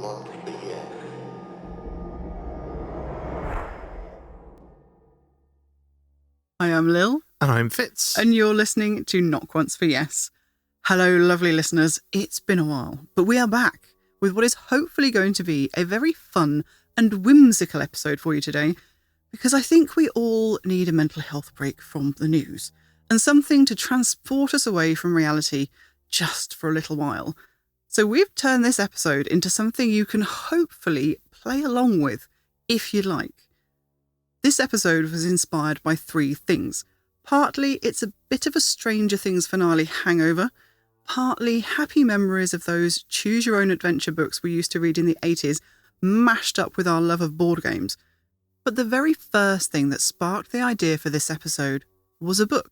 I am Lil. And I'm Fitz. And you're listening to Knock Once for Yes. Hello, lovely listeners. It's been a while, but we are back with what is hopefully going to be a very fun and whimsical episode for you today, because I think we all need a mental health break from the news and something to transport us away from reality just for a little while. So we've turned this episode into something you can hopefully play along with if you'd like. This episode was inspired by three things. Partly it's a bit of a Stranger Things finale hangover, partly happy memories of those choose-your-own-adventure books we used to read in the 80s, mashed up with our love of board games. But the very first thing that sparked the idea for this episode was a book.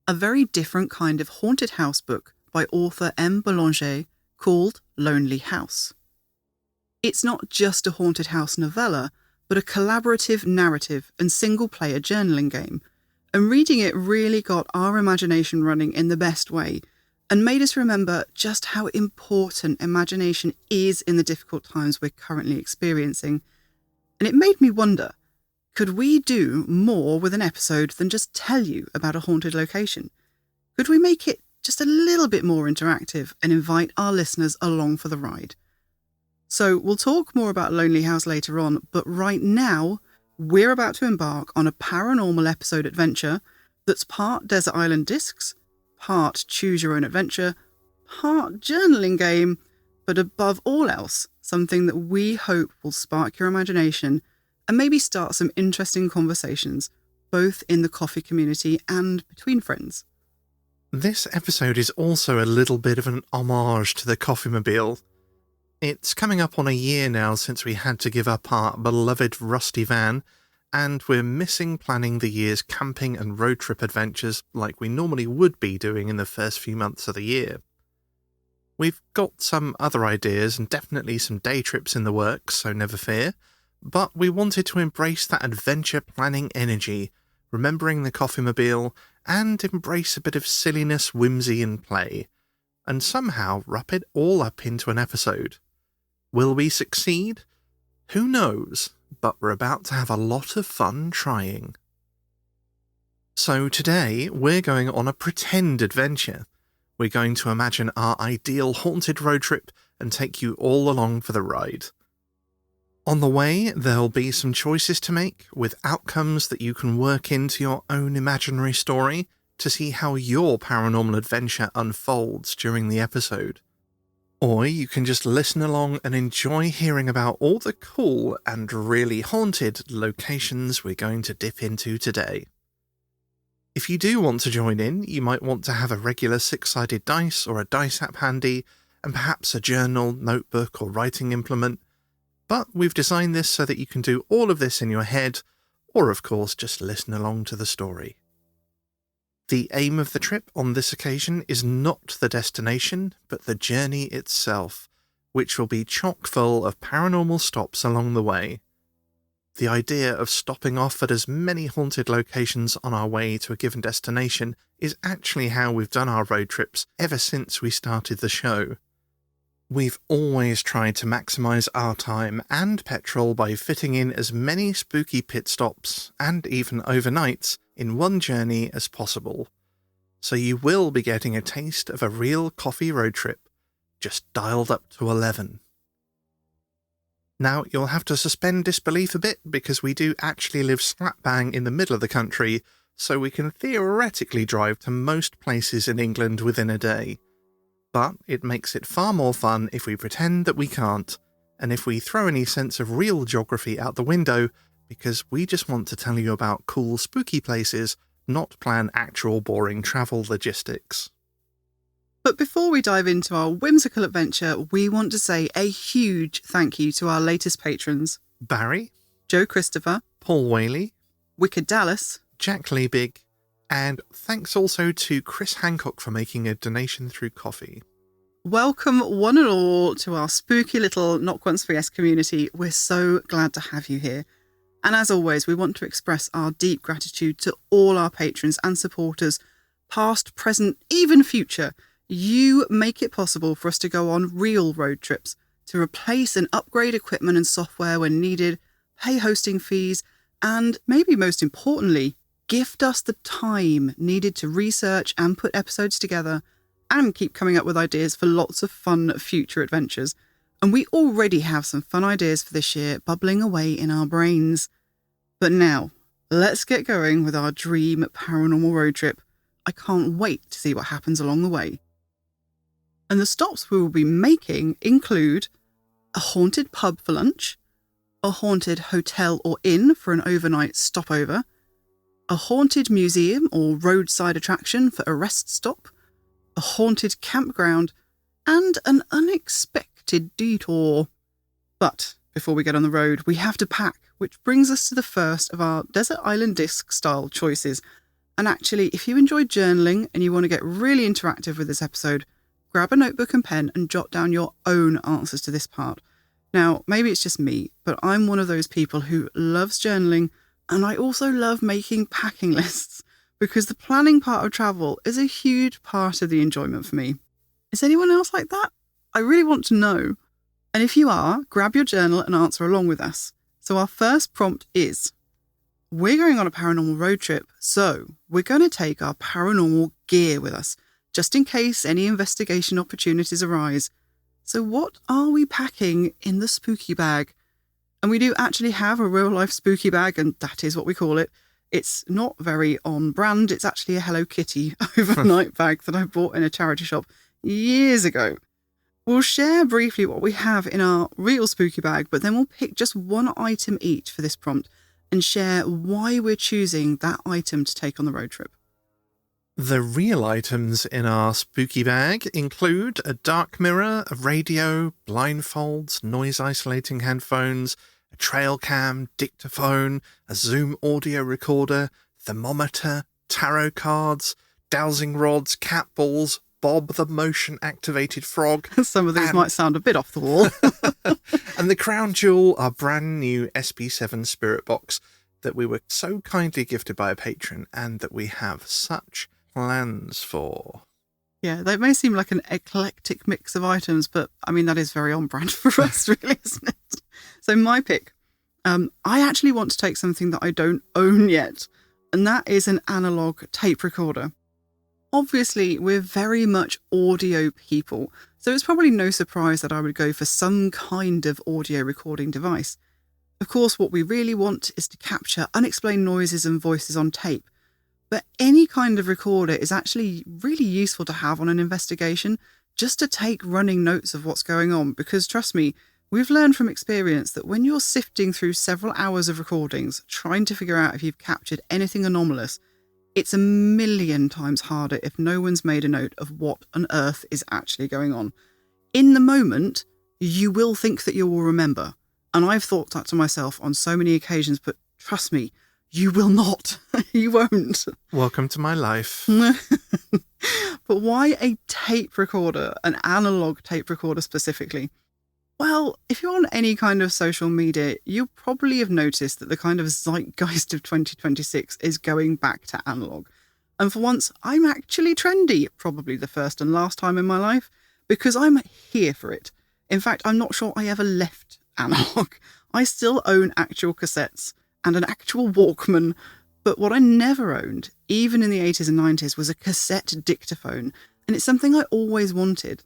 A very different kind of haunted house book by author M. Boulanger called Lonely House. It's not just a haunted house novella, but a collaborative narrative and single-player journaling game. And reading it really got our imagination running in the best way and made us remember just how important imagination is in the difficult times we're currently experiencing. And it made me wonder, could we do more with an episode than just tell you about a haunted location? Could we make it just a little bit more interactive and invite our listeners along for the ride? So we'll talk more about Lonely House later on, but right now, we're about to embark on a paranormal episode adventure that's part Desert Island Discs, part Choose Your Own Adventure, part journaling game, but above all else, something that we hope will spark your imagination and maybe start some interesting conversations, both in the coffee community and between friends. This episode is also a little bit of an homage to the KOFYmobile. It's coming up on a year now since we had to give up our beloved rusty van, and we're missing planning the year's camping and road trip adventures like we normally would be doing in the first few months of the year. We've got some other ideas and definitely some day trips in the works, so never fear, but we wanted to embrace that adventure planning energy, remembering the KOFYmobile, and embrace a bit of silliness, whimsy and play, and somehow wrap it all up into an episode. Will we succeed? Who knows, but we're about to have a lot of fun trying. So today, we're going on a pretend adventure. We're going to imagine our ideal haunted road trip and take you all along for the ride. On the way, there'll be some choices to make, with outcomes that you can work into your own imaginary story to see how your paranormal adventure unfolds during the episode. Or you can just listen along and enjoy hearing about all the cool and really haunted locations we're going to dip into today. If you do want to join in, you might want to have a regular 6-sided dice or a dice app handy, and perhaps a journal, notebook or writing implement. But we've designed this so that you can do all of this in your head, or of course just listen along to the story. The aim of the trip on this occasion is not the destination, but the journey itself, which will be chock full of paranormal stops along the way. The idea of stopping off at as many haunted locations on our way to a given destination is actually how we've done our road trips ever since we started the show. We've always tried to maximise our time and petrol by fitting in as many spooky pit stops, and even overnights, in one journey as possible. So you will be getting a taste of a real coffee road trip, just dialed up to 11. Now, you'll have to suspend disbelief a bit because we do actually live slap bang in the middle of the country, so we can theoretically drive to most places in England within a day. But it makes it far more fun if we pretend that we can't, and if we throw any sense of real geography out the window, because we just want to tell you about cool spooky places, not plan actual boring travel logistics. But before we dive into our whimsical adventure, we want to say a huge thank you to our latest patrons: Barry, Joe Christopher, Paul Whaley, Wicked Dallas, Jack Liebig, and thanks also to Chris Hancock for making a donation through Ko-fi. Welcome one and all to our spooky little Knock Once for Yes community. We're so glad to have you here. And as always, we want to express our deep gratitude to all our patrons and supporters, past, present, even future. You make it possible for us to go on real road trips, to replace and upgrade equipment and software when needed, pay hosting fees, and maybe most importantly, gift us the time needed to research and put episodes together and keep coming up with ideas for lots of fun future adventures. And we already have some fun ideas for this year bubbling away in our brains. But now, let's get going with our dream paranormal road trip. I can't wait to see what happens along the way. And the stops we will be making include a haunted pub for lunch, a haunted hotel or inn for an overnight stopover, a haunted museum or roadside attraction for a rest stop, a haunted campground, and an unexpected detour. But before we get on the road, we have to pack, which brings us to the first of our Desert Island Disc style choices. And actually, if you enjoy journaling and you want to get really interactive with this episode, grab a notebook and pen and jot down your own answers to this part. Now, maybe it's just me, but I'm one of those people who loves journaling, and I also love making packing lists because the planning part of travel is a huge part of the enjoyment for me. Is anyone else like that? I really want to know. And if you are, grab your journal and answer along with us. So our first prompt is, we're going on a paranormal road trip, so we're going to take our paranormal gear with us, just in case any investigation opportunities arise. So what are we packing in the spooky bag? And we do actually have a real-life spooky bag, and that is what we call it. It's not very on brand. It's actually a Hello Kitty overnight bag that I bought in a charity shop years ago. We'll share briefly what we have in our real spooky bag, but then we'll pick just one item each for this prompt and share why we're choosing that item to take on the road trip. The real items in our spooky bag include a dark mirror, a radio, blindfolds, noise-isolating headphones, a trail cam, dictaphone, a Zoom audio recorder, thermometer, tarot cards, dowsing rods, cat balls, Bob the motion-activated frog. Some of these might sound a bit off the wall. And the crown jewel, our brand new SP7 spirit box that we were so kindly gifted by a patron and that we have such plans for. Yeah, they may seem like an eclectic mix of items, but I mean, that is very on brand for us, really, isn't it? So my pick, I actually want to take something that I don't own yet, and that is an analog tape recorder. Obviously, we're very much audio people, so it's probably no surprise that I would go for some kind of audio recording device. Of course, what we really want is to capture unexplained noises and voices on tape, but any kind of recorder is actually really useful to have on an investigation, just to take running notes of what's going on, because trust me, we've learned from experience that when you're sifting through several hours of recordings, trying to figure out if you've captured anything anomalous, it's a million times harder if no one's made a note of what on earth is actually going on. In the moment, you will think that you will remember, and I've thought that to myself on so many occasions, but trust me, you will not. You won't. Welcome to my life. But why a tape recorder, an analog tape recorder specifically? Well, if you're on any kind of social media, you'll probably have noticed that the kind of zeitgeist of 2026 is going back to analog. And for once, I'm actually trendy, probably the first and last time in my life, because I'm here for it. In fact, I'm not sure I ever left analog. I still own actual cassettes and an actual Walkman, but what I never owned, even in the 80s and 90s, was a cassette dictaphone, and it's something I always wanted.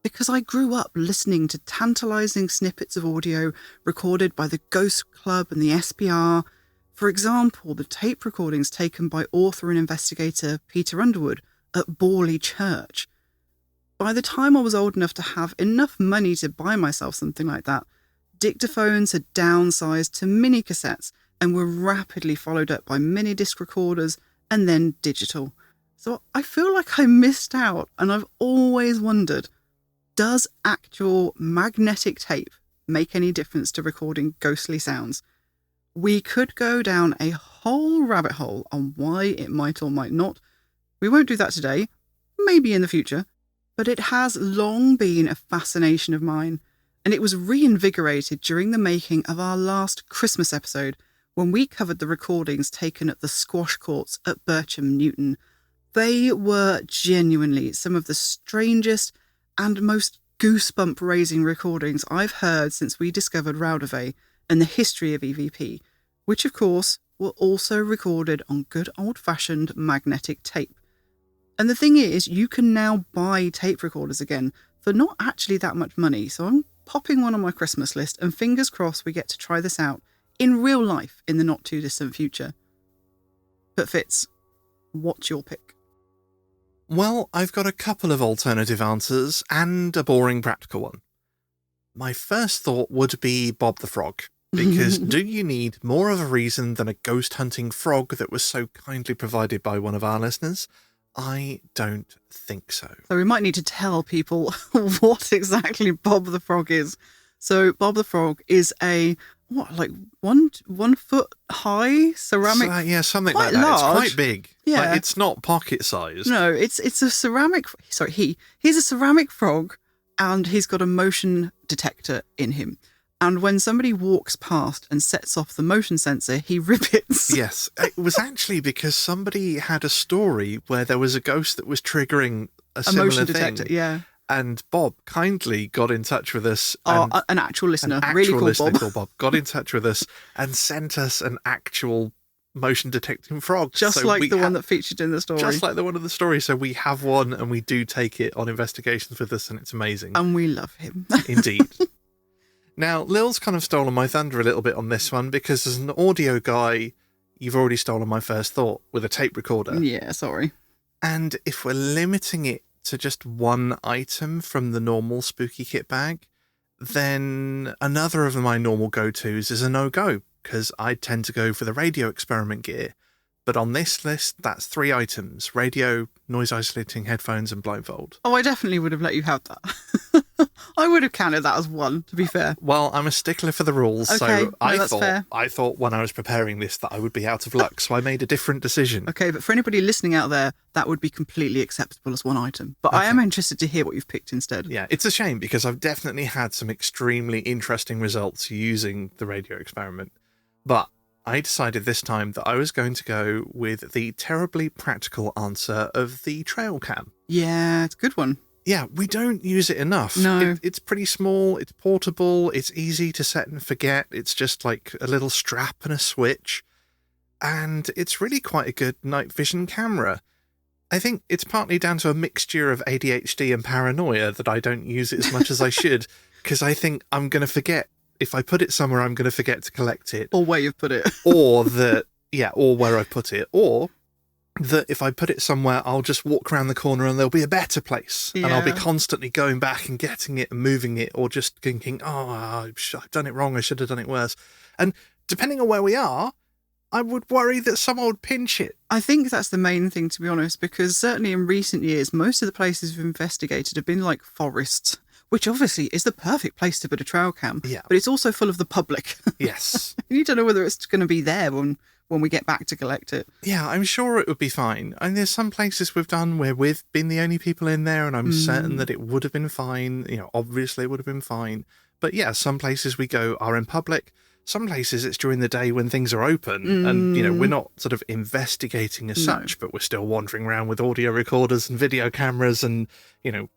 Because I grew up listening to tantalising snippets of audio recorded by the Ghost Club and the SPR. For example, the tape recordings taken by author and investigator Peter Underwood at Borley Church. By the time I was old enough to have enough money to buy myself something like that, dictaphones had downsized to mini cassettes and were rapidly followed up by mini disc recorders and then digital. So I feel like I missed out, and I've always wondered, does actual magnetic tape make any difference to recording ghostly sounds? We could go down a whole rabbit hole on why it might or might not. We won't do that today, maybe in the future, but it has long been a fascination of mine, and it was reinvigorated during the making of our last Christmas episode when we covered the recordings taken at the squash courts at Bircham Newton. They were genuinely some of the strangest and most goosebump-raising recordings I've heard since we discovered Raudave and the history of EVP, which of course were also recorded on good old-fashioned magnetic tape. And the thing is, you can now buy tape recorders again for not actually that much money, so I'm popping one on my Christmas list, and fingers crossed we get to try this out in real life in the not-too-distant future. But Fitz, what's your pick? Well, I've got a couple of alternative answers and a boring practical one. My first thought would be Bob the Frog, because do you need more of a reason than a ghost hunting frog that was so kindly provided by one of our listeners? I don't think so. So we might need to tell people what exactly Bob the Frog is. So Bob the Frog is a, like 1 foot high ceramic? Yeah, something like quite that. large. It's quite big. Yeah. Like, it's not pocket sized. No, it's a ceramic, he's a ceramic frog, and he's got a motion detector in him. And when somebody walks past and sets off the motion sensor, he ribbits. Yes. It was actually because somebody had a story where there was a ghost that was triggering a similar motion thing. detector, yeah. And Bob kindly got in touch with us. An actual listener. An actual really cool listener Bob. called Bob got in touch with us and sent us an actual motion detecting frog. Just like the one that featured in the story. Just like the one in the story. So we have one, and we do take it on investigations with us, and it's amazing. And we love him. Indeed. Now, Lil's kind of stolen my thunder a little bit on this one, because as an audio guy, you've already stolen my first thought with a tape recorder. Yeah, sorry. And if we're limiting it to just one item from the normal spooky kit bag, then another of my normal go-tos is a no-go, because I tend to go for the radio experiment gear. But on this list, that's 3 items: radio, noise-isolating headphones, and blindfold. Oh, I definitely would have let you have that. I would have counted that as 1, to be fair. Well, I'm a stickler for the rules, Okay, so I that's fair. thought when I was preparing this that I would be out of luck, so I made a different decision. Okay, but for anybody listening out there, that would be completely acceptable as 1 item. But I am interested to hear what you've picked instead. Yeah, it's a shame, because I've definitely had some extremely interesting results using the radio experiment. But I decided this time that I was going to go with the terribly practical answer of the trail cam. Yeah, it's a good one. Yeah, we don't use it enough. No. It's pretty small, it's portable, it's easy to set and forget. It's just like a little strap and a switch. And it's really quite a good night vision camera. I think it's partly down to a mixture of ADHD and paranoia that I don't use it as much as I should, because I think I'm going to forget. If I put it somewhere, I'm going to forget to collect it. Or where you've put it. or where I put it. Or that if I put it somewhere, I'll just walk around the corner and there'll be a better place. Yeah. And I'll be constantly going back and getting it and moving it, or just thinking, oh, I've done it wrong, I should have done it worse. And depending on where we are, I would worry that someone would pinch it. I think that's the main thing, to be honest, because certainly in recent years, most of the places we've investigated have been like forests, which obviously is the perfect place to put a trail cam. Yeah. But it's also full of the public. Yes. You don't know whether it's going to be there when we get back to collect it. Yeah, I'm sure it would be fine. And there's some places we've done where we've been the only people in there, and I'm certain that it would have been fine. You know, obviously it would have been fine. But yeah, some places we go are in public. Some places it's during the day when things are open, and, you know, we're not sort of investigating as such, but we're still wandering around with audio recorders and video cameras, and, you know,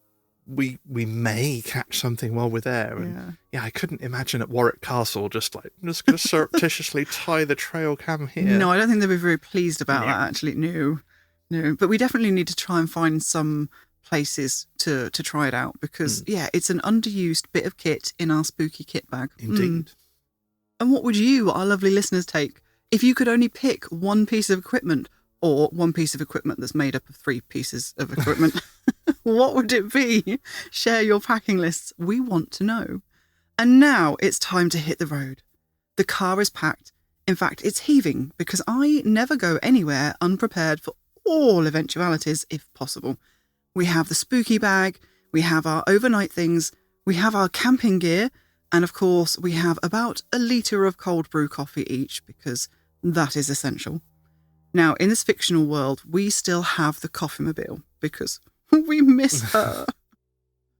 we may catch something while we're there. And yeah, I couldn't imagine at Warwick Castle just going to surreptitiously tie the trail cam here. No, I don't think they'd be very pleased about that, actually. No. But we definitely need to try and find some places to try it out, because, yeah, it's an underused bit of kit in our spooky kit bag. Indeed. And what would you, our lovely listeners, take if you could only pick 1 piece of equipment, or 1 piece of equipment that's made up of 3 pieces of equipment? What would it be? Share your packing lists. We want to know. And now it's time to hit the road. The car is packed. In fact, it's heaving, because I never go anywhere unprepared for all eventualities, if possible. We have the spooky bag, we have our overnight things, we have our camping gear, and of course we have about a litre of cold brew coffee each, because that is essential. Now, in this fictional world, we still have the KOFYmobile, because we miss her.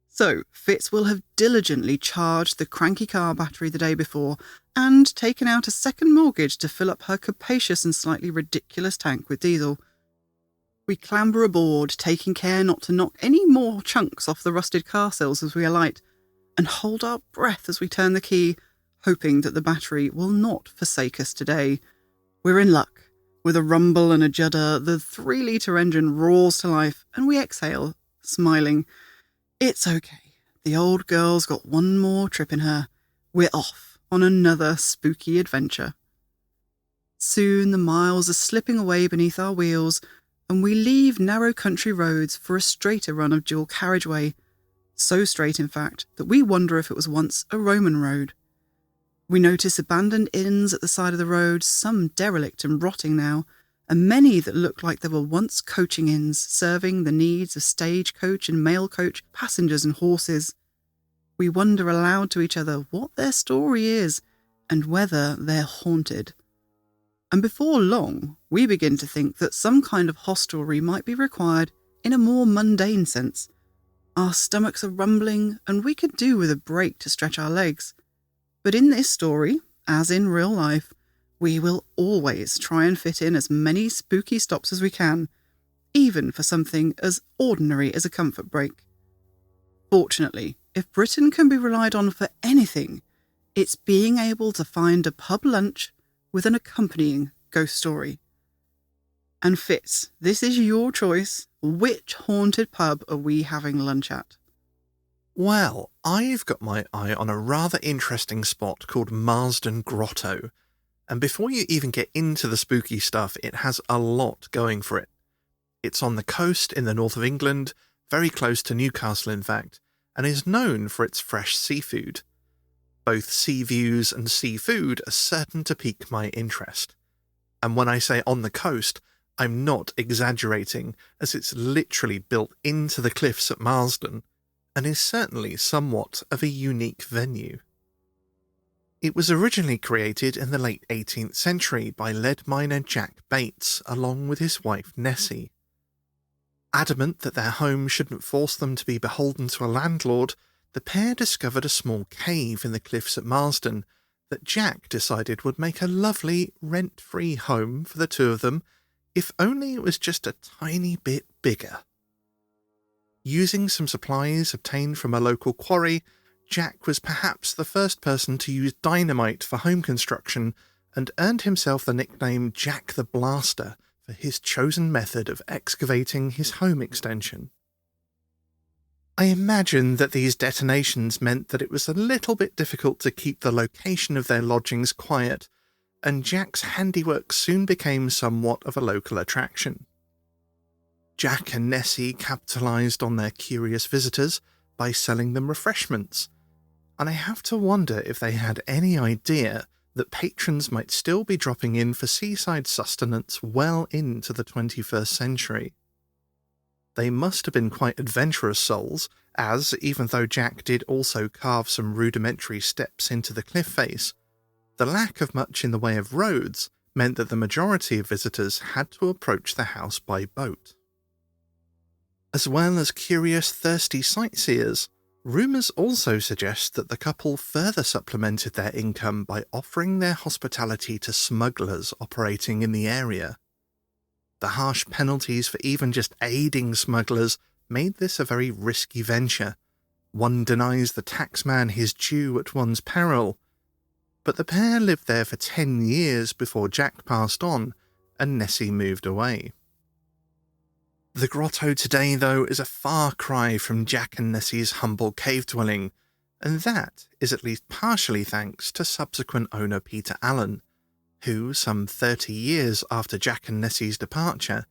So, Fitz will have diligently charged the cranky car battery the day before and taken out a second mortgage to fill up her capacious and slightly ridiculous tank with diesel. We clamber aboard, taking care not to knock any more chunks off the rusted car sills as we alight, and hold our breath as we turn the key, hoping that the battery will not forsake us today. We're in luck. With a rumble and a judder, the 3-litre engine roars to life, and we exhale, smiling. It's okay. The old girl's got one more trip in her. We're off on another spooky adventure. Soon the miles are slipping away beneath our wheels, and we leave narrow country roads for a straighter run of dual carriageway. So straight, in fact, that we wonder if it was once a Roman road. We notice abandoned inns at the side of the road, some derelict and rotting now, and many that look like they were once coaching inns, serving the needs of stagecoach and mail coach passengers and horses. We wonder aloud to each other what their story is, and whether they're haunted. And before long, we begin to think that some kind of hostelry might be required in a more mundane sense. Our stomachs are rumbling, and we could do with a break to stretch our legs. But in this story, as in real life, we will always try and fit in as many spooky stops as we can, even for something as ordinary as a comfort break. Fortunately, if Britain can be relied on for anything, it's being able to find a pub lunch with an accompanying ghost story. And Fitz, this is your choice. Which haunted pub are we having lunch at? Well, I've got my eye on a rather interesting spot called Marsden Grotto, and before you even get into the spooky stuff, it has a lot going for it. It's on the coast in the north of England, very close to Newcastle in fact, and is known for its fresh seafood. Both sea views and seafood are certain to pique my interest. And when I say on the coast, I'm not exaggerating, as it's literally built into the cliffs at Marsden, and is certainly somewhat of a unique venue. It was originally created in the late 18th century by lead miner Jack Bates, along with his wife Nessie. Adamant that their home shouldn't force them to be beholden to a landlord, the pair discovered a small cave in the cliffs at Marsden that Jack decided would make a lovely, rent-free home for the two of them, if only it was just a tiny bit bigger. Using some supplies obtained from a local quarry, Jack was perhaps the first person to use dynamite for home construction and earned himself the nickname Jack the Blaster for his chosen method of excavating his home extension. I imagine that these detonations meant that it was a little bit difficult to keep the location of their lodgings quiet, and Jack's handiwork soon became somewhat of a local attraction. Jack and Nessie capitalised on their curious visitors by selling them refreshments, and I have to wonder if they had any idea that patrons might still be dropping in for seaside sustenance well into the 21st century. They must have been quite adventurous souls, as, even though Jack did also carve some rudimentary steps into the cliff face, the lack of much in the way of roads meant that the majority of visitors had to approach the house by boat. As well as curious, thirsty sightseers, rumours also suggest that the couple further supplemented their income by offering their hospitality to smugglers operating in the area. The harsh penalties for even just aiding smugglers made this a very risky venture. One denies the taxman his due at one's peril. But the pair lived there for 10 years before Jack passed on and Nessie moved away. The grotto today, though, is a far cry from Jack and Nessie's humble cave dwelling, and that is at least partially thanks to subsequent owner Peter Allen, who, some 30 years after Jack and Nessie's departure,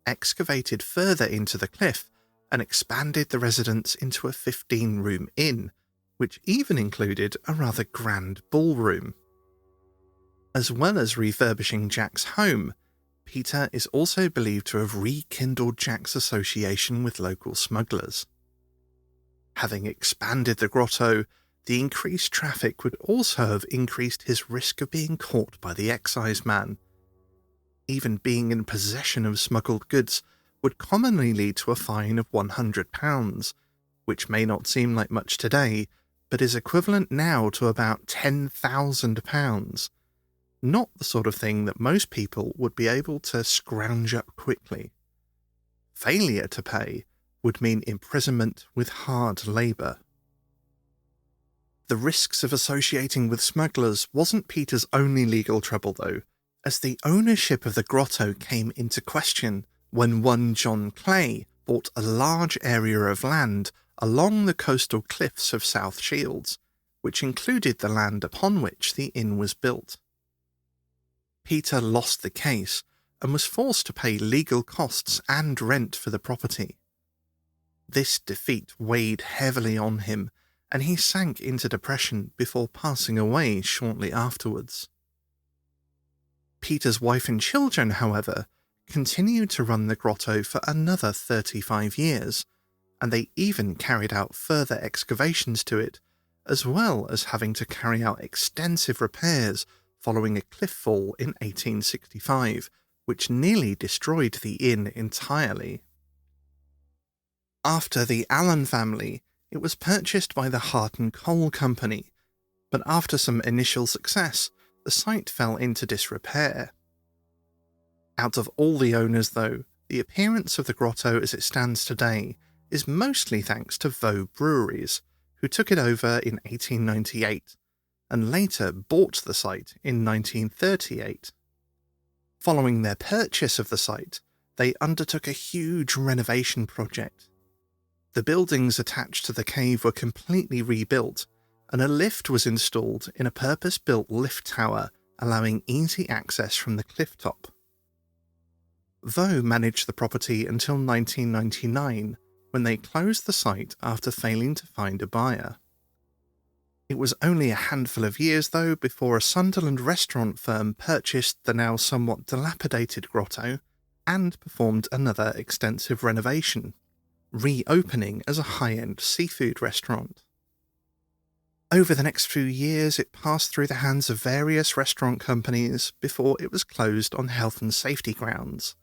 excavated further into the cliff and expanded the residence into a 15-room inn, which even included a rather grand ballroom. As well as refurbishing Jack's home, Peter is also believed to have rekindled Jack's association with local smugglers. Having expanded the grotto, the increased traffic would also have increased his risk of being caught by the excise man. Even being in possession of smuggled goods would commonly lead to a fine of £100, which may not seem like much today, but is equivalent now to about £10,000. Not the sort of thing that most people would be able to scrounge up quickly. failure to pay would mean imprisonment with hard labour. The risks of associating with smugglers wasn't Peter's only legal trouble though, as the ownership of the grotto came into question when one John Clay bought a large area of land along the coastal cliffs of South Shields, which included the land upon which the inn was built. Peter lost the case and was forced to pay legal costs and rent for the property. This defeat weighed heavily on him, and he sank into depression before passing away shortly afterwards. Peter's wife and children, however, continued to run the grotto for another 35 years, and they even carried out further excavations to it, as well as having to carry out extensive repairs following a cliff fall in 1865, which nearly destroyed the inn entirely. After the Allen family, it was purchased by the Heart and Coal Company, but after some initial success, the site fell into disrepair. Out of all the owners, though, the appearance of the grotto as it stands today is mostly thanks to Vaux Breweries, who took it over in 1898, and later bought the site in 1938. Following their purchase of the site, they undertook a huge renovation project. The buildings attached to the cave were completely rebuilt, and a lift was installed in a purpose-built lift tower, allowing easy access from the cliff top. Vaux managed the property until 1999, when they closed the site after failing to find a buyer. It was only a handful of years, though, before a Sunderland restaurant firm purchased the now somewhat dilapidated grotto and performed another extensive renovation, reopening as a high-end seafood restaurant. Over the next few years, it passed through the hands of various restaurant companies before it was closed on health and safety grounds.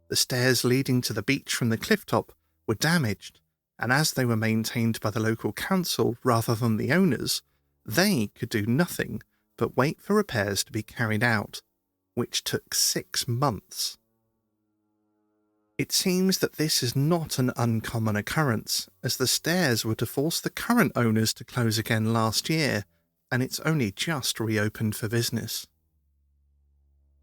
The stairs leading to the beach from the cliff top were damaged, and as they were maintained by the local council rather than the owners, they could do nothing but wait for repairs to be carried out, which took 6 months. It seems that this is not an uncommon occurrence, as the stairs were to force the current owners to close again last year, and it's only just reopened for business.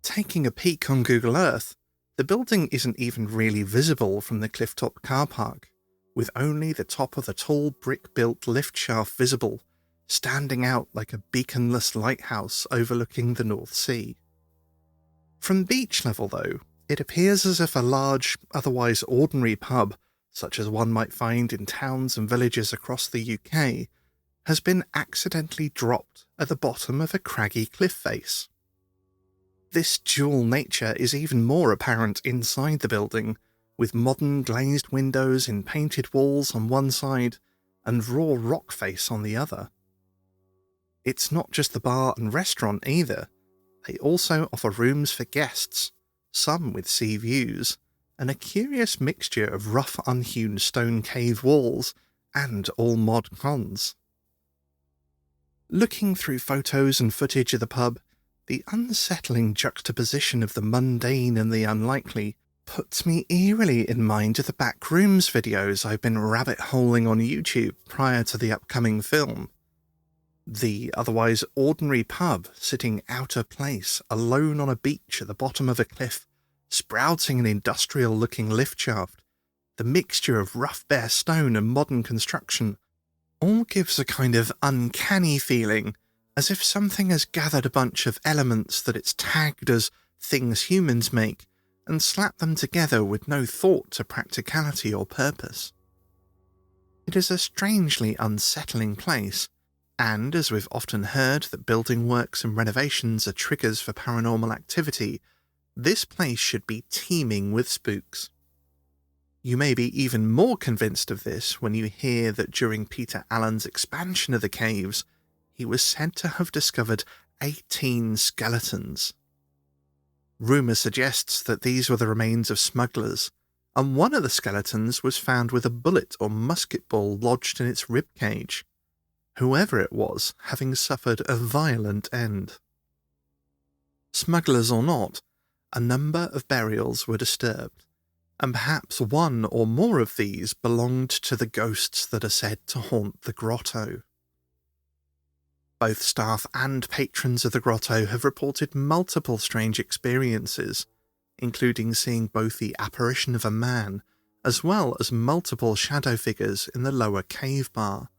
Taking a peek on Google Earth, the building isn't even really visible from the clifftop car park, with only the top of the tall brick-built lift shaft visible, standing out like a beaconless lighthouse overlooking the North Sea. From beach level, though, it appears as if a large, otherwise ordinary pub, such as one might find in towns and villages across the UK, has been accidentally dropped at the bottom of a craggy cliff face. This dual nature is even more apparent inside the building, with modern glazed windows in painted walls on one side and raw rock face on the other. It's not just the bar and restaurant either. They also offer rooms for guests, some with sea views, and a curious mixture of rough unhewn stone cave walls and all mod cons. Looking through photos and footage of the pub, the unsettling juxtaposition of the mundane and the unlikely puts me eerily in mind of the Backrooms videos I've been rabbit-holing on YouTube prior to the upcoming film. The otherwise ordinary pub sitting out of place alone on a beach at the bottom of a cliff, sprouting an industrial-looking lift shaft, the mixture of rough bare stone and modern construction, all gives a kind of uncanny feeling, as if something has gathered a bunch of elements that it's tagged as things humans make, and slapped them together with no thought to practicality or purpose. It is a strangely unsettling place, and as we've often heard that building works and renovations are triggers for paranormal activity, this place should be teeming with spooks. You may be even more convinced of this when you hear that during Peter Allen's expansion of the caves, he was said to have discovered 18 skeletons. Rumour suggests that these were the remains of smugglers, and one of the skeletons was found with a bullet or musket ball lodged in its ribcage, whoever it was having suffered a violent end. Smugglers or not, a number of burials were disturbed, and perhaps one or more of these belonged to the ghosts that are said to haunt the grotto. Both staff and patrons of the grotto have reported multiple strange experiences, including seeing both the apparition of a man as well as multiple shadow figures in the lower cave bar,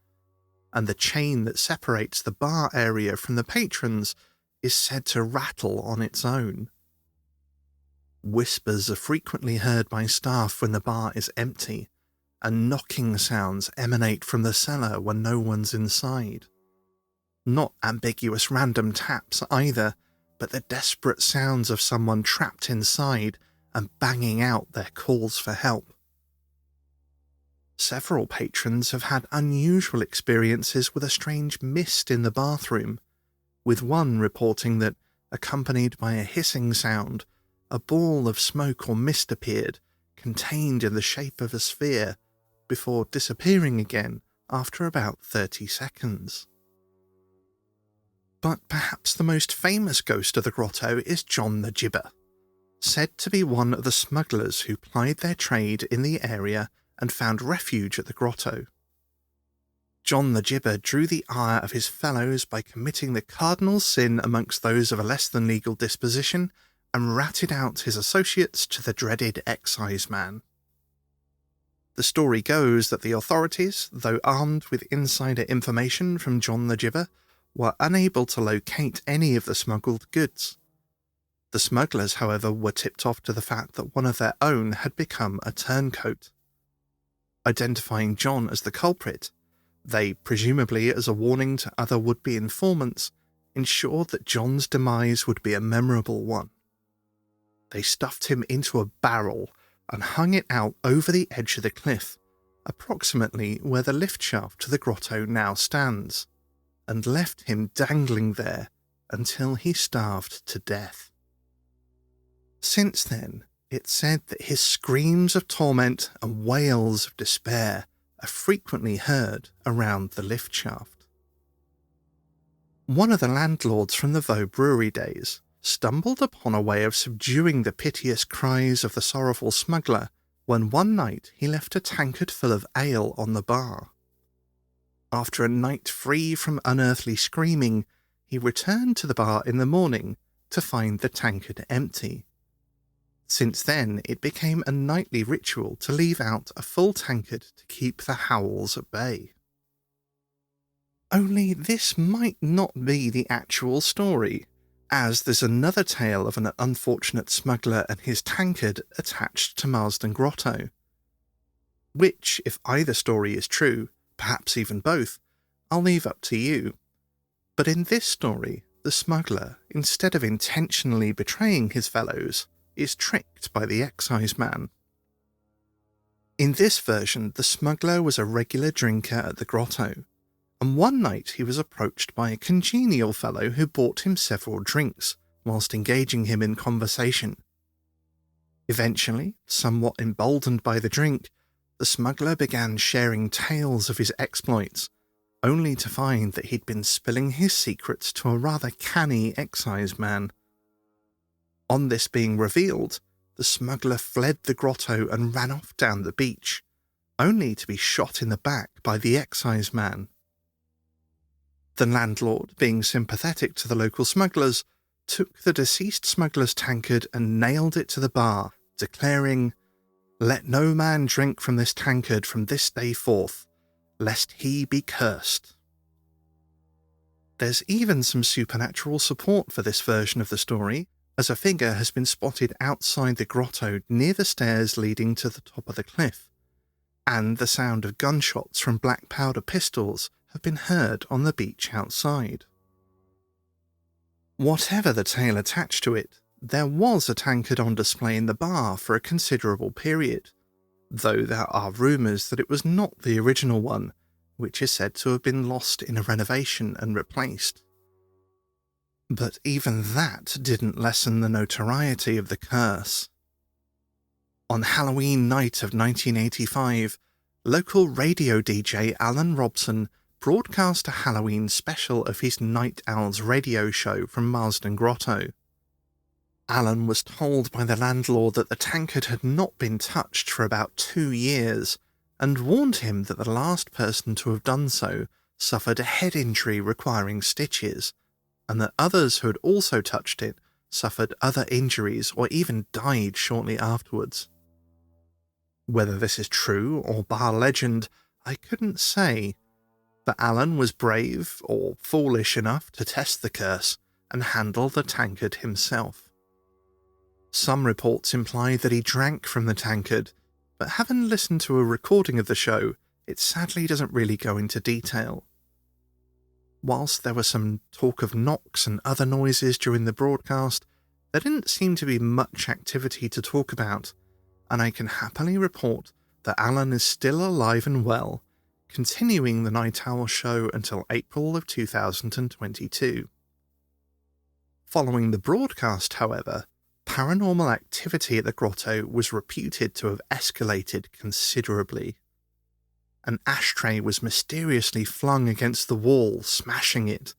and the chain that separates the bar area from the patrons is said to rattle on its own. Whispers are frequently heard by staff when the bar is empty, and knocking sounds emanate from the cellar when no one's inside. Not ambiguous random taps either, but the desperate sounds of someone trapped inside and banging out their calls for help. Several patrons have had unusual experiences with a strange mist in the bathroom, with one reporting that, accompanied by a hissing sound, a ball of smoke or mist appeared, contained in the shape of a sphere, before disappearing again after about 30 seconds. But perhaps the most famous ghost of the grotto is John the Gibber, said to be one of the smugglers who plied their trade in the area and found refuge at the grotto. John the Gibber drew the ire of his fellows by committing the cardinal sin amongst those of a less than legal disposition, and ratted out his associates to the dreaded exciseman. The story goes that the authorities, though armed with insider information from John the Gibber, were unable to locate any of the smuggled goods. The smugglers, however, were tipped off to the fact that one of their own had become a turncoat. Identifying John as the culprit, they, presumably as a warning to other would-be informants, ensured that John's demise would be a memorable one. They stuffed him into a barrel and hung it out over the edge of the cliff, approximately where the lift shaft to the grotto now stands, and left him dangling there until he starved to death. Since then, it's said that his screams of torment and wails of despair are frequently heard around the lift shaft. One of the landlords from the Vaux brewery days stumbled upon a way of subduing the piteous cries of the sorrowful smuggler when one night he left a tankard full of ale on the bar. After a night free from unearthly screaming, he returned to the bar in the morning to find the tankard empty. Since then, it became a nightly ritual to leave out a full tankard to keep the howls at bay. Only this might not be the actual story, as there's another tale of an unfortunate smuggler and his tankard attached to Marsden Grotto. Which, if either story is true, perhaps even both, I'll leave up to you. But in this story, the smuggler, instead of intentionally betraying his fellows, is tricked by the exciseman. In this version, the smuggler was a regular drinker at the grotto, and one night he was approached by a congenial fellow who bought him several drinks, whilst engaging him in conversation. Eventually, somewhat emboldened by the drink, the smuggler began sharing tales of his exploits, only to find that he'd been spilling his secrets to a rather canny exciseman. On this being revealed, the smuggler fled the grotto and ran off down the beach, only to be shot in the back by the exciseman. The landlord, being sympathetic to the local smugglers, took the deceased smuggler's tankard and nailed it to the bar, declaring, "Let no man drink from this tankard from this day forth, lest he be cursed." There's even some supernatural support for this version of the story, as a figure has been spotted outside the grotto near the stairs leading to the top of the cliff, and the sound of gunshots from black powder pistols have been heard on the beach outside. Whatever the tale attached to it, there was a tankard on display in the bar for a considerable period, though there are rumours that it was not the original one, which is said to have been lost in a renovation and replaced. But even that didn't lessen the notoriety of the curse. On Halloween night of 1985, local radio DJ Alan Robson broadcast a Halloween special of his Night Owls radio show from Marsden Grotto. Alan was told by the landlord that the tankard had not been touched for about 2 years, and warned him that the last person to have done so suffered a head injury requiring stitches, and that others who had also touched it suffered other injuries or even died shortly afterwards. Whether this is true or bar legend, I couldn't say, but Alan was brave or foolish enough to test the curse and handle the tankard himself. Some reports imply that he drank from the tankard, but having listened to a recording of the show, it sadly doesn't really go into detail. Whilst there was some talk of knocks and other noises during the broadcast, there didn't seem to be much activity to talk about, and I can happily report that Alan is still alive and well, continuing the Night Owl show until April of 2022. Following the broadcast, however, paranormal activity at the grotto was reputed to have escalated considerably. An ashtray was mysteriously flung against the wall, smashing it.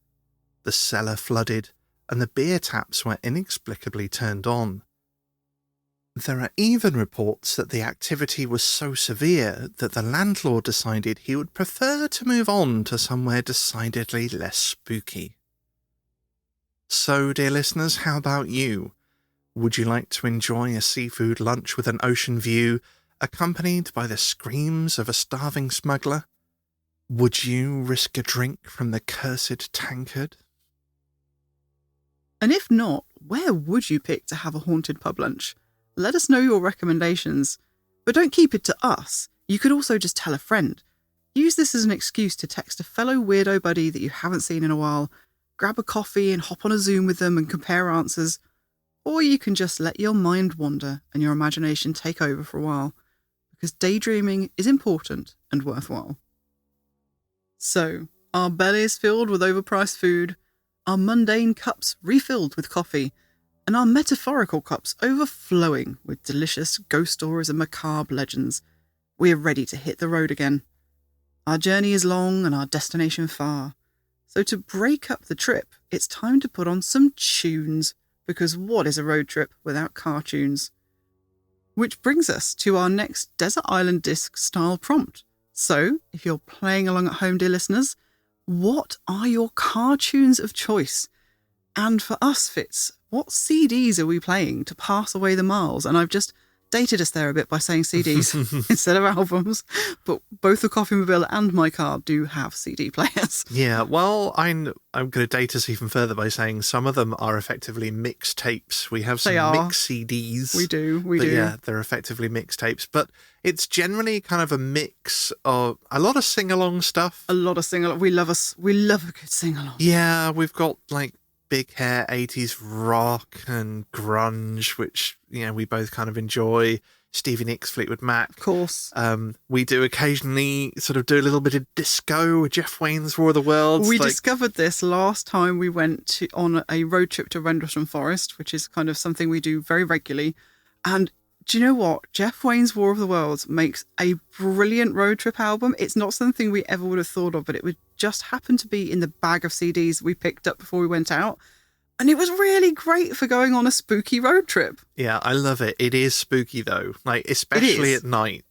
The cellar flooded, and the beer taps were inexplicably turned on. There are even reports that the activity was so severe that the landlord decided he would prefer to move on to somewhere decidedly less spooky. So, dear listeners, how about you? Would you like to enjoy a seafood lunch with an ocean view, accompanied by the screams of a starving smuggler? Would you risk a drink from the cursed tankard? And if not, where would you pick to have a haunted pub lunch? Let us know your recommendations. But don't keep it to us. You could also just tell a friend. Use this as an excuse to text a fellow weirdo buddy that you haven't seen in a while, grab a coffee and hop on a Zoom with them and compare answers. Or you can just let your mind wander and your imagination take over for a while, because daydreaming is important and worthwhile. So, our bellies filled with overpriced food, our mundane cups refilled with coffee, and our metaphorical cups overflowing with delicious ghost stories and macabre legends, we are ready to hit the road again. Our journey is long and our destination far, so to break up the trip, it's time to put on some tunes, because what is a road trip without car tunes? Which brings us to our next Desert Island Disc style prompt. So, if you're playing along at home, dear listeners, what are your car tunes of choice? And for us, Fitz, what CDs are we playing to pass away the miles? And I've just dated us there a bit by saying CDs instead of albums, but both the KOFYmobile and my car do have CD players. Yeah, well, I'm going to date us even further by saying some of them are effectively mixtapes. We have some mix CDs. We do. Yeah, they're effectively mixtapes, but it's generally kind of a mix of a lot of sing-along stuff. A lot of sing-along. We love a good sing-along. Yeah, we've got like big hair 80s rock and grunge, which, you know, we both kind of enjoy. Stevie Nicks, Fleetwood Mac. Of course. We do occasionally sort of do a little bit of disco with Jeff Wayne's War of the Worlds. We discovered this last time we went on a road trip to Rendlesham Forest, which is kind of something we do very regularly. And do you know what? Jeff Wayne's War of the Worlds makes a brilliant road trip album. It's not something we ever would have thought of, but it would just happen to be in the bag of CDs we picked up before we went out. And it was really great for going on a spooky road trip. Yeah, I love it. It is spooky though, like especially at night.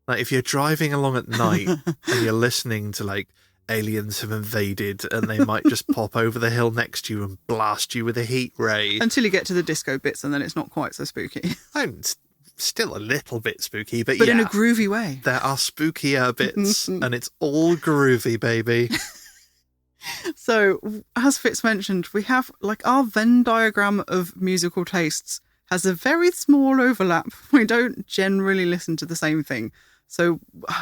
Like if you're driving along at night and you're listening to like aliens have invaded and they might just pop over the hill next to you and blast you with a heat ray. Until you get to the disco bits and then it's not quite so spooky. I'm still a little bit spooky, but in a groovy way. There are spookier bits and it's all groovy, baby. So, as Fitz mentioned, we have like our Venn diagram of musical tastes has a very small overlap. We don't generally listen to the same thing. So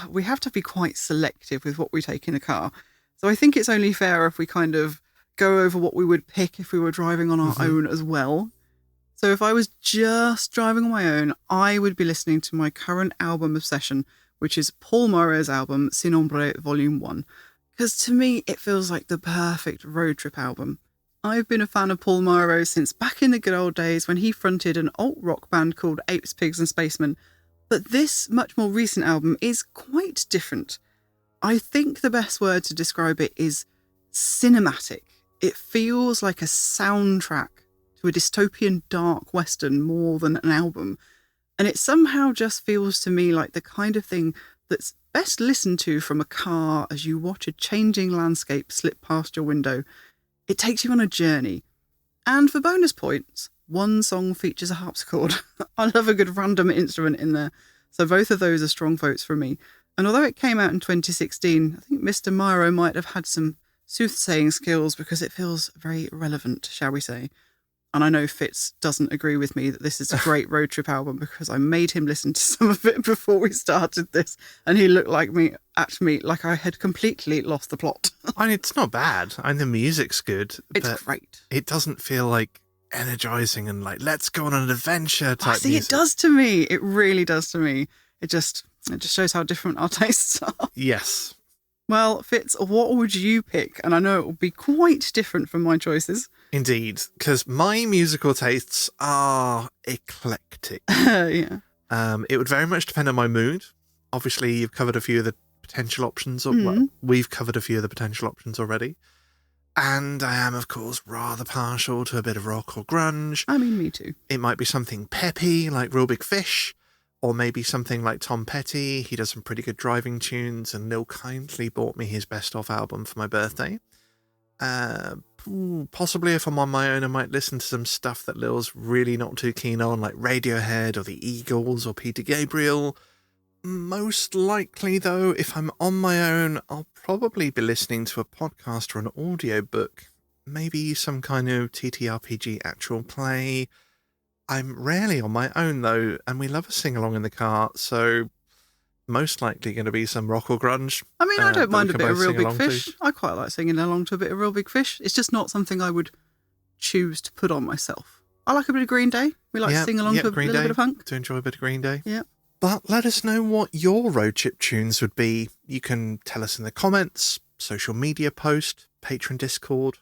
we have to be quite selective with what we take in a car. So I think it's only fair if we kind of go over what we would pick if we were driving on our own as well. So if I was just driving on my own, I would be listening to my current album obsession, which is Paul Moreau's album, Sin Nombre Volume 1. Because to me, it feels like the perfect road trip album. I've been a fan of Paul Moreau since back in the good old days when he fronted an alt-rock band called Apes, Pigs and Spacemen. But this much more recent album is quite different. I think the best word to describe it is cinematic. It feels like a soundtrack to a dystopian dark western more than an album. And it somehow just feels to me like the kind of thing that's best listened to from a car as you watch a changing landscape slip past your window. It takes you on a journey. And for bonus points, one song features a harpsichord. I love a good random instrument in there. So both of those are strong votes for me. And although it came out in 2016, I think Mr. Myro might have had some soothsaying skills because it feels very relevant, shall we say. And I know Fitz doesn't agree with me that this is a great road trip album because I made him listen to some of it before we started this. And he looked at me like I had completely lost the plot. I mean, it's not bad. I mean, the music's good. It's great. It doesn't feel like energizing and like, let's go on an adventure type See, music. it does to me. It really does to me. It just shows how different our tastes are. Yes. Well, Fitz, what would you pick? And I know it will be quite different from my choices. Indeed, because my musical tastes are eclectic. Yeah. It would very much depend on my mood. Obviously, you've covered a few of the potential options. Well, we've covered a few of the potential options already. And I am, of course, rather partial to a bit of rock or grunge. I mean, me too. It might be something peppy, like Real Big Fish, or maybe something like Tom Petty. He does some pretty good driving tunes, and Neil kindly bought me his Best Of album for my birthday. Possibly if I'm on my own, I might listen to some stuff that Lil's really not too keen on, like Radiohead or the Eagles or Peter Gabriel. Most likely, though, if I'm on my own, I'll probably be listening to a podcast or an audiobook. Maybe some kind of TTRPG actual play. I'm rarely on my own, though, and we love a sing-along in the car, so most likely going to be some rock or grunge. I mean, I don't mind a bit of Real Big along Fish. to. I quite like singing along to a bit of Real Big Fish. It's just not something I would choose to put on myself. I like a bit of Green Day. We like to sing along to a little bit of punk. To enjoy a bit of Green Day. Yeah. But let us know what your road trip tunes would be. You can tell us in the comments, social media post, Patreon Discord,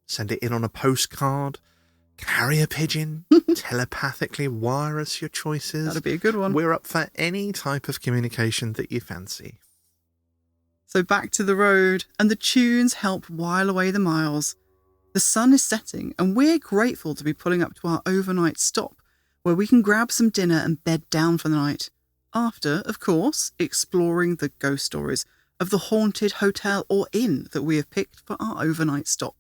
send it in on a postcard, carrier pigeon, telepathically wire us your choices. That'd be a good one. We're up for any type of communication that you fancy. So back to the road, and the tunes help while away the miles. The sun is setting, and we're grateful to be pulling up to our overnight stop, where we can grab some dinner and bed down for the night. After, of course, exploring the ghost stories of the haunted hotel or inn that we have picked for our overnight stop.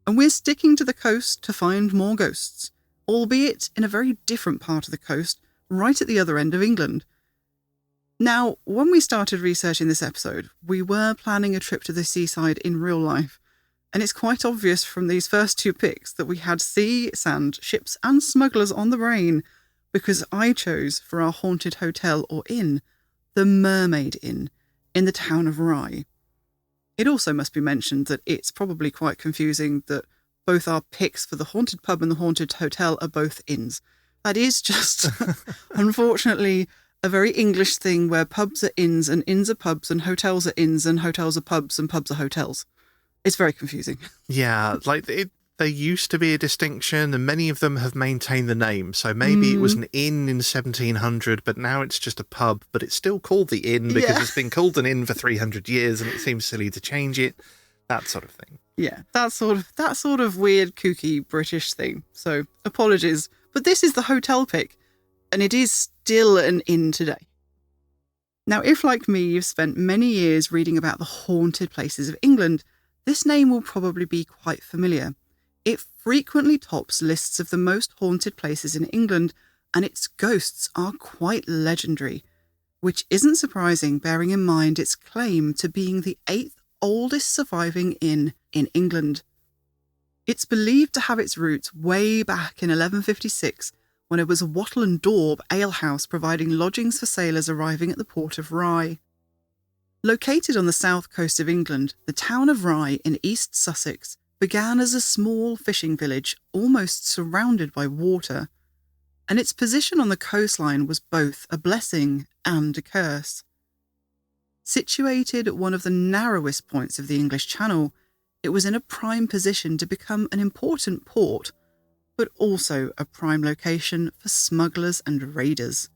And we're sticking to the coast to find more ghosts, albeit in a very different part of the coast, right at the other end of England. Now, when we started researching this episode, we were planning a trip to the seaside in real life, and it's quite obvious from these first two picks that we had sea, sand, ships and smugglers on the brain, because I chose for our haunted hotel or inn, the Mermaid Inn, in the town of Rye. It also must be mentioned that it's probably quite confusing that both our picks for the haunted pub and the haunted hotel are both inns. That is just, unfortunately, a very English thing where pubs are inns are pubs and hotels are inns and hotels are pubs and pubs are hotels. It's very confusing. Yeah, like there used to be a distinction and many of them have maintained the name. So maybe it was an inn in 1700, but now it's just a pub, but it's still called the inn because it's been called an inn for 300 years and it seems silly to change it. That sort of thing. Yeah, that sort of weird, kooky British thing. So apologies, but this is the hotel pick and it is still an inn today. Now, if like me, you've spent many years reading about the haunted places of England, this name will probably be quite familiar. It frequently tops lists of the most haunted places in England, and its ghosts are quite legendary, which isn't surprising bearing in mind its claim to being the 8th oldest surviving inn in England. It's believed to have its roots way back in 1156, when it was a wattle and daub alehouse providing lodgings for sailors arriving at the port of Rye. Located on the south coast of England, the town of Rye in East Sussex began as a small fishing village almost surrounded by water, and its position on the coastline was both a blessing and a curse. Situated at one of the narrowest points of the English Channel, it was in a prime position to become an important port, but also a prime location for smugglers and raiders.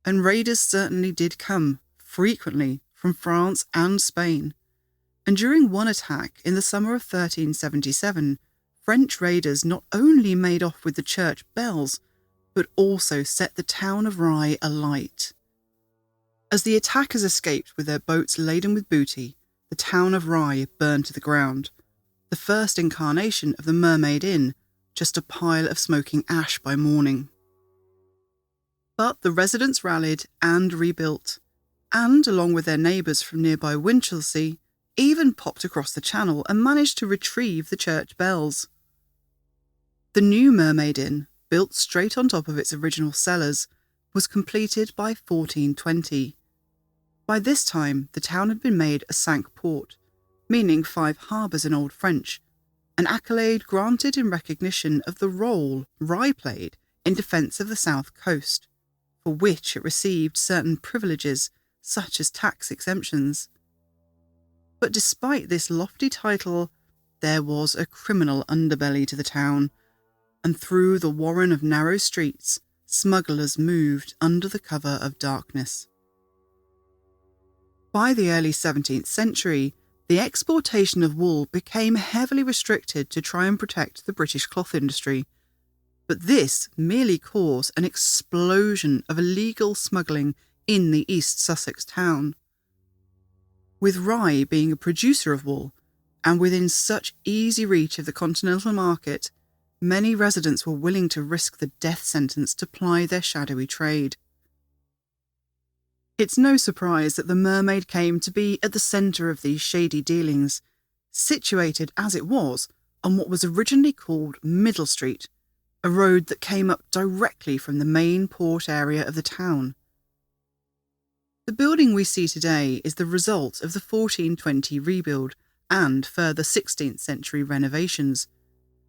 And raiders certainly did come, frequently from France and Spain, and during one attack in the summer of 1377, French raiders not only made off with the church bells, but also set the town of Rye alight. As the attackers escaped with their boats laden with booty, the town of Rye burned to the ground, the first incarnation of the Mermaid Inn, just a pile of smoking ash by morning. But the residents rallied and rebuilt, and along with their neighbours from nearby Winchelsea, even popped across the channel and managed to retrieve the church bells. The new Mermaid Inn, built straight on top of its original cellars, was completed by 1420. By this time, the town had been made a cinque port, meaning 5 harbours in Old French, an accolade granted in recognition of the role Rye played in defence of the south coast, for which it received certain privileges such as tax exemptions. But despite this lofty title, there was a criminal underbelly to the town, and through the warren of narrow streets, smugglers moved under the cover of darkness. By the early 17th century, the exportation of wool became heavily restricted to try and protect the British cloth industry, but this merely caused an explosion of illegal smuggling in the East Sussex town. With Rye being a producer of wool, and within such easy reach of the continental market, many residents were willing to risk the death sentence to ply their shadowy trade. It's no surprise that the Mermaid came to be at the centre of these shady dealings, situated as it was on what was originally called Middle Street, a road that came up directly from the main port area of the town. The building we see today is the result of the 1420 rebuild and further 16th century renovations,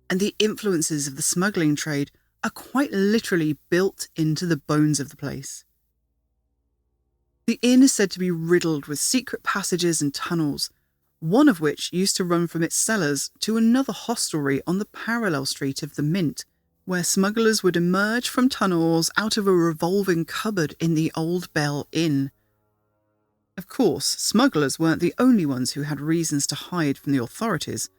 and the influences of the smuggling trade are quite literally built into the bones of the place. The inn is said to be riddled with secret passages and tunnels, one of which used to run from its cellars to another hostelry on the parallel street of the Mint, where smugglers would emerge from tunnels out of a revolving cupboard in the Old Bell Inn. Of course, smugglers weren't the only ones who had reasons to hide from the authorities,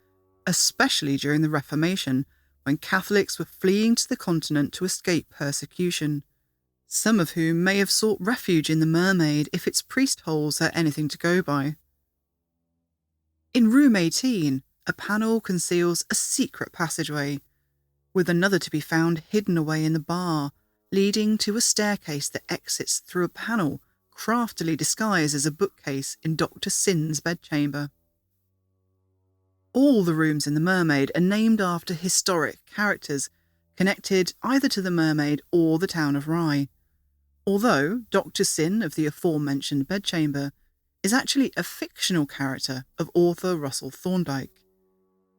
especially during the Reformation, when Catholics were fleeing to the continent to escape persecution, some of whom may have sought refuge in the Mermaid if its priest holes are anything to go by. In room 18, a panel conceals a secret passageway, with another to be found hidden away in the bar, leading to a staircase that exits through a panel craftily disguised as a bookcase in Dr. Sin's bedchamber. All the rooms in the Mermaid are named after historic characters connected either to the Mermaid or the town of Rye, although Dr. Sin of the aforementioned bedchamber is actually a fictional character of author Russell Thorndike,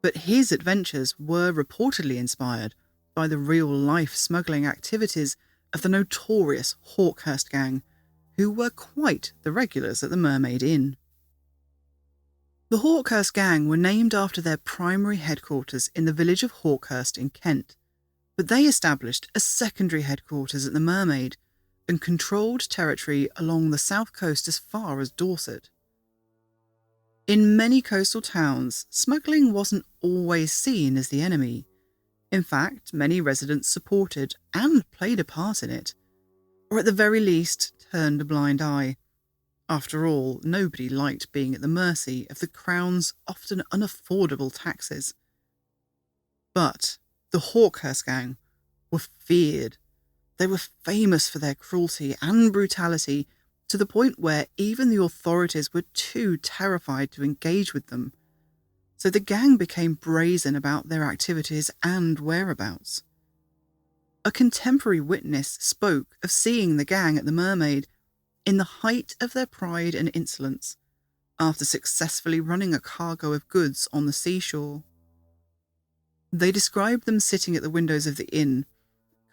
but his adventures were reportedly inspired by the real-life smuggling activities of the notorious Hawkhurst gang, who were quite the regulars at the Mermaid Inn. The Hawkhurst gang were named after their primary headquarters in the village of Hawkhurst in Kent, but they established a secondary headquarters at the Mermaid and controlled territory along the south coast as far as Dorset. In many coastal towns, smuggling wasn't always seen as the enemy. In fact, many residents supported and played a part in it, or at the very least turned a blind eye. After all, nobody liked being at the mercy of the Crown's often unaffordable taxes. But the Hawkhurst gang were feared. They were famous for their cruelty and brutality, to the point where even the authorities were too terrified to engage with them. So the gang became brazen about their activities and whereabouts. A contemporary witness spoke of seeing the gang at the Mermaid in the height of their pride and insolence, after successfully running a cargo of goods on the seashore. They described them sitting at the windows of the inn,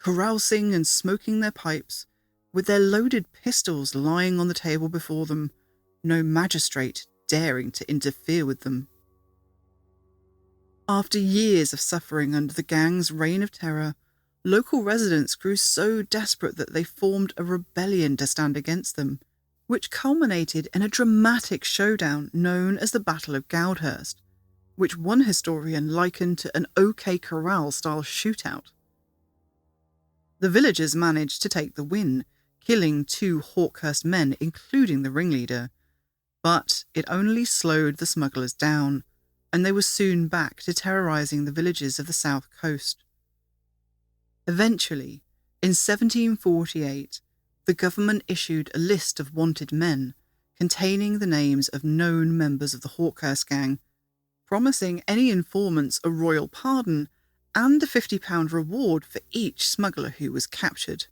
carousing and smoking their pipes, with their loaded pistols lying on the table before them, no magistrate daring to interfere with them. After years of suffering under the gang's reign of terror, local residents grew so desperate that they formed a rebellion to stand against them, which culminated in a dramatic showdown known as the Battle of Goudhurst, which one historian likened to an OK Corral-style shootout. The villagers managed to take the win, killing 2 Hawkhurst men, including the ringleader, but it only slowed the smugglers down, and they were soon back to terrorising the villages of the south coast. Eventually, in 1748, the government issued a list of wanted men containing the names of known members of the Hawkhurst gang, promising any informants a royal pardon and a £50 reward for each smuggler who was captured.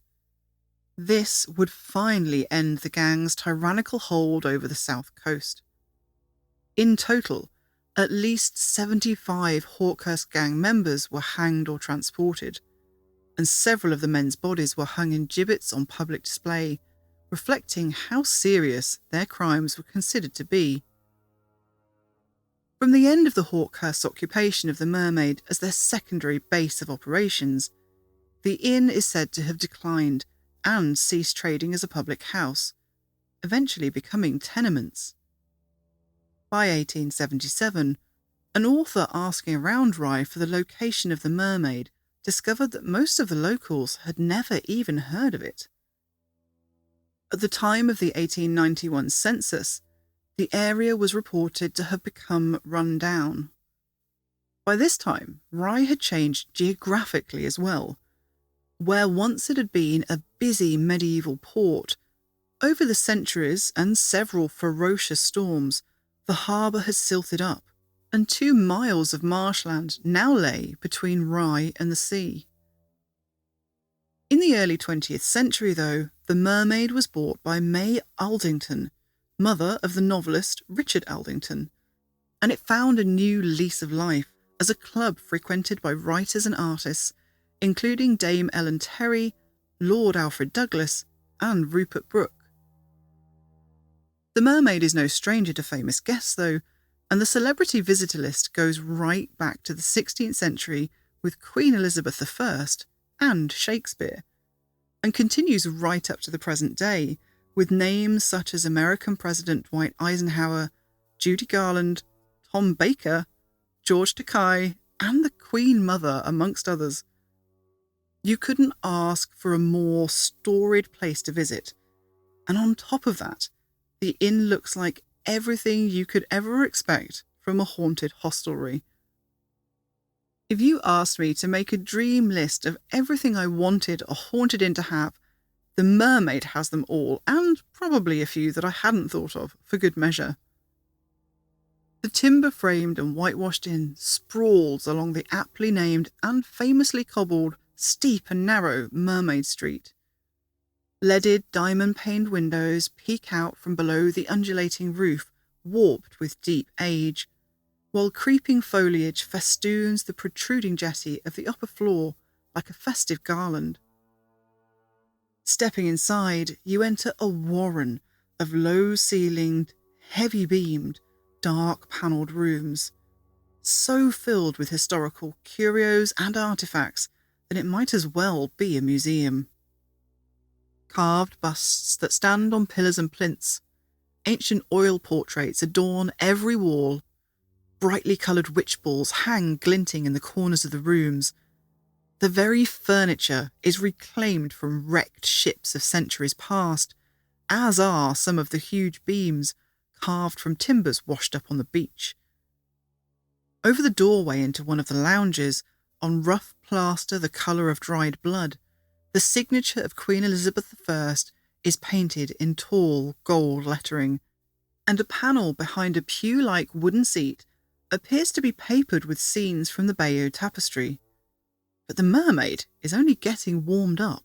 This would finally end the gang's tyrannical hold over the south coast. In total, at least 75 Hawkhurst gang members were hanged or transported, and several of the men's bodies were hung in gibbets on public display, reflecting how serious their crimes were considered to be. From the end of the Hawkhurst occupation of the Mermaid as their secondary base of operations, the inn is said to have declined and ceased trading as a public house, eventually becoming tenements. By 1877, an author asking around Rye for the location of the Mermaid discovered that most of the locals had never even heard of it. At the time of the 1891 census, the area was reported to have become run down. By this time, Rye had changed geographically as well. Where once it had been a busy medieval port, over the centuries and several ferocious storms, the harbour had silted up, and 2 miles of marshland now lay between Rye and the sea. In the early 20th century, though, the Mermaid was bought by May Aldington, mother of the novelist Richard Aldington, and it found a new lease of life as a club frequented by writers and artists, including Dame Ellen Terry, Lord Alfred Douglas, and Rupert Brooke. The Mermaid is no stranger to famous guests, though, and the celebrity visitor list goes right back to the 16th century with Queen Elizabeth I and Shakespeare, and continues right up to the present day with names such as American President Dwight Eisenhower, Judy Garland, Tom Baker, George Takei, and the Queen Mother, amongst others. You couldn't ask for a more storied place to visit, and on top of that, the inn looks like everything you could ever expect from a haunted hostelry. If you asked me to make a dream list of everything I wanted a haunted inn to have, the Mermaid has them all, and probably a few that I hadn't thought of, for good measure. The timber-framed and whitewashed inn sprawls along the aptly named and famously cobbled, steep and narrow Mermaid Street. Leaded, diamond-paned windows peek out from below the undulating roof, warped with deep age, while creeping foliage festoons the protruding jetty of the upper floor like a festive garland. Stepping inside, you enter a warren of low-ceilinged, heavy-beamed, dark-panelled rooms, so filled with historical curios and artefacts that it might as well be a museum. Carved busts that stand on pillars and plinths, ancient oil portraits adorn every wall, brightly coloured witch balls hang glinting in the corners of the rooms. The very furniture is reclaimed from wrecked ships of centuries past, as are some of the huge beams carved from timbers washed up on the beach. Over the doorway into one of the lounges, on rough plaster the colour of dried blood, the signature of Queen Elizabeth I is painted in tall gold lettering, and a panel behind a pew-like wooden seat appears to be papered with scenes from the Bayeux tapestry. But the Mermaid is only getting warmed up.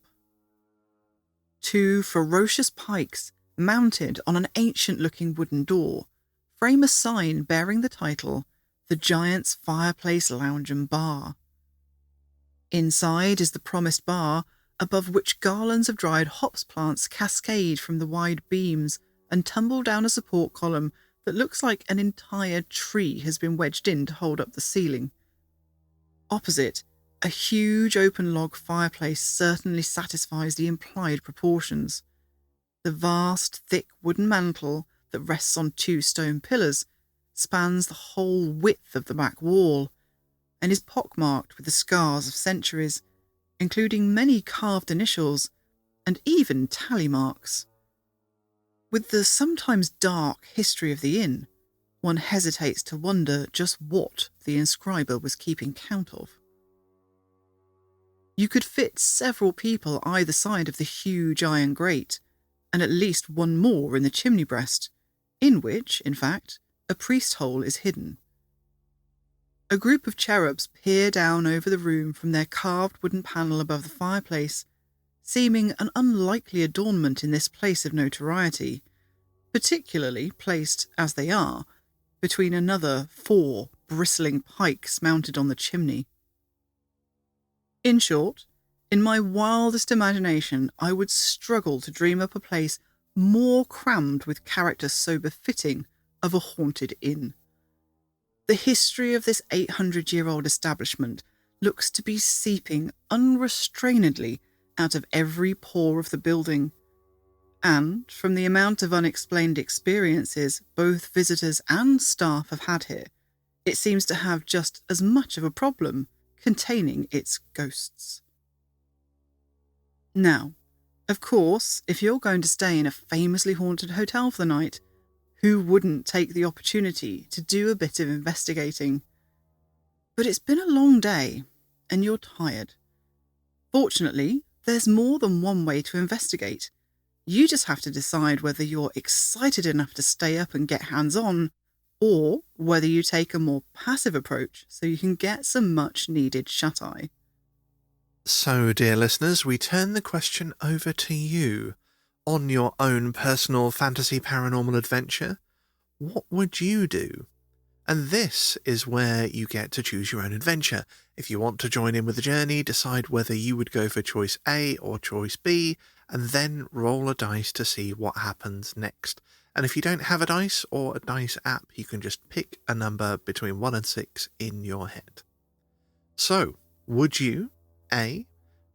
2 ferocious pikes, mounted on an ancient-looking wooden door, frame a sign bearing the title, The Giant's Fireplace Lounge and Bar. Inside is the promised bar, above which garlands of dried hops plants cascade from the wide beams and tumble down a support column that looks like an entire tree has been wedged in to hold up the ceiling. Opposite, a huge open log fireplace certainly satisfies the implied proportions. The vast, thick wooden mantel that rests on 2 stone pillars spans the whole width of the back wall and is pockmarked with the scars of centuries, including many carved initials and even tally marks. With the sometimes dark history of the inn, one hesitates to wonder just what the inscriber was keeping count of. You could fit several people either side of the huge iron grate, and at least one more in the chimney breast, in which, in fact, a priest hole is hidden. A group of cherubs peer down over the room from their carved wooden panel above the fireplace, seeming an unlikely adornment in this place of notoriety, particularly placed, as they are, between another 4 bristling pikes mounted on the chimney. In short, in my wildest imagination, I would struggle to dream up a place more crammed with characters so befitting of a haunted inn. The history of this 800-year-old establishment looks to be seeping unrestrainedly out of every pore of the building, and from the amount of unexplained experiences both visitors and staff have had here, it seems to have just as much of a problem containing its ghosts. Now, of course, if you're going to stay in a famously haunted hotel for the night, who wouldn't take the opportunity to do a bit of investigating? But it's been a long day, and you're tired. Fortunately, there's more than one way to investigate. You just have to decide whether you're excited enough to stay up and get hands-on, or whether you take a more passive approach so you can get some much-needed shut-eye. So, dear listeners, we turn the question over to you. On your own personal fantasy paranormal adventure, what would you do? And this is where you get to choose your own adventure. If you want to join in with the journey, decide whether you would go for choice A or choice B, and then roll a dice to see what happens next. And if you don't have a dice or a dice app, you can just pick a number between 1 and 6 in your head. So, would you, A,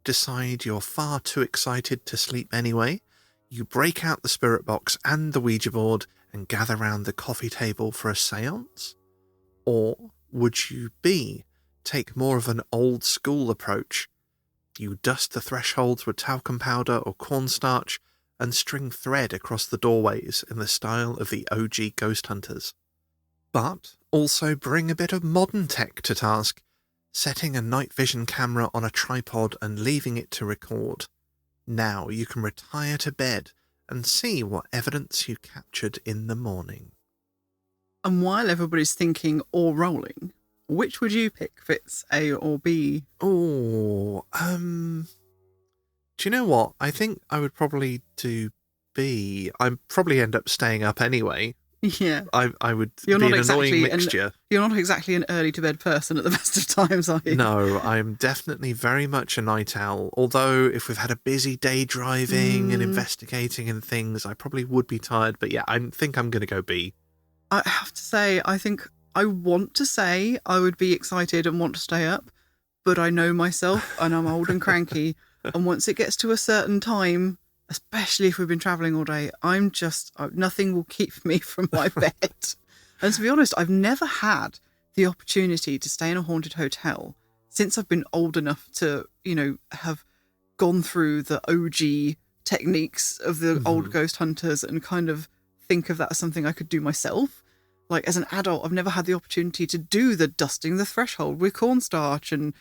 decide you're far too excited to sleep anyway? You break out the spirit box and the Ouija board and gather round the coffee table for a seance? Or would you, B, take more of an old school approach? You dust the thresholds with talcum powder or cornstarch and string thread across the doorways in the style of the OG ghost hunters. But also bring a bit of modern tech to task, setting a night vision camera on a tripod and leaving it to record. Now you can retire to bed and see what evidence you captured in the morning. And while everybody's thinking or rolling, which would you pick, Fitz, A or B? Do you know what? I think I would probably do B. I'd probably end up staying up anyway. Yeah. I would be an annoying mixture. You're not exactly an early to bed person at the best of times, are you? No, I'm definitely very much a night owl. Although if we've had a busy day driving and investigating and things, I probably would be tired. But yeah, I think I'm going to go B. I have to say, I think I want to say I would be excited and want to stay up, but I know myself and I'm old and cranky. And once it gets to a certain time, especially if we've been travelling all day, nothing will keep me from my bed. And to be honest, I've never had the opportunity to stay in a haunted hotel since I've been old enough to, have gone through the OG techniques of the old ghost hunters and kind of think of that as something I could do myself. Like, as an adult, I've never had the opportunity to do the dusting the threshold with cornstarch and,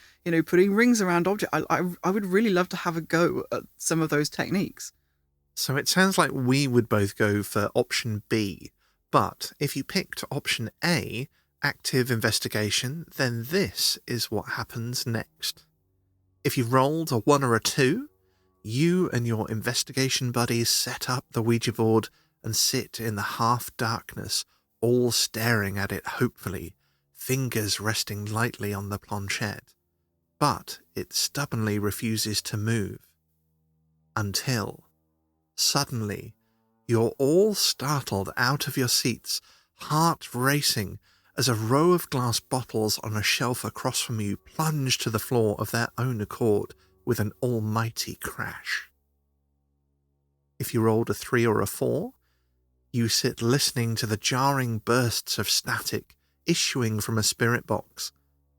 putting rings around objects. I would really love to have a go at some of those techniques. So it sounds like we would both go for option B. But if you picked option A, active investigation, then this is what happens next. If you rolled a 1 or a 2, you and your investigation buddies set up the Ouija board and sit in the half-darkness, all staring at it hopefully, fingers resting lightly on the planchette. But it stubbornly refuses to move. Until, suddenly, you're all startled out of your seats, heart racing, as a row of glass bottles on a shelf across from you plunge to the floor of their own accord with an almighty crash. If you rolled a 3 or a 4, You sit listening to the jarring bursts of static issuing from a spirit box,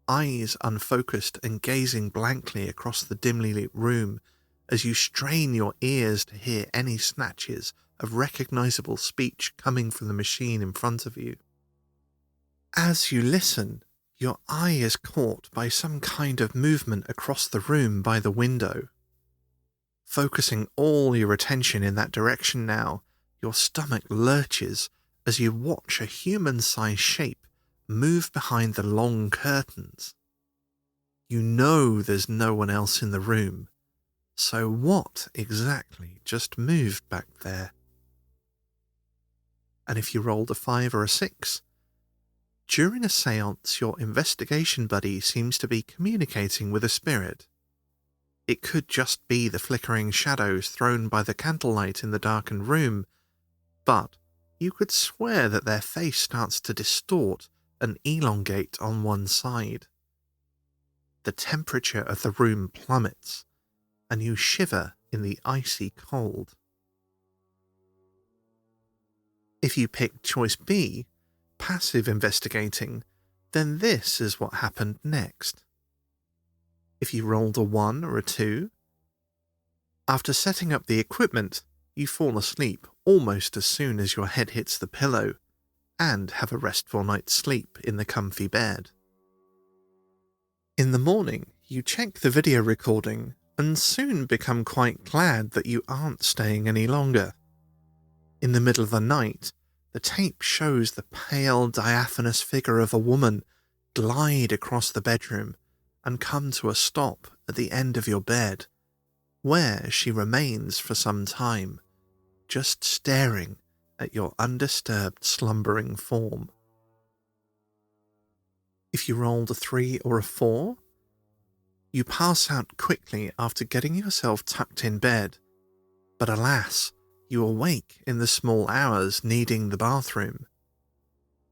eyes unfocused and gazing blankly across the dimly lit room as you strain your ears to hear any snatches of recognizable speech coming from the machine in front of you. As you listen, your eye is caught by some kind of movement across the room by the window. Focusing all your attention in that direction now, your stomach lurches as you watch a human-sized shape move behind the long curtains. You know there's no one else in the room, so what exactly just moved back there? And if you rolled a 5 or a 6, during a séance your investigation buddy seems to be communicating with a spirit. It could just be the flickering shadows thrown by the candlelight in the darkened room, but you could swear that their face starts to distort and elongate on one side. The temperature of the room plummets, and you shiver in the icy cold. If you picked choice B, passive investigating, then this is what happened next. If you rolled a 1 or a 2, after setting up the equipment, you fall asleep almost as soon as your head hits the pillow, and have a restful night's sleep in the comfy bed. In the morning, you check the video recording and soon become quite glad that you aren't staying any longer. In the middle of the night, the tape shows the pale, diaphanous figure of a woman glide across the bedroom and come to a stop at the end of your bed, where she remains for some time, just staring at your undisturbed slumbering form. If you rolled a 3 or a 4, you pass out quickly after getting yourself tucked in bed, but alas, you awake in the small hours needing the bathroom.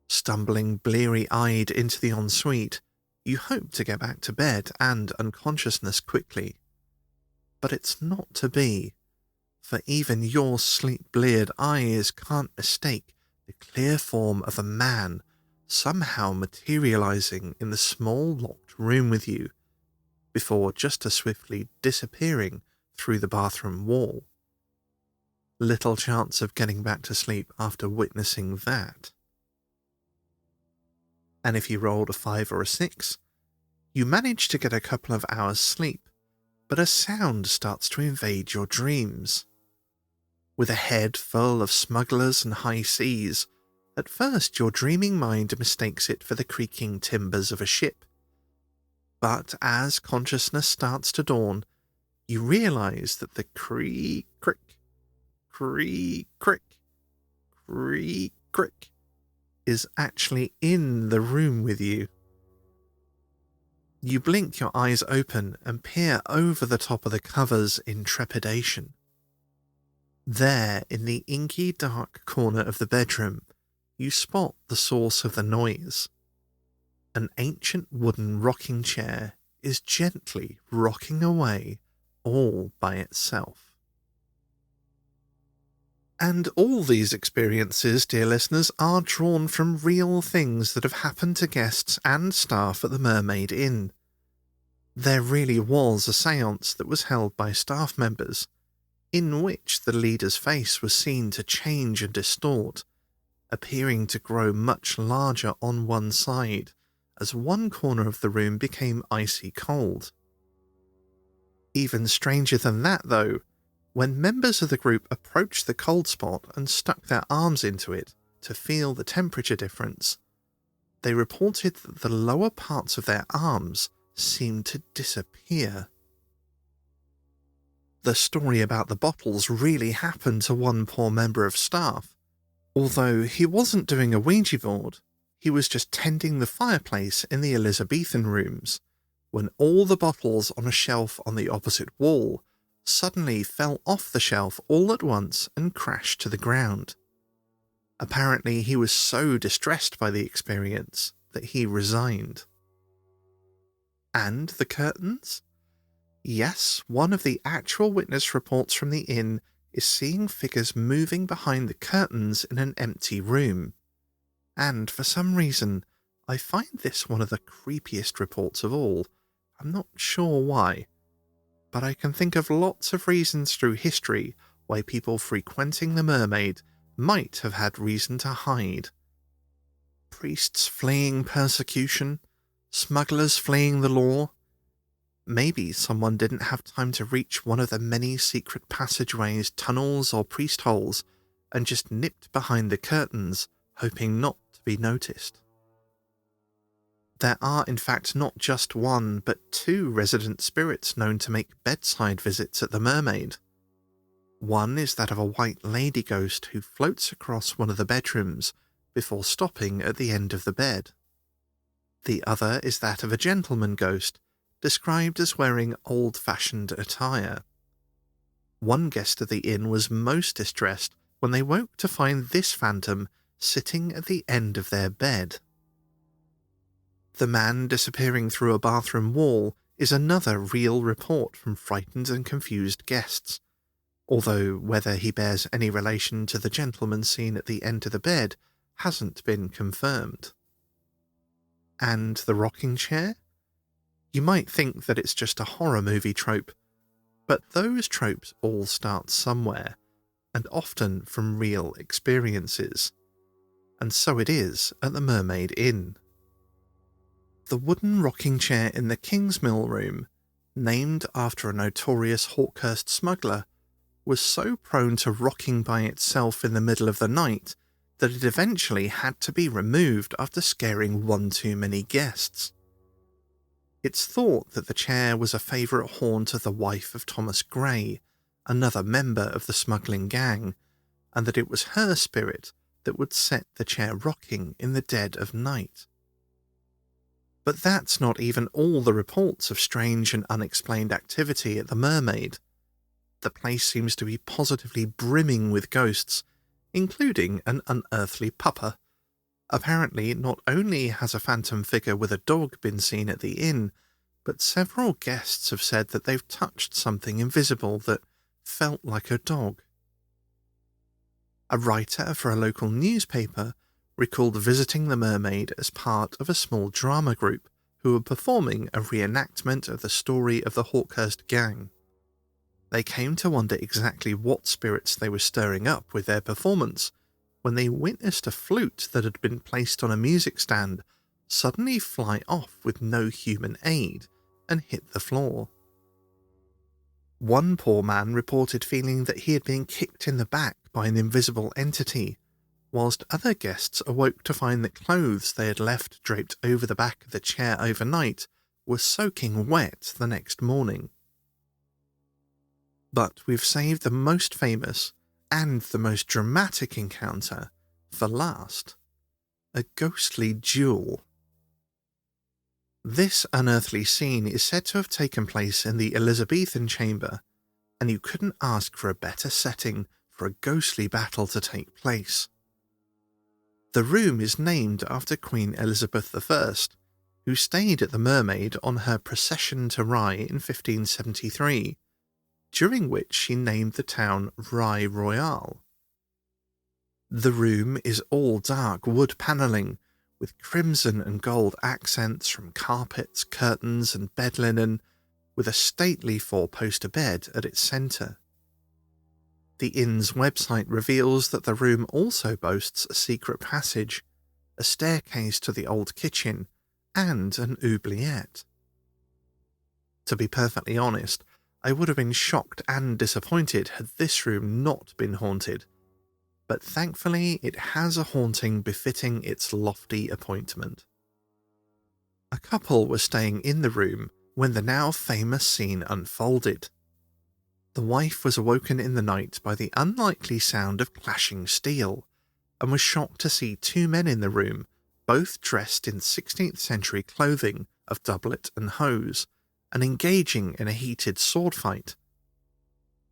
Stumbling bleary-eyed into the ensuite, you hope to get back to bed and unconsciousness quickly. But it's not to be, for even your sleep-bleared eyes can't mistake the clear form of a man somehow materializing in the small locked room with you, before just as swiftly disappearing through the bathroom wall. Little chance of getting back to sleep after witnessing that. And if you rolled a 5 or a 6, you manage to get a couple of hours sleep, but a sound starts to invade your dreams. With a head full of smugglers and high seas, at first your dreaming mind mistakes it for the creaking timbers of a ship. But as consciousness starts to dawn, you realize that the creak-crick, creak-crick, creak-crick is actually in the room with you. You blink your eyes open and peer over the top of the covers in trepidation. There, in the inky dark corner of the bedroom, you spot the source of the noise. An ancient wooden rocking chair is gently rocking away all by itself. And all these experiences, dear listeners, are drawn from real things that have happened to guests and staff at the Mermaid Inn. There really was a séance that was held by staff members, in which the leader's face was seen to change and distort, appearing to grow much larger on one side, as one corner of the room became icy cold. Even stranger than that, though, when members of the group approached the cold spot and stuck their arms into it to feel the temperature difference, they reported that the lower parts of their arms seemed to disappear. The story about the bottles really happened to one poor member of staff. Although he wasn't doing a Ouija board, he was just tending the fireplace in the Elizabethan rooms, when all the bottles on a shelf on the opposite wall suddenly fell off the shelf all at once and crashed to the ground. Apparently he was so distressed by the experience that he resigned. And the curtains? Yes, one of the actual witness reports from the inn is seeing figures moving behind the curtains in an empty room. And for some reason, I find this one of the creepiest reports of all. I'm not sure why, but I can think of lots of reasons through history why people frequenting the mermaid might have had reason to hide. Priests fleeing persecution, smugglers fleeing the law. Maybe someone didn't have time to reach one of the many secret passageways, tunnels, or priest holes, and just nipped behind the curtains, hoping not to be noticed. There are in fact not just one, but two resident spirits known to make bedside visits at the mermaid. One is that of a white lady ghost who floats across one of the bedrooms before stopping at the end of the bed. The other is that of a gentleman ghost, described as wearing old-fashioned attire. One guest of the inn was most distressed when they woke to find this phantom sitting at the end of their bed. The man disappearing through a bathroom wall is another real report from frightened and confused guests, although whether he bears any relation to the gentleman seen at the end of the bed hasn't been confirmed. And the rocking chair? You might think that it's just a horror movie trope, but those tropes all start somewhere, and often from real experiences. And so it is at the Mermaid Inn. The wooden rocking chair in the Kingsmill room, named after a notorious Hawkhurst smuggler, was so prone to rocking by itself in the middle of the night that it eventually had to be removed after scaring one too many guests. It's thought that the chair was a favourite haunt of the wife of Thomas Gray, another member of the smuggling gang, and that it was her spirit that would set the chair rocking in the dead of night. But that's not even all the reports of strange and unexplained activity at the Mermaid. The place seems to be positively brimming with ghosts, including an unearthly pupper. Apparently, not only has a phantom figure with a dog been seen at the inn, but several guests have said that they've touched something invisible that felt like a dog. A writer for a local newspaper recalled visiting the Mermaid as part of a small drama group who were performing a reenactment of the story of the Hawkhurst gang. They came to wonder exactly what spirits they were stirring up with their performance when they witnessed a flute that had been placed on a music stand suddenly fly off with no human aid and hit the floor. One poor man reported feeling that he had been kicked in the back by an invisible entity, whilst other guests awoke to find that clothes they had left draped over the back of the chair overnight were soaking wet the next morning. But we've saved the most famous and the most dramatic encounter for last: a ghostly duel. This unearthly scene is said to have taken place in the Elizabethan chamber, and you couldn't ask for a better setting for a ghostly battle to take place. The room is named after Queen Elizabeth I, who stayed at the Mermaid on her procession to Rye in 1573, during which she named the town Rye Royale. The room is all dark wood panelling, with crimson and gold accents from carpets, curtains and bed linen, with a stately four-poster bed at its centre. The inn's website reveals that the room also boasts a secret passage, a staircase to the old kitchen, and an oubliette. To be perfectly honest, I would have been shocked and disappointed had this room not been haunted, but thankfully it has a haunting befitting its lofty appointment. A couple were staying in the room when the now famous scene unfolded. The wife was awoken in the night by the unlikely sound of clashing steel, and was shocked to see two men in the room, both dressed in 16th century clothing of doublet and hose, and engaging in a heated sword fight.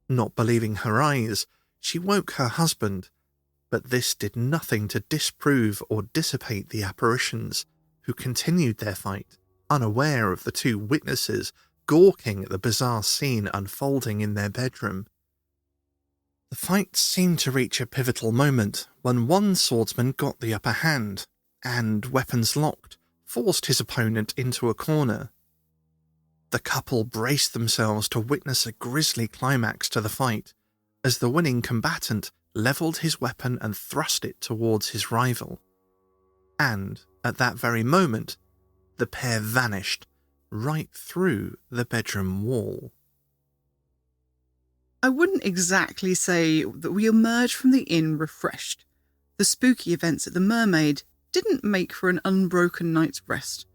Not believing her eyes, she woke her husband, but this did nothing to disprove or dissipate the apparitions, who continued their fight, unaware of the two witnesses gawking at the bizarre scene unfolding in their bedroom. The fight seemed to reach a pivotal moment when one swordsman got the upper hand, and, weapons locked, forced his opponent into a corner. The couple braced themselves to witness a grisly climax to the fight, as the winning combatant levelled his weapon and thrust it towards his rival. And, at that very moment, the pair vanished right through the bedroom wall. I wouldn't exactly say that we emerged from the inn refreshed. The spooky events at the Mermaid didn't make for an unbroken night's rest,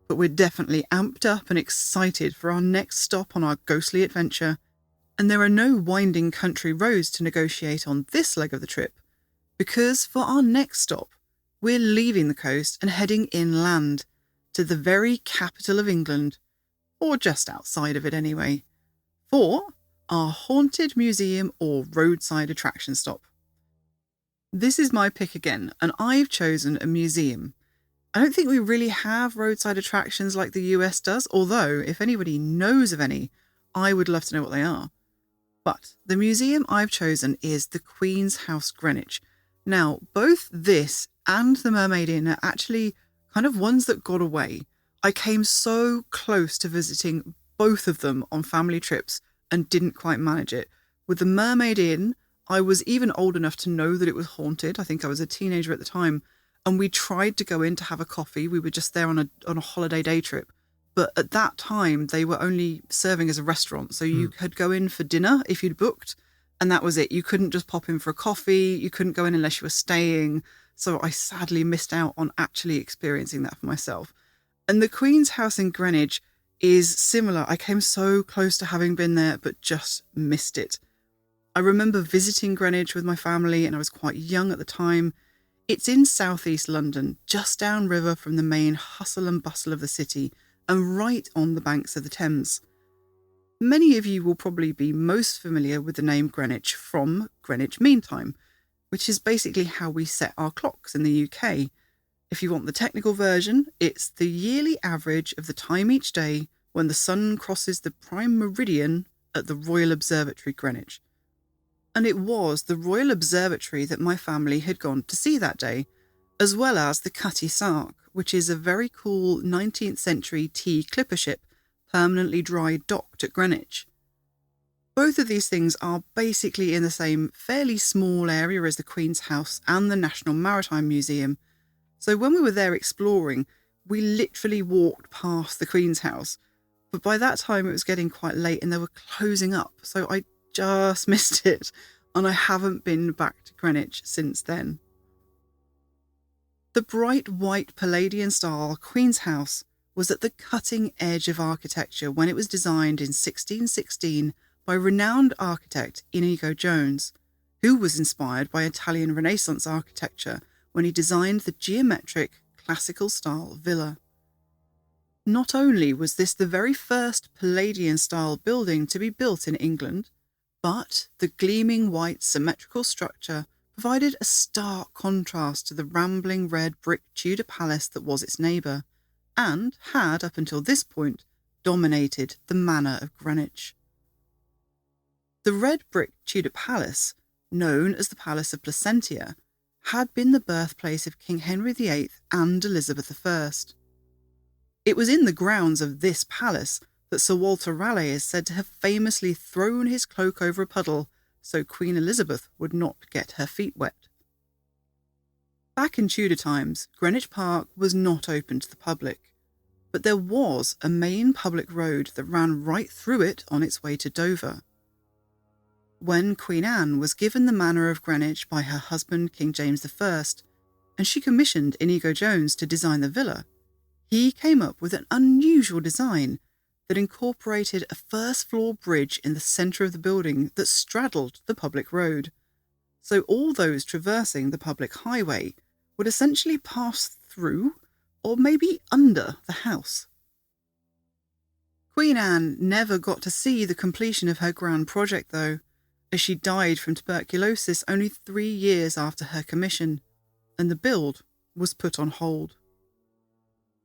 but we're definitely amped up and excited for our next stop on our ghostly adventure, and there are no winding country roads to negotiate on this leg of the trip, because for our next stop, we're leaving the coast and heading inland, to the very capital of England, or just outside of it anyway, for our haunted museum or roadside attraction stop. This is my pick again, and I've chosen a museum. I don't think we really have roadside attractions like the US does, although if anybody knows of any, I would love to know what they are. But the museum I've chosen is the Queen's House, Greenwich. Now, both this and the Mermaid Inn are actually kind of ones that got away. I came so close to visiting both of them on family trips and didn't quite manage it. With the Mermaid Inn, I was even old enough to know that it was haunted. I think I was a teenager at the time. And we tried to go in to have a coffee. We were just there on a holiday day trip. But at that time, they were only serving as a restaurant. So you could go in for dinner if you'd booked. And that was it. You couldn't just pop in for a coffee. You couldn't go in unless you were staying. So I sadly missed out on actually experiencing that for myself. And the Queen's House in Greenwich is similar. I came so close to having been there, but just missed it. I remember visiting Greenwich with my family, and I was quite young at the time. It's in southeast London, just downriver from the main hustle and bustle of the city, and right on the banks of the Thames. Many of you will probably be most familiar with the name Greenwich from Greenwich Mean Time, which is basically how we set our clocks in the UK. If you want the technical version, it's the yearly average of the time each day when the sun crosses the prime meridian at the Royal Observatory, Greenwich. And it was the Royal Observatory that my family had gone to see that day, as well as the Cutty Sark, which is a very cool 19th century tea clipper ship permanently dry docked at Greenwich. Both of these things are basically in the same fairly small area as the Queen's House and the National Maritime Museum. So when we were there exploring, we literally walked past the Queen's House. But by that time it was getting quite late and they were closing up, so I just missed it, and I haven't been back to Greenwich since then. The bright white Palladian style Queen's House was at the cutting edge of architecture when it was designed in 1616 by renowned architect Inigo Jones, who was inspired by Italian Renaissance architecture when he designed the geometric, classical-style villa. Not only was this the very first Palladian-style building to be built in England, but the gleaming white symmetrical structure provided a stark contrast to the rambling red brick Tudor palace that was its neighbour, and had, up until this point, dominated the manor of Greenwich. The red brick Tudor palace, known as the Palace of Placentia, had been the birthplace of King Henry VIII and Elizabeth I. It was in the grounds of this palace that Sir Walter Raleigh is said to have famously thrown his cloak over a puddle so Queen Elizabeth would not get her feet wet. Back in Tudor times, Greenwich Park was not open to the public, but there was a main public road that ran right through it on its way to Dover. When Queen Anne was given the manor of Greenwich by her husband King James I, and she commissioned Inigo Jones to design the villa, he came up with an unusual design that incorporated a first-floor bridge in the centre of the building that straddled the public road, so all those traversing the public highway would essentially pass through or maybe under the house. Queen Anne never got to see the completion of her grand project though, as she died from tuberculosis only 3 years after her commission, and the build was put on hold.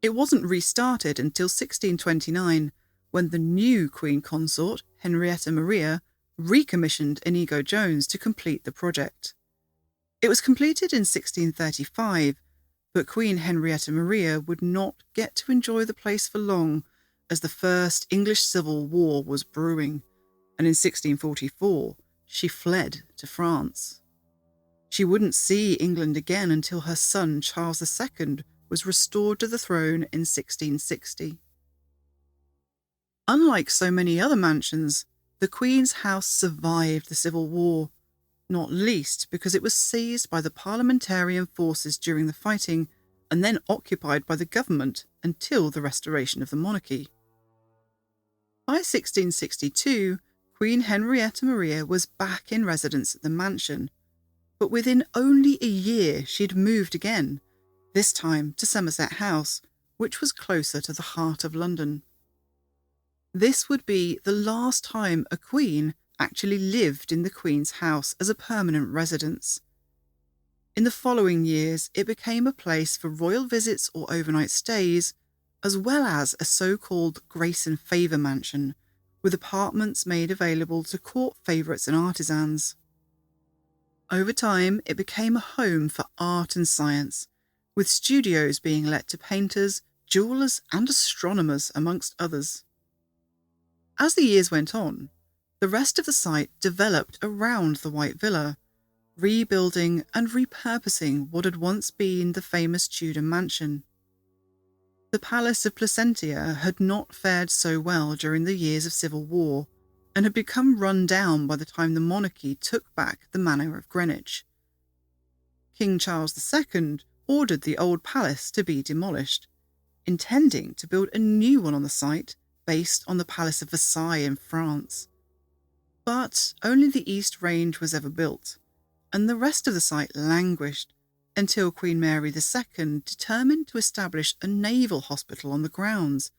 It wasn't restarted until 1629, when the new Queen Consort, Henrietta Maria, recommissioned Inigo Jones to complete the project. It was completed in 1635, but Queen Henrietta Maria would not get to enjoy the place for long, as the First English Civil War was brewing, and in 1644 she fled to France. She wouldn't see England again until her son Charles II was restored to the throne in 1660. Unlike so many other mansions, the Queen's house survived the Civil War, not least because it was seized by the parliamentarian forces during the fighting and then occupied by the government until the restoration of the monarchy. By 1662, Queen Henrietta Maria was back in residence at the mansion, but within only a year she'd moved again, this time to Somerset House, which was closer to the heart of London. This would be the last time a queen actually lived in the Queen's house as a permanent residence. In the following years, it became a place for royal visits or overnight stays, as well as a so-called grace and favour mansion, with apartments made available to court favourites and artisans. Over time, it became a home for art and science, with studios being let to painters, jewellers and astronomers, amongst others. As the years went on, the rest of the site developed around the White Villa, rebuilding and repurposing what had once been the famous Tudor mansion. The Palace of Placentia had not fared so well during the years of civil war, and had become run down by the time the monarchy took back the Manor of Greenwich. King Charles II ordered the old palace to be demolished, intending to build a new one on the site based on the Palace of Versailles in France. But only the East Range was ever built, and the rest of the site languished until Queen Mary II determined to establish a naval hospital on the grounds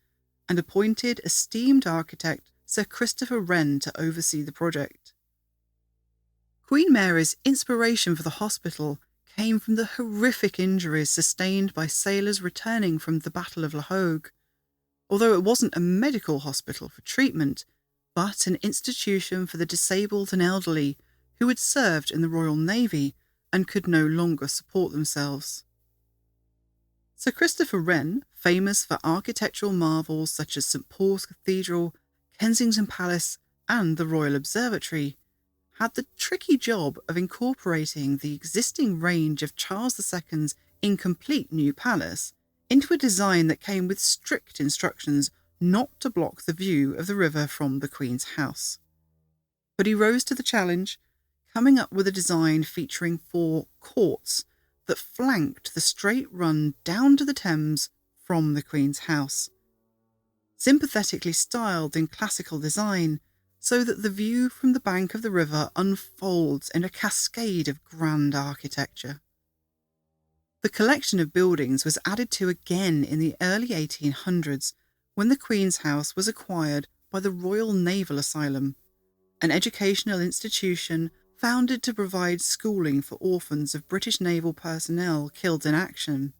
and appointed esteemed architect Sir Christopher Wren to oversee the project. Queen Mary's inspiration for the hospital came from the horrific injuries sustained by sailors returning from the Battle of La Hogue, although it wasn't a medical hospital for treatment, but an institution for the disabled and elderly who had served in the Royal Navy and could no longer support themselves. Sir Christopher Wren, famous for architectural marvels such as St Paul's Cathedral, Kensington Palace and the Royal Observatory, had the tricky job of incorporating the existing range of Charles II's incomplete new palace into a design that came with strict instructions not to block the view of the river from the Queen's house. But he rose to the challenge, coming up with a design featuring 4 courts that flanked the straight run down to the Thames from the Queen's house, sympathetically styled in classical design so that the view from the bank of the river unfolds in a cascade of grand architecture. The collection of buildings was added to again in the early 1800s when the Queen's house was acquired by the Royal Naval Asylum, an educational institution founded to provide schooling for orphans of British naval personnel killed in action.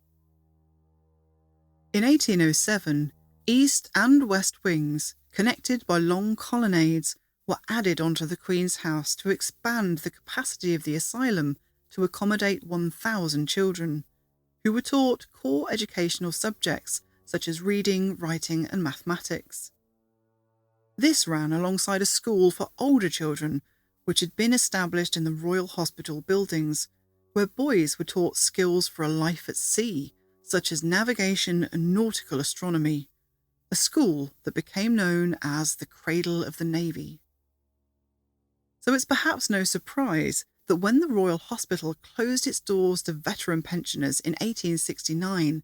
In 1807, east and west wings, connected by long colonnades, were added onto the Queen's house to expand the capacity of the asylum to accommodate 1,000 children, who were taught core educational subjects such as reading, writing and mathematics. This ran alongside a school for older children, which had been established in the Royal Hospital buildings, where boys were taught skills for a life at sea, such as navigation and nautical astronomy, a school that became known as the Cradle of the Navy. So it's perhaps no surprise that when the Royal Hospital closed its doors to veteran pensioners in 1869,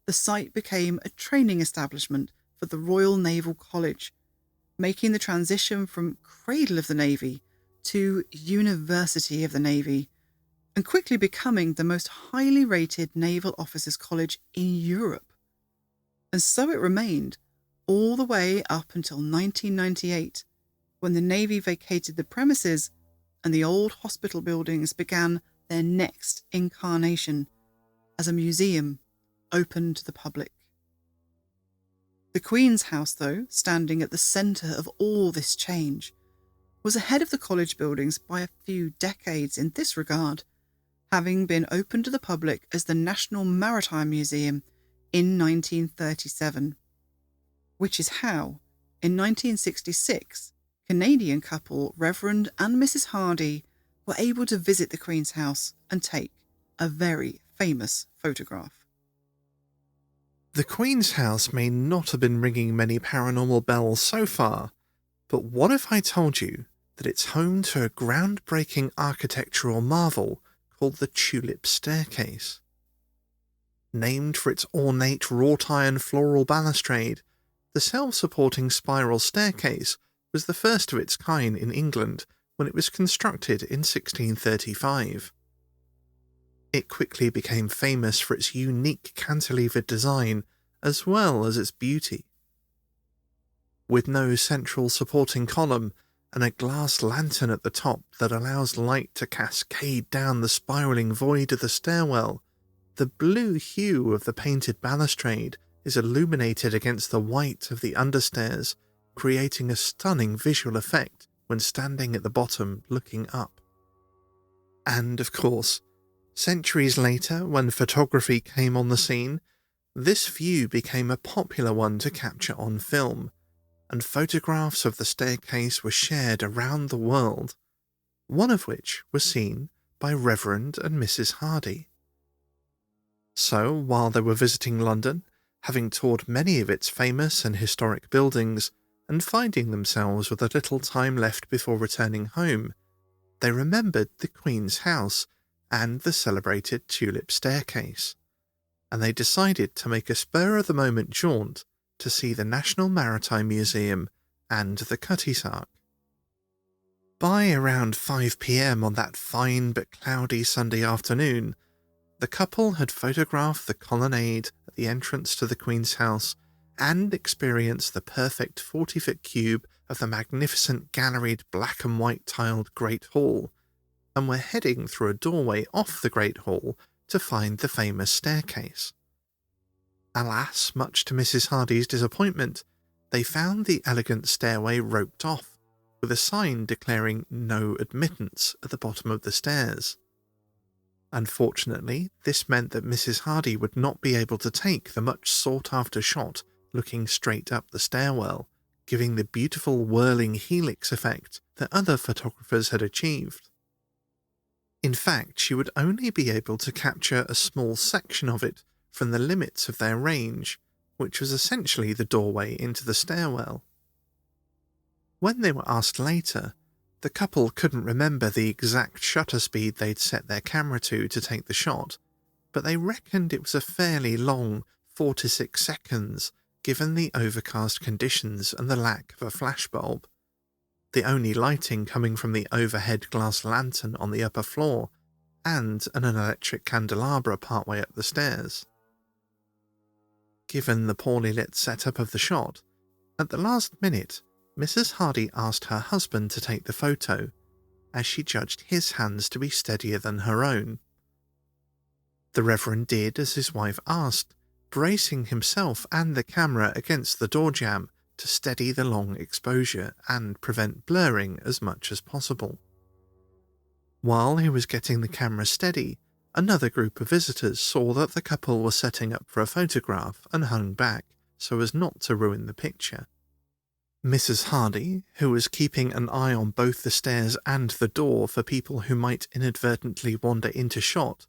the site became a training establishment for the Royal Naval College, making the transition from Cradle of the Navy to University of the Navy, and quickly becoming the most highly rated naval officers' college in Europe. And so it remained, all the way up until 1998, when the Navy vacated the premises and the old hospital buildings began their next incarnation as a museum open to the public. The Queen's house, though, standing at the centre of all this change, was ahead of the college buildings by a few decades in this regard, having been opened to the public as the National Maritime Museum in 1937, which is how, in 1966, Canadian couple Reverend and Mrs. Hardy were able to visit the Queen's house and take a very famous photograph. The Queen's house may not have been ringing many paranormal bells so far, but what if I told you that it's home to a groundbreaking architectural marvel called the Tulip Staircase? Named for its ornate wrought iron floral balustrade, the self-supporting spiral staircase was the first of its kind in England when it was constructed in 1635. It quickly became famous for its unique cantilevered design as well as its beauty. With no central supporting column and a glass lantern at the top that allows light to cascade down the spiralling void of the stairwell, the blue hue of the painted balustrade is illuminated against the white of the understairs, creating a stunning visual effect when standing at the bottom looking up. And, of course, centuries later, when photography came on the scene, this view became a popular one to capture on film, and photographs of the staircase were shared around the world, one of which was seen by Reverend and Mrs. Hardy. So, while they were visiting London, having toured many of its famous and historic buildings, and finding themselves with a little time left before returning home, they remembered the Queen's house and the celebrated Tulip Staircase, and they decided to make a spur-of-the-moment jaunt to see the National Maritime Museum and the Cutty's Ark. By around 5 p.m. on that fine but cloudy Sunday afternoon, the couple had photographed the colonnade at the entrance to the Queen's house and experienced the perfect 40-foot cube of the magnificent galleried black and white tiled Great Hall, and were heading through a doorway off the Great Hall to find the famous staircase. Alas, much to Mrs. Hardy's disappointment, they found the elegant stairway roped off, with a sign declaring no admittance at the bottom of the stairs. Unfortunately, this meant that Mrs. Hardy would not be able to take the much sought-after shot looking straight up the stairwell, giving the beautiful whirling helix effect that other photographers had achieved. In fact, she would only be able to capture a small section of it from the limits of their range, which was essentially the doorway into the stairwell. When they were asked later, the couple couldn't remember the exact shutter speed they'd set their camera to take the shot, but they reckoned it was a fairly long 4 to 6 seconds given the overcast conditions and the lack of a flashbulb, the only lighting coming from the overhead glass lantern on the upper floor and an electric candelabra partway up the stairs. Given the poorly lit setup of the shot, at the last minute, Mrs. Hardy asked her husband to take the photo, as she judged his hands to be steadier than her own. The Reverend did as his wife asked, bracing himself and the camera against the door jamb to steady the long exposure and prevent blurring as much as possible. While he was getting the camera steady, another group of visitors saw that the couple were setting up for a photograph and hung back so as not to ruin the picture. Mrs. Hardy, who was keeping an eye on both the stairs and the door for people who might inadvertently wander into shot,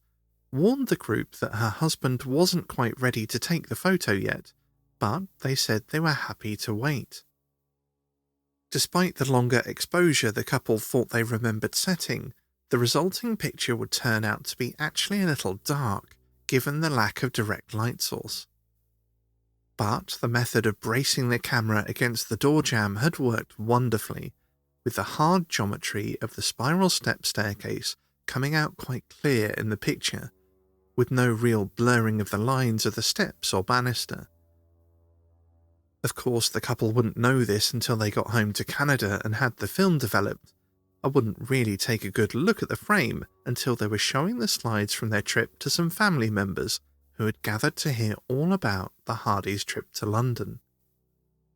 warned the group that her husband wasn't quite ready to take the photo yet, but they said they were happy to wait. Despite the longer exposure the couple thought they remembered setting, the resulting picture would turn out to be actually a little dark, given the lack of direct light source. But the method of bracing the camera against the door jamb had worked wonderfully, with the hard geometry of the spiral step staircase coming out quite clear in the picture, with no real blurring of the lines of the steps or banister. Of course, the couple wouldn't know this until they got home to Canada and had the film developed. I wouldn't really take a good look at the frame until they were showing the slides from their trip to some family members who had gathered to hear all about the Hardys' trip to London.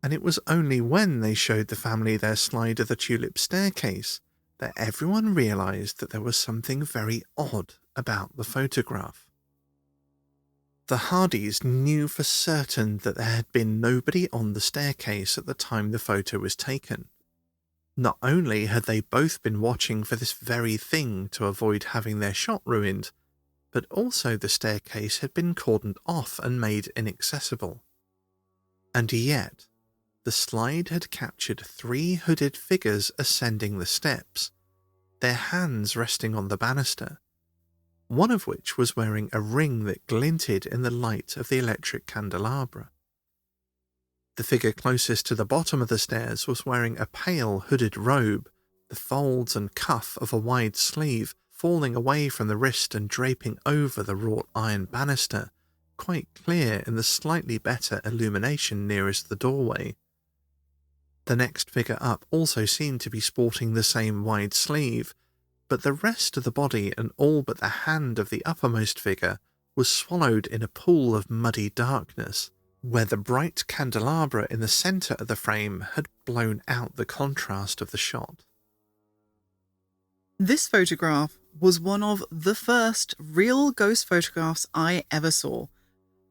And it was only when they showed the family their slide of the tulip staircase that everyone realised that there was something very odd about the photograph. The Hardys knew for certain that there had been nobody on the staircase at the time the photo was taken. Not only had they both been watching for this very thing to avoid having their shot ruined, but also the staircase had been cordoned off and made inaccessible. And yet, the slide had captured 3 hooded figures ascending the steps, their hands resting on the banister, one of which was wearing a ring that glinted in the light of the electric candelabra. The figure closest to the bottom of the stairs was wearing a pale hooded robe, the folds and cuff of a wide sleeve falling away from the wrist and draping over the wrought iron banister, quite clear in the slightly better illumination nearest the doorway. The next figure up also seemed to be sporting the same wide sleeve, but the rest of the body and all but the hand of the uppermost figure was swallowed in a pool of muddy darkness, where the bright candelabra in the centre of the frame had blown out the contrast of the shot. This photograph was one of the first real ghost photographs I ever saw,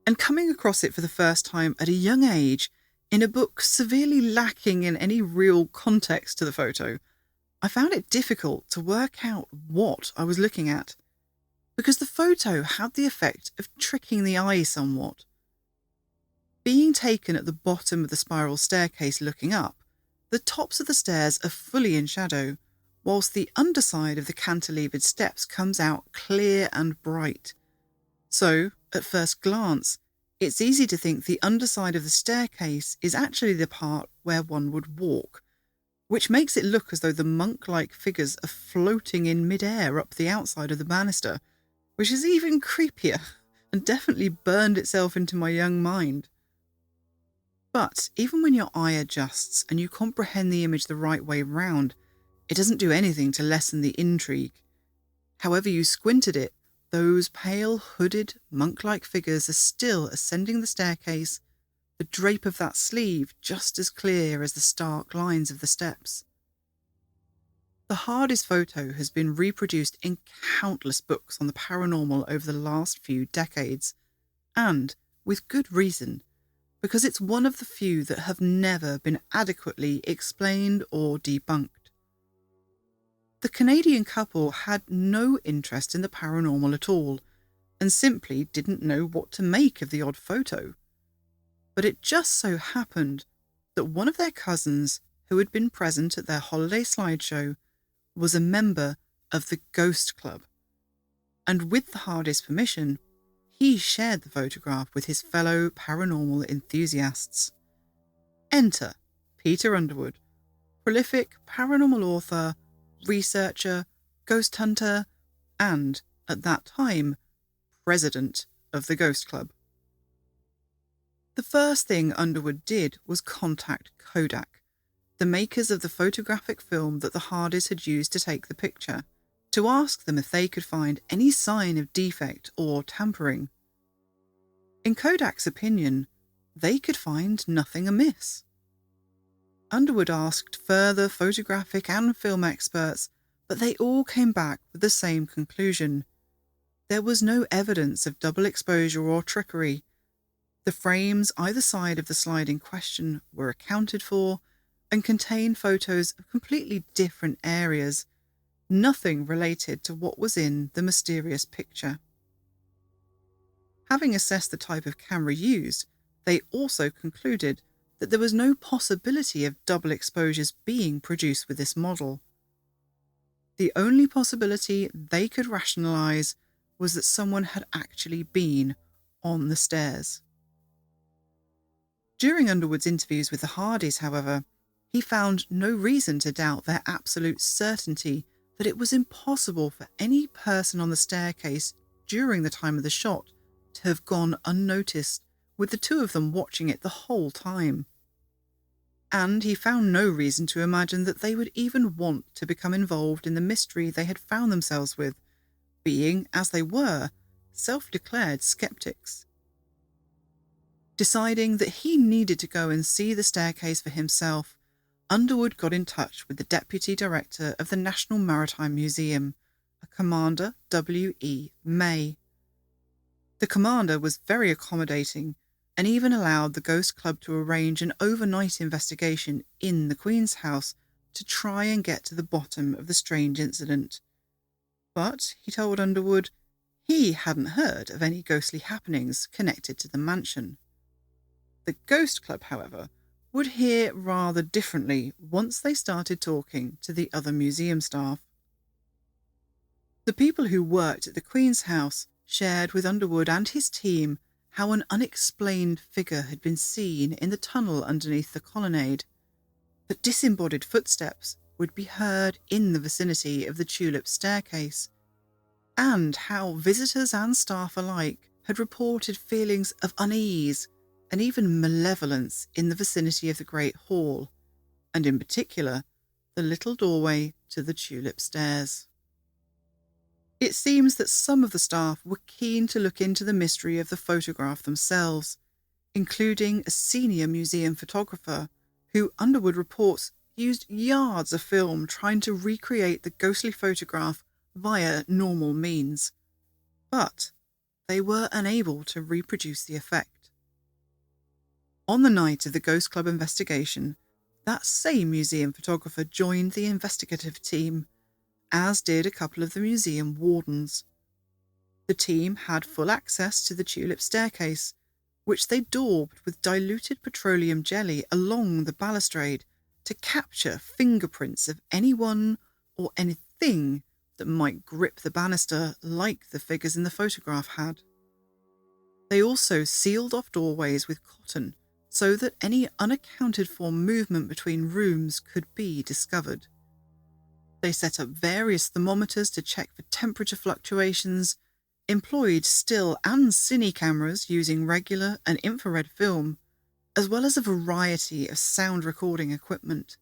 and coming across it for the first time at a young age in a book severely lacking in any real context to the photo, I found it difficult to work out what I was looking at, because the photo had the effect of tricking the eye somewhat. Being taken at the bottom of the spiral staircase looking up, the tops of the stairs are fully in shadow, whilst the underside of the cantilevered steps comes out clear and bright. So, at first glance, it's easy to think the underside of the staircase is actually the part where one would walk, which makes it look as though the monk-like figures are floating in mid-air up the outside of the banister, which is even creepier and definitely burned itself into my young mind. But even when your eye adjusts and you comprehend the image the right way round, it doesn't do anything to lessen the intrigue. However you squint at it, those pale, hooded, monk-like figures are still ascending the staircase, the drape of that sleeve just as clear as the stark lines of the steps. The Hardys photo has been reproduced in countless books on the paranormal over the last few decades, and with good reason, because it's one of the few that have never been adequately explained or debunked. The Canadian couple had no interest in the paranormal at all, and simply didn't know what to make of the odd photo. But it just so happened that one of their cousins, who had been present at their holiday slideshow, was a member of the Ghost Club, and with the Hardys' permission, he shared the photograph with his fellow paranormal enthusiasts. Enter Peter Underwood, prolific paranormal author, researcher, ghost hunter, and, at that time, president of the Ghost Club. The first thing Underwood did was contact Kodak, the makers of the photographic film that the Hardys had used to take the picture, to ask them if they could find any sign of defect or tampering. In Kodak's opinion, they could find nothing amiss. Underwood asked further photographic and film experts, but they all came back with the same conclusion. There was no evidence of double exposure or trickery. The frames either side of the slide in question were accounted for and contained photos of completely different areas, nothing related to what was in the mysterious picture. Having assessed the type of camera used, they also concluded that there was no possibility of double exposures being produced with this model. The only possibility they could rationalise was that someone had actually been on the stairs. During Underwood's interviews with the Hardys, however, he found no reason to doubt their absolute certainty that it was impossible for any person on the staircase during the time of the shot to have gone unnoticed, with the two of them watching it the whole time. And he found no reason to imagine that they would even want to become involved in the mystery they had found themselves with, being, as they were, self-declared skeptics. Deciding that he needed to go and see the staircase for himself, Underwood got in touch with the Deputy Director of the National Maritime Museum, a Commander W.E. May. The commander was very accommodating and even allowed the Ghost Club to arrange an overnight investigation in the Queen's house to try and get to the bottom of the strange incident. But, he told Underwood, he hadn't heard of any ghostly happenings connected to the mansion. The Ghost Club, however, would hear rather differently once they started talking to the other museum staff. The people who worked at the Queen's house shared with Underwood and his team how an unexplained figure had been seen in the tunnel underneath the colonnade, that disembodied footsteps would be heard in the vicinity of the tulip staircase, and how visitors and staff alike had reported feelings of unease and even malevolence in the vicinity of the Great Hall, and in particular, the little doorway to the tulip stairs. It seems that some of the staff were keen to look into the mystery of the photograph themselves, including a senior museum photographer who Underwood reports used yards of film trying to recreate the ghostly photograph via normal means, but they were unable to reproduce the effect. On the night of the Ghost Club investigation, that same museum photographer joined the investigative team, as did a couple of the museum wardens. The team had full access to the tulip staircase, which they daubed with diluted petroleum jelly along the balustrade to capture fingerprints of anyone or anything that might grip the banister like the figures in the photograph had. They also sealed off doorways with cotton so that any unaccounted for movement between rooms could be discovered. They set up various thermometers to check for temperature fluctuations, employed still and cine cameras using regular and infrared film, as well as a variety of sound recording equipment.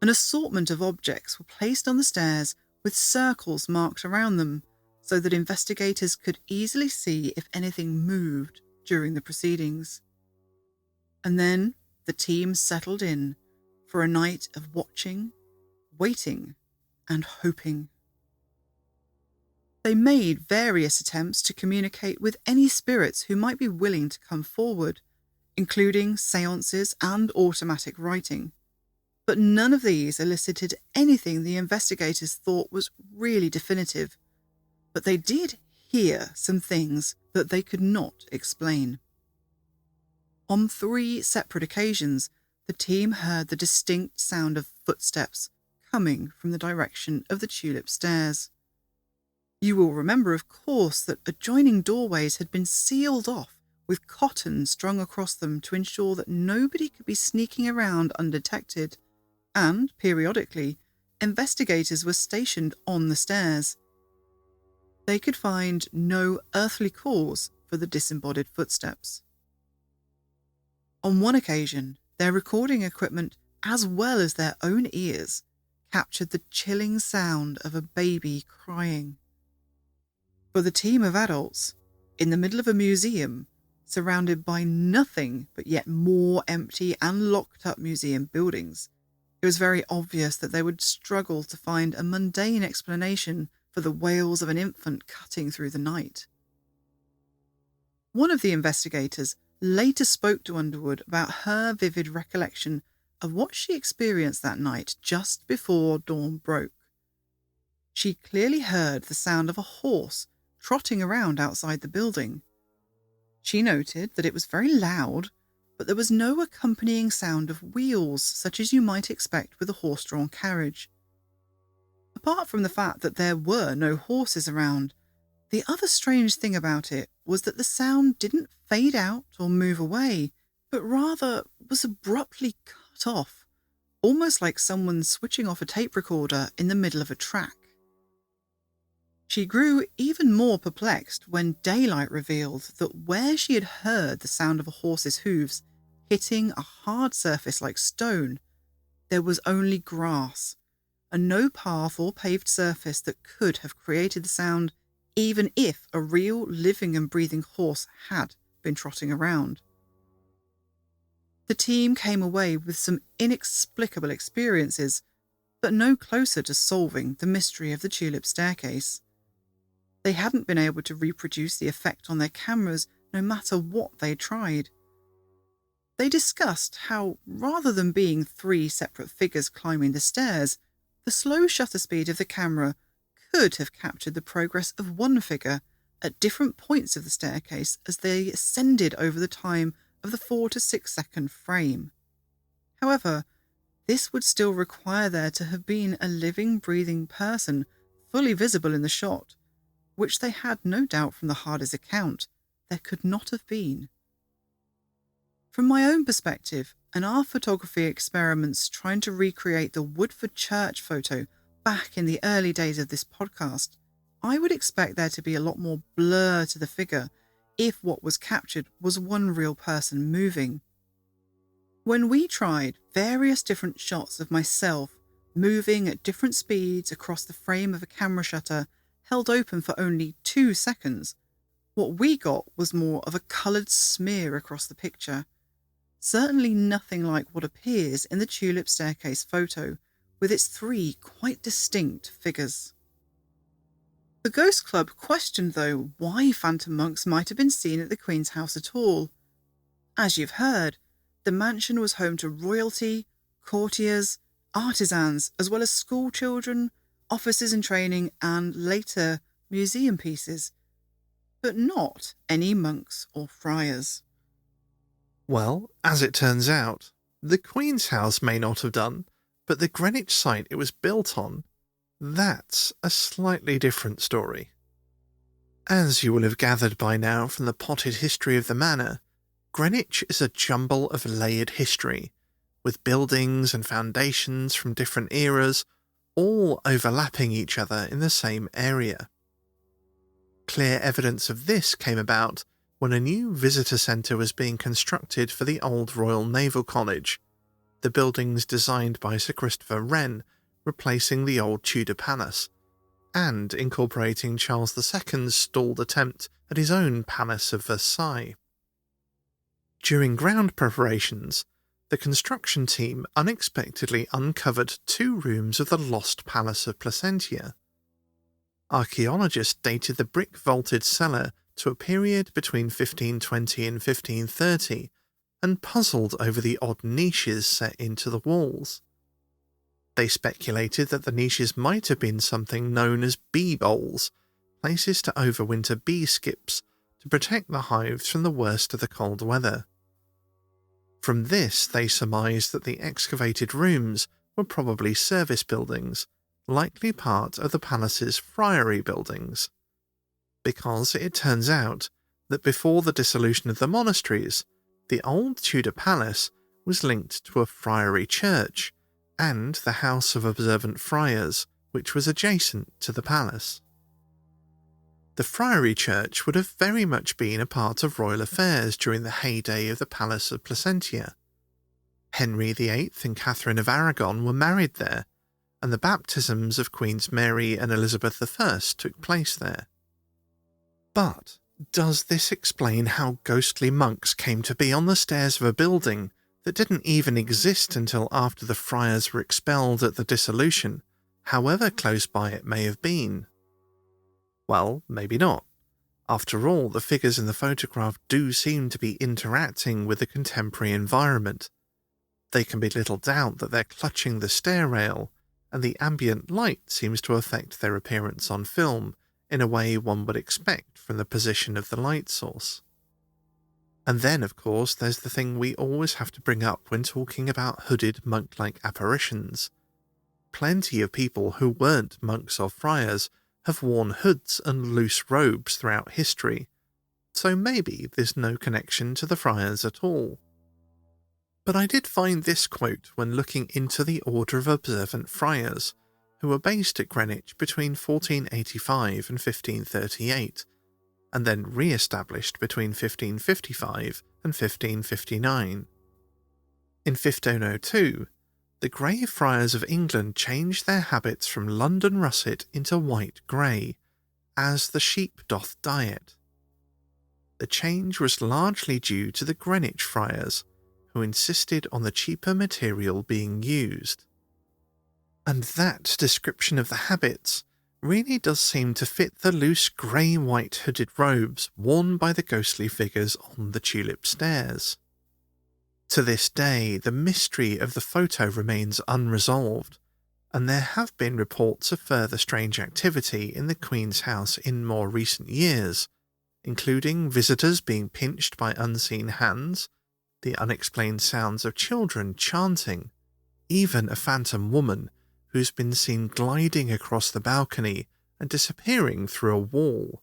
An assortment of objects were placed on the stairs with circles marked around them so that investigators could easily see if anything moved during the proceedings. And then the team settled in for a night of watching, waiting, and hoping. They made various attempts to communicate with any spirits who might be willing to come forward, including seances and automatic writing. But none of these elicited anything the investigators thought was really definitive, but they did hear some things that they could not explain. On 3 separate occasions, the team heard the distinct sound of footsteps coming from the direction of the tulip stairs. You will remember, of course, that adjoining doorways had been sealed off with cotton strung across them to ensure that nobody could be sneaking around undetected, and, periodically, investigators were stationed on the stairs. They could find no earthly cause for the disembodied footsteps. On one occasion, their recording equipment, as well as their own ears, captured the chilling sound of a baby crying. For the team of adults, in the middle of a museum, surrounded by nothing but yet more empty and locked-up museum buildings, it was very obvious that they would struggle to find a mundane explanation for the wails of an infant cutting through the night. One of the investigators later spoke to Underwood about her vivid recollection of what she experienced that night just before dawn broke. She clearly heard the sound of a horse trotting around outside the building. She noted that it was very loud, but there was no accompanying sound of wheels such as you might expect with a horse-drawn carriage. Apart from the fact that there were no horses around, the other strange thing about it was that the sound didn't fade out or move away, but rather was abruptly cut off, almost like someone switching off a tape recorder in the middle of a track. She grew even more perplexed when daylight revealed that where she had heard the sound of a horse's hooves hitting a hard surface like stone, there was only grass, and no path or paved surface that could have created the sound, even if a real living and breathing horse had been trotting around. The team came away with some inexplicable experiences, but no closer to solving the mystery of the tulip staircase. They hadn't been able to reproduce the effect on their cameras no matter what they tried. They discussed how, rather than being 3 separate figures climbing the stairs, the slow shutter speed of the camera could have captured the progress of one figure at different points of the staircase as they ascended over the time of the 4 to 6 second frame. However, this would still require there to have been a living, breathing person fully visible in the shot, which they had no doubt from the Hardys' account there could not have been. From my own perspective, and our photography experiments trying to recreate the Woodford Church photo back in the early days of this podcast, I would expect there to be a lot more blur to the figure if what was captured was one real person moving. When we tried various different shots of myself moving at different speeds across the frame of a camera shutter held open for only 2 seconds, what we got was more of a coloured smear across the picture. Certainly nothing like what appears in the tulip staircase photo, with its 3 quite distinct figures. The Ghost Club questioned, though, why phantom monks might have been seen at the Queen's house at all. As you've heard, the mansion was home to royalty, courtiers, artisans, as well as school children, officers in training, and later museum pieces, but not any monks or friars. Well, as it turns out, the Queen's house may not have done, but the Greenwich site it was built on, that's a slightly different story. As you will have gathered by now from the potted history of the manor, Greenwich is a jumble of layered history, with buildings and foundations from different eras, all overlapping each other in the same area. Clear evidence of this came about when a new visitor centre was being constructed for the old Royal Naval College, the buildings designed by Sir Christopher Wren, replacing the old Tudor palace, and incorporating Charles II's stalled attempt at his own Palace of Versailles. During ground preparations, the construction team unexpectedly uncovered 2 rooms of the lost Palace of Placentia. Archaeologists dated the brick-vaulted cellar to a period between 1520 and 1530, and puzzled over the odd niches set into the walls. They speculated that the niches might have been something known as bee bowls, places to overwinter bee skips to protect the hives from the worst of the cold weather. From this, they surmised that the excavated rooms were probably service buildings, likely part of the palace's friary buildings. Because it turns out that before the dissolution of the monasteries, the old Tudor palace was linked to a friary church and the House of Observant Friars, which was adjacent to the palace. The friary church would have very much been a part of royal affairs during the heyday of the Palace of Placentia. Henry VIII and Catherine of Aragon were married there, and the baptisms of Queens Mary and Elizabeth I took place there. But does this explain how ghostly monks came to be on the stairs of a building that didn't even exist until after the friars were expelled at the dissolution, however close by it may have been? Well, maybe not. After all, the figures in the photograph do seem to be interacting with the contemporary environment. There can be little doubt that they're clutching the stair rail, and the ambient light seems to affect their appearance on film in a way one would expect from the position of the light source. And then, of course, there's the thing we always have to bring up when talking about hooded monk-like apparitions. Plenty of people who weren't monks or friars have worn hoods and loose robes throughout history, so maybe there's no connection to the friars at all. But I did find this quote when looking into the Order of Observant Friars, who were based at Greenwich between 1485 and 1538, and then re-established between 1555 and 1559. In 1502, the Grey Friars of England changed their habits from London russet into white grey, as the sheep doth dye it. The change was largely due to the Greenwich Friars, who insisted on the cheaper material being used. And that description of the habits really does seem to fit the loose grey-white hooded robes worn by the ghostly figures on the tulip stairs. To this day, the mystery of the photo remains unresolved, and there have been reports of further strange activity in the Queen's house in more recent years, including visitors being pinched by unseen hands, the unexplained sounds of children chanting, even a phantom woman who's been seen gliding across the balcony and disappearing through a wall.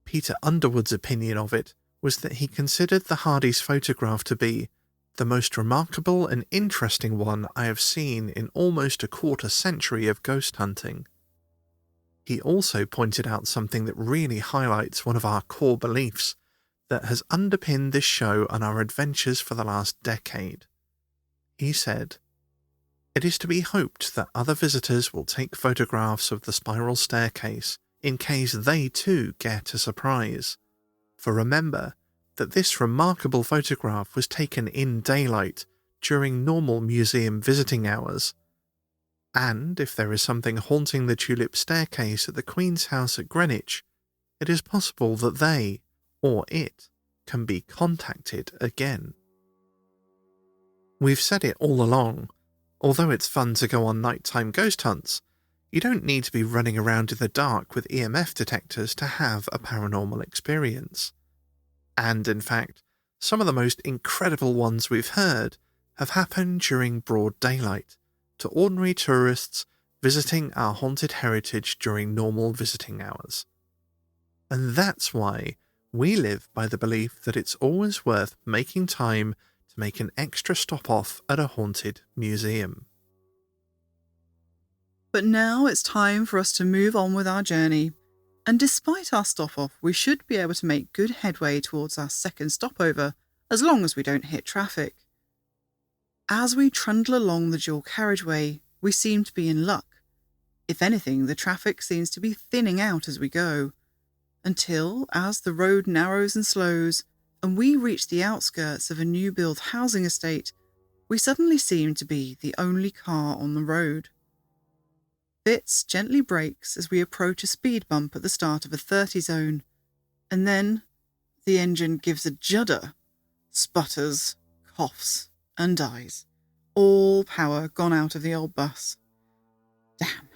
Peter Underwood's opinion of it was that he considered the Hardys' photograph to be the most remarkable and interesting one I have seen in almost a quarter-century of ghost hunting. He also pointed out something that really highlights one of our core beliefs that has underpinned this show and our adventures for the last decade. He said, "It is to be hoped that other visitors will take photographs of the spiral staircase in case they too get a surprise. For remember that this remarkable photograph was taken in daylight during normal museum visiting hours. And if there is something haunting the tulip staircase at the Queen's house at Greenwich, it is possible that they, or it, can be contacted again." We've said it all along. Although it's fun to go on nighttime ghost hunts, you don't need to be running around in the dark with EMF detectors to have a paranormal experience. And in fact, some of the most incredible ones we've heard have happened during broad daylight to ordinary tourists visiting our haunted heritage during normal visiting hours. And that's why we live by the belief that it's always worth making time to make an extra stop off at a haunted museum. But now it's time for us to move on with our journey. And despite our stop-off, we should be able to make good headway towards our second stopover, as long as we don't hit traffic. As we trundle along the dual carriageway, we seem to be in luck. If anything, the traffic seems to be thinning out as we go, until, as the road narrows and slows, and we reach the outskirts of a new-built housing estate, we suddenly seem to be the only car on the road. Fitz gently brakes as we approach a speed bump at the start of a 30 zone, and then the engine gives a judder, sputters, coughs, and dies. All power gone out of the old bus. Damn.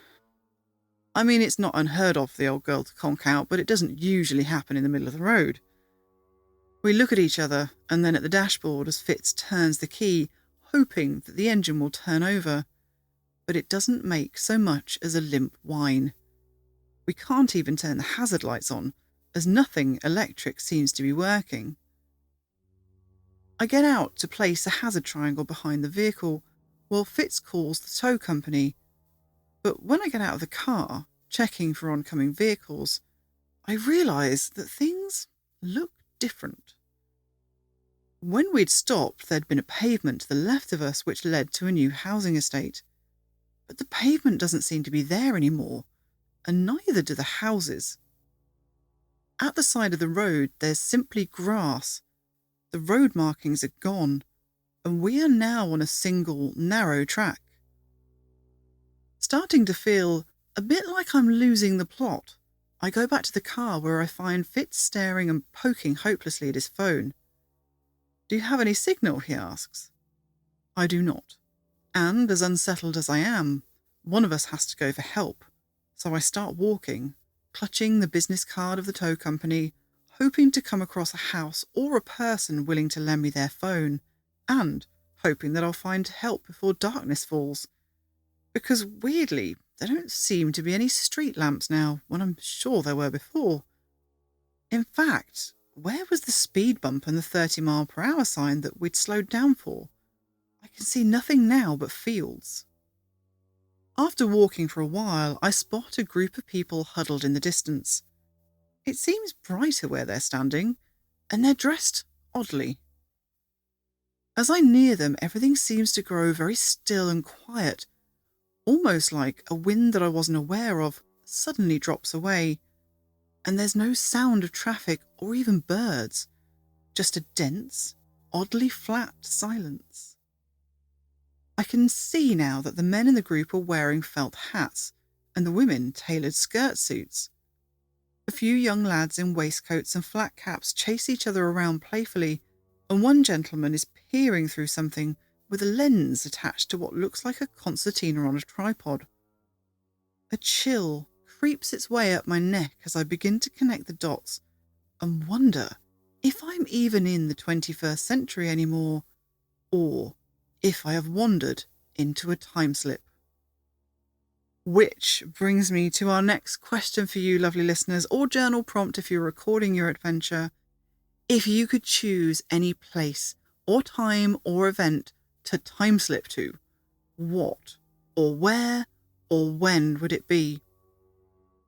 I mean, it's not unheard of for the old girl to conk out, but it doesn't usually happen in the middle of the road. We look at each other, and then at the dashboard as Fitz turns the key, hoping that the engine will turn over. But it doesn't make so much as a limp whine. We can't even turn the hazard lights on, as nothing electric seems to be working. I get out to place a hazard triangle behind the vehicle, while Fitz calls the tow company. But when I get out of the car, checking for oncoming vehicles, I realise that things look different. When we'd stopped, there'd been a pavement to the left of us which led to a new housing estate. But the pavement doesn't seem to be there anymore, and neither do the houses. At the side of the road, there's simply grass. The road markings are gone, and we are now on a single, narrow track. Starting to feel a bit like I'm losing the plot, I go back to the car where I find Fitz staring and poking hopelessly at his phone. "Do you have any signal?" he asks. I do not. And, as unsettled as I am, one of us has to go for help, so I start walking, clutching the business card of the tow company, hoping to come across a house or a person willing to lend me their phone, and hoping that I'll find help before darkness falls. Because, weirdly, there don't seem to be any street lamps now, when I'm sure there were before. In fact, where was the speed bump and the 30-mile-per-hour sign that we'd slowed down for? I can see nothing now but fields. After walking for a while, I spot a group of people huddled in the distance. It seems brighter where they're standing, and they're dressed oddly. As I near them, everything seems to grow very still and quiet, almost like a wind that I wasn't aware of suddenly drops away, and there's no sound of traffic or even birds, just a dense, oddly flat silence. I can see now that the men in the group are wearing felt hats and the women tailored skirt suits. A few young lads in waistcoats and flat caps chase each other around playfully, and one gentleman is peering through something with a lens attached to what looks like a concertina on a tripod. A chill creeps its way up my neck as I begin to connect the dots and wonder if I'm even in the 21st century anymore, or if I have wandered into a time slip. Which brings me to our next question for you, lovely listeners, or journal prompt if you're recording your adventure. If you could choose any place or time or event to time slip to, what or where or when would it be?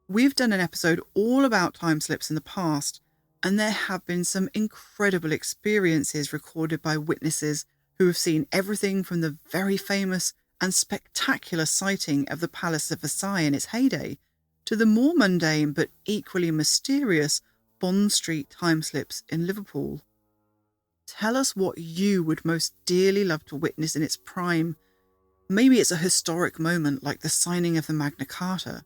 We've done an episode all about time slips in the past, and there have been some incredible experiences recorded by witnesses who have seen everything from the very famous and spectacular sighting of the Palace of Versailles in its heyday to the more mundane but equally mysterious Bond Street time slips in Liverpool. Tell us what you would most dearly love to witness in its prime. Maybe it's a historic moment like the signing of the Magna Carta,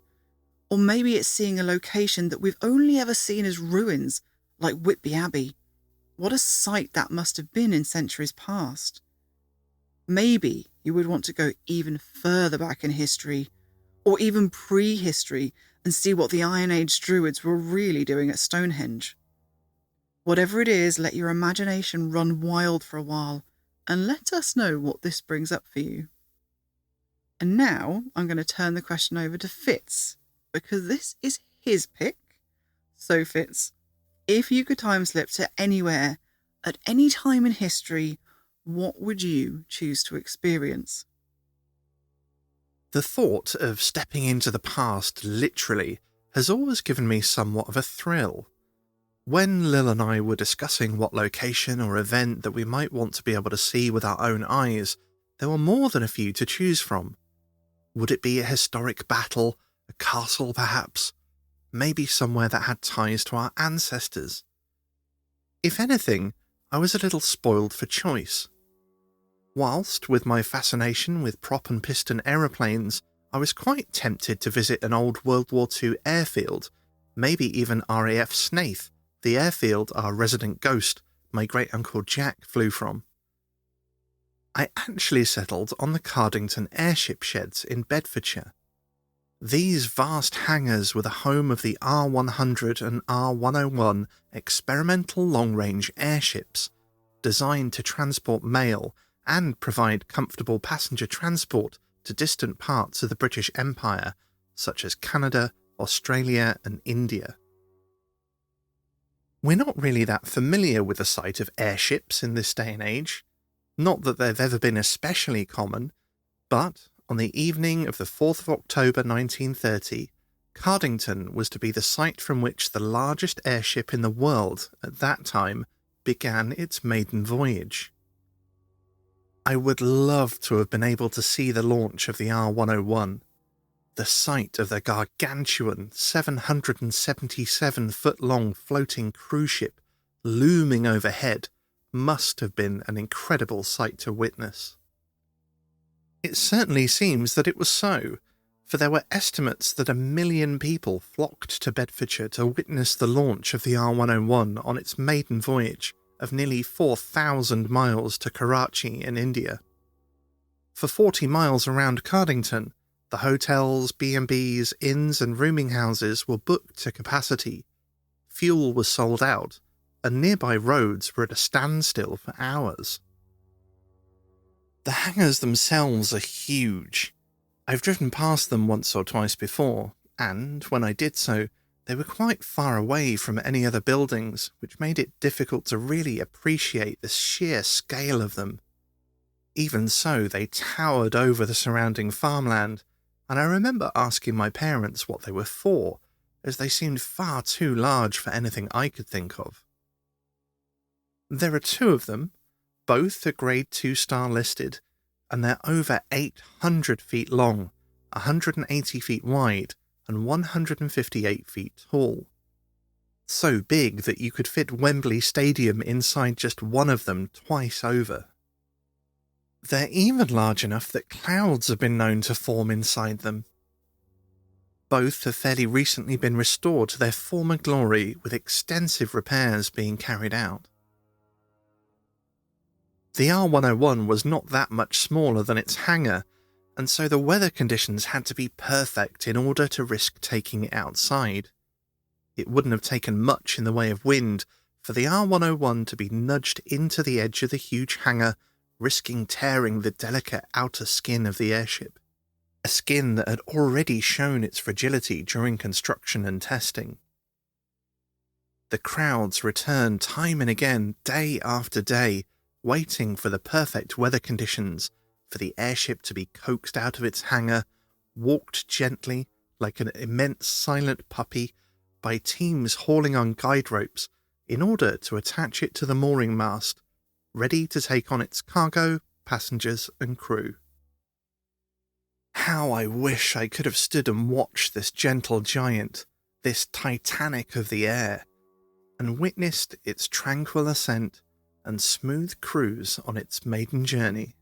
or maybe it's seeing a location that we've only ever seen as ruins, like Whitby Abbey. What a sight that must have been in centuries past. Maybe you would want to go even further back in history, or even prehistory, and see what the Iron Age druids were really doing at Stonehenge. Whatever it is, let your imagination run wild for a while, and let us know what this brings up for you. And now I'm going to turn the question over to Fitz, because this is his pick. So Fitz, if you could time slip to anywhere, at any time in history, what would you choose to experience? The thought of stepping into the past, literally, has always given me somewhat of a thrill. When Lil and I were discussing what location or event that we might want to be able to see with our own eyes, there were more than a few to choose from. Would it be a historic battle, a castle perhaps? Maybe somewhere that had ties to our ancestors? If anything, I was a little spoiled for choice. Whilst, with my fascination with prop and piston aeroplanes, I was quite tempted to visit an old World War II airfield, maybe even RAF Snaith, the airfield our resident ghost, my great-uncle Jack, flew from. I actually settled on the Cardington airship sheds in Bedfordshire. These vast hangars were the home of the R100 and R101 experimental long-range airships, designed to transport mail and provide comfortable passenger transport to distant parts of the British Empire, such as Canada, Australia and India. We're not really that familiar with the sight of airships in this day and age. Not that they've ever been especially common, but on the evening of the 4th of October 1930, Cardington was to be the site from which the largest airship in the world at that time began its maiden voyage. I would love to have been able to see the launch of the R101. The sight of the gargantuan 777-foot-long floating cruise ship looming overhead must have been an incredible sight to witness. It certainly seems that it was so, for there were estimates that 1 million people flocked to Bedfordshire to witness the launch of the R101 on its maiden voyage of nearly 4,000 miles to Karachi in India. For 40 miles around Cardington, the hotels, B&Bs, inns and rooming houses were booked to capacity, fuel was sold out, and nearby roads were at a standstill for hours. The hangars themselves are huge. I've driven past them once or twice before, and when I did so, they were quite far away from any other buildings, which made it difficult to really appreciate the sheer scale of them. Even so, they towered over the surrounding farmland, and I remember asking my parents what they were for, as they seemed far too large for anything I could think of. There are 2 of them, both are Grade 2 star listed, and they're over 800 feet long, 180 feet wide, and 158 feet tall. so big that you could fit Wembley Stadium inside just one of them twice over. They're even large enough that clouds have been known to form inside them. Both have fairly recently been restored to their former glory, with extensive repairs being carried out. The R101 was not that much smaller than its hangar, and so the weather conditions had to be perfect in order to risk taking it outside. It wouldn't have taken much in the way of wind for the R101 to be nudged into the edge of the huge hangar, risking tearing the delicate outer skin of the airship. A skin that had already shown its fragility during construction and testing. The crowds returned time and again, day after day, waiting for the perfect weather conditions, for the airship to be coaxed out of its hangar, walked gently, like an immense silent puppy, by teams hauling on guide ropes in order to attach it to the mooring mast, ready to take on its cargo, passengers and crew. How I wish I could have stood and watched this gentle giant, this Titanic of the air, and witnessed its tranquil ascent and smooth cruise on its maiden journey.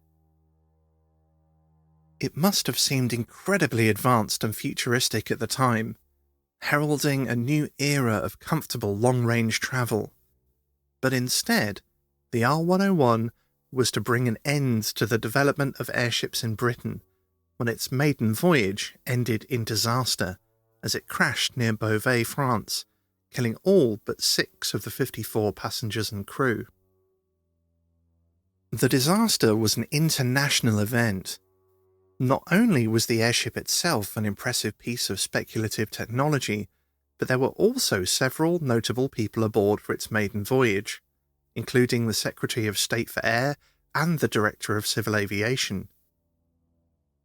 It must have seemed incredibly advanced and futuristic at the time, heralding a new era of comfortable long-range travel. But instead, the R101 was to bring an end to the development of airships in Britain when its maiden voyage ended in disaster as it crashed near Beauvais, France, killing all but 6 of the 54 passengers and crew. The disaster was an international event. Not only was the airship itself an impressive piece of speculative technology, but there were also several notable people aboard for its maiden voyage, including the Secretary of State for Air and the Director of Civil Aviation.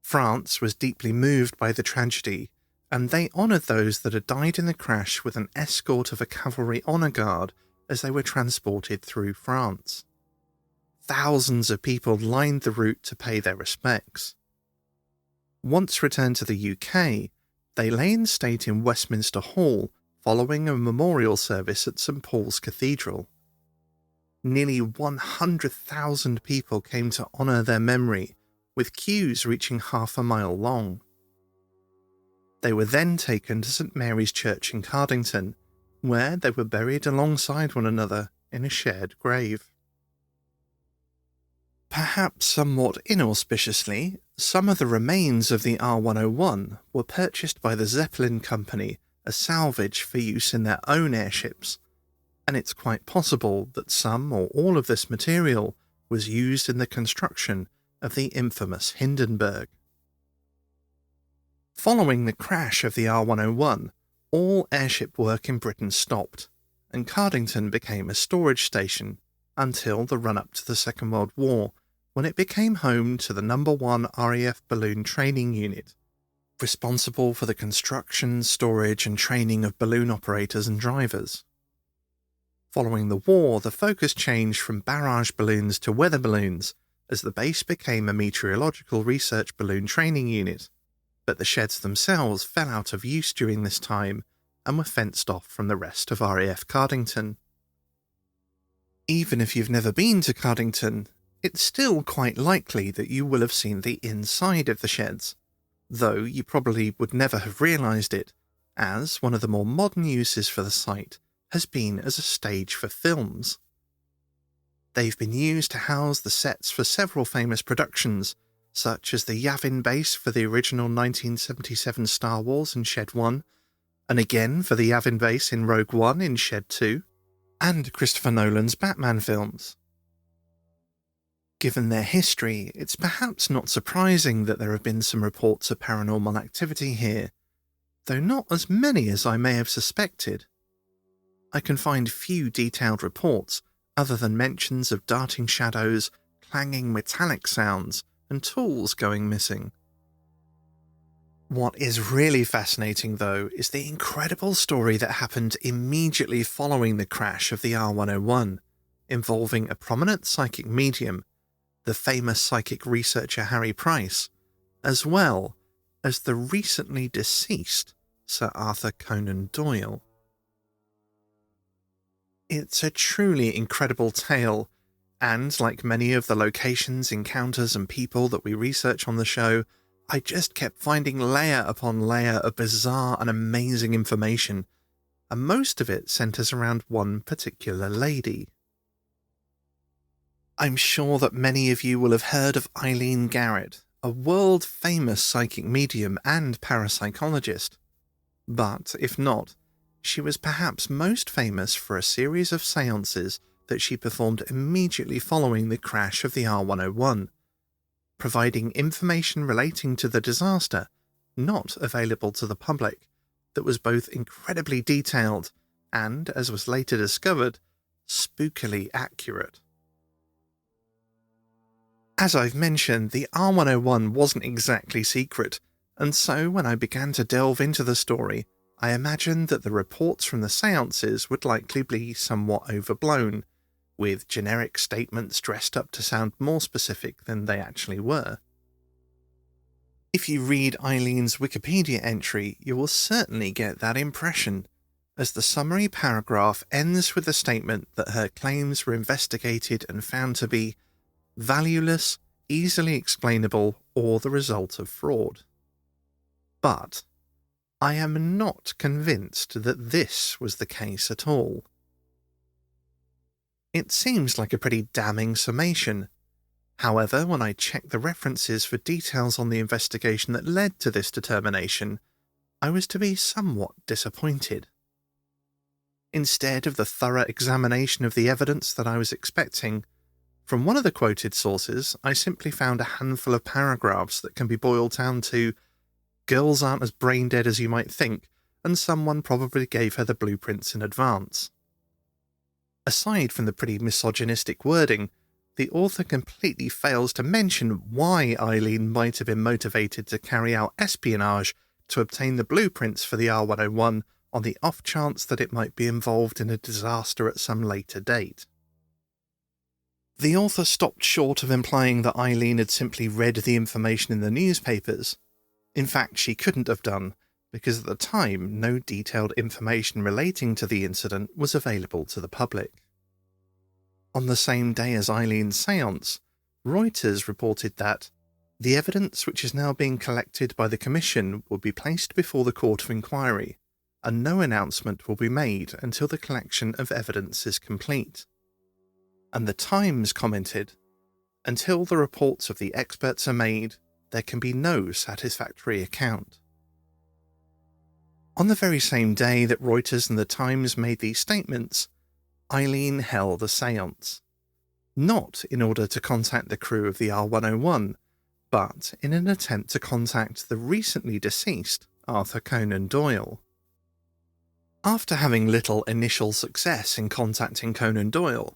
France was deeply moved by the tragedy, and they honoured those that had died in the crash with an escort of a cavalry honour guard as they were transported through France. Thousands of people lined the route to pay their respects. Once returned to the UK, they lay in state in Westminster Hall following a memorial service at St Paul's Cathedral. Nearly 100,000 people came to honour their memory, with queues reaching half a mile long. They were then taken to St Mary's Church in Cardington, where they were buried alongside one another in a shared grave. Perhaps somewhat inauspiciously, some of the remains of the R101 were purchased by the Zeppelin Company as salvage for use in their own airships, and it's quite possible that some or all of this material was used in the construction of the infamous Hindenburg. Following the crash of the R101, all airship work in Britain stopped, and Cardington became a storage station until the run-up to the Second World War, when it became home to the No. 1 RAF Balloon Training Unit, responsible for the construction, storage and training of balloon operators and drivers. Following the war, the focus changed from barrage balloons to weather balloons, as the base became a meteorological research balloon training unit, but the sheds themselves fell out of use during this time and were fenced off from the rest of RAF Cardington. Even if you've never been to Cardington, it's still quite likely that you will have seen the inside of the sheds, though you probably would never have realised it, as one of the more modern uses for the site has been as a stage for films. They've been used to house the sets for several famous productions, such as the Yavin base for the original 1977 Star Wars in Shed 1, and again for the Yavin base in Rogue One in Shed 2, and Christopher Nolan's Batman films. Given their history, it's perhaps not surprising that there have been some reports of paranormal activity here, though not as many as I may have suspected. I can find few detailed reports other than mentions of darting shadows, clanging metallic sounds, and tools going missing. What is really fascinating, though, is the incredible story that happened immediately following the crash of the R101, involving a prominent psychic medium, the famous psychic researcher Harry Price, as well as the recently deceased Sir Arthur Conan Doyle. It's a truly incredible tale, and like many of the locations, encounters, and people that we research on the show, I just kept finding layer upon layer of bizarre and amazing information, and most of it centers around one particular lady. I'm sure that many of you will have heard of Eileen Garrett, a world-famous psychic medium and parapsychologist. But, if not, she was perhaps most famous for a series of seances that she performed immediately following the crash of the R101, providing information relating to the disaster, not available to the public, that was both incredibly detailed and, as was later discovered, spookily accurate. As I've mentioned, the R101 wasn't exactly secret, and so when I began to delve into the story, I imagined that the reports from the seances would likely be somewhat overblown, with generic statements dressed up to sound more specific than they actually were. If you read Eileen's Wikipedia entry, you will certainly get that impression, as the summary paragraph ends with the statement that her claims were investigated and found to be valueless, easily explainable, or the result of fraud. But I am not convinced that this was the case at all. It seems like a pretty damning summation. However, when I checked the references for details on the investigation that led to this determination, I was to be somewhat disappointed. Instead of the thorough examination of the evidence that I was expecting, from one of the quoted sources, I simply found a handful of paragraphs that can be boiled down to "girls aren't as brain dead as you might think, and someone probably gave her the blueprints in advance." Aside from the pretty misogynistic wording, the author completely fails to mention why Eileen might have been motivated to carry out espionage to obtain the blueprints for the R101 on the off chance that it might be involved in a disaster at some later date. The author stopped short of implying that Eileen had simply read the information in the newspapers. In fact, she couldn't have done, because at the time no detailed information relating to the incident was available to the public. On the same day as Eileen's séance, Reuters reported that the evidence which is now being collected by the Commission will be placed before the Court of Inquiry, and no announcement will be made until the collection of evidence is complete. And the Times commented, "Until the reports of the experts are made, there can be no satisfactory account." On the very same day that Reuters and the Times made these statements, Eileen held a séance. Not in order to contact the crew of the R101, but in an attempt to contact the recently deceased Arthur Conan Doyle. After having little initial success in contacting Conan Doyle,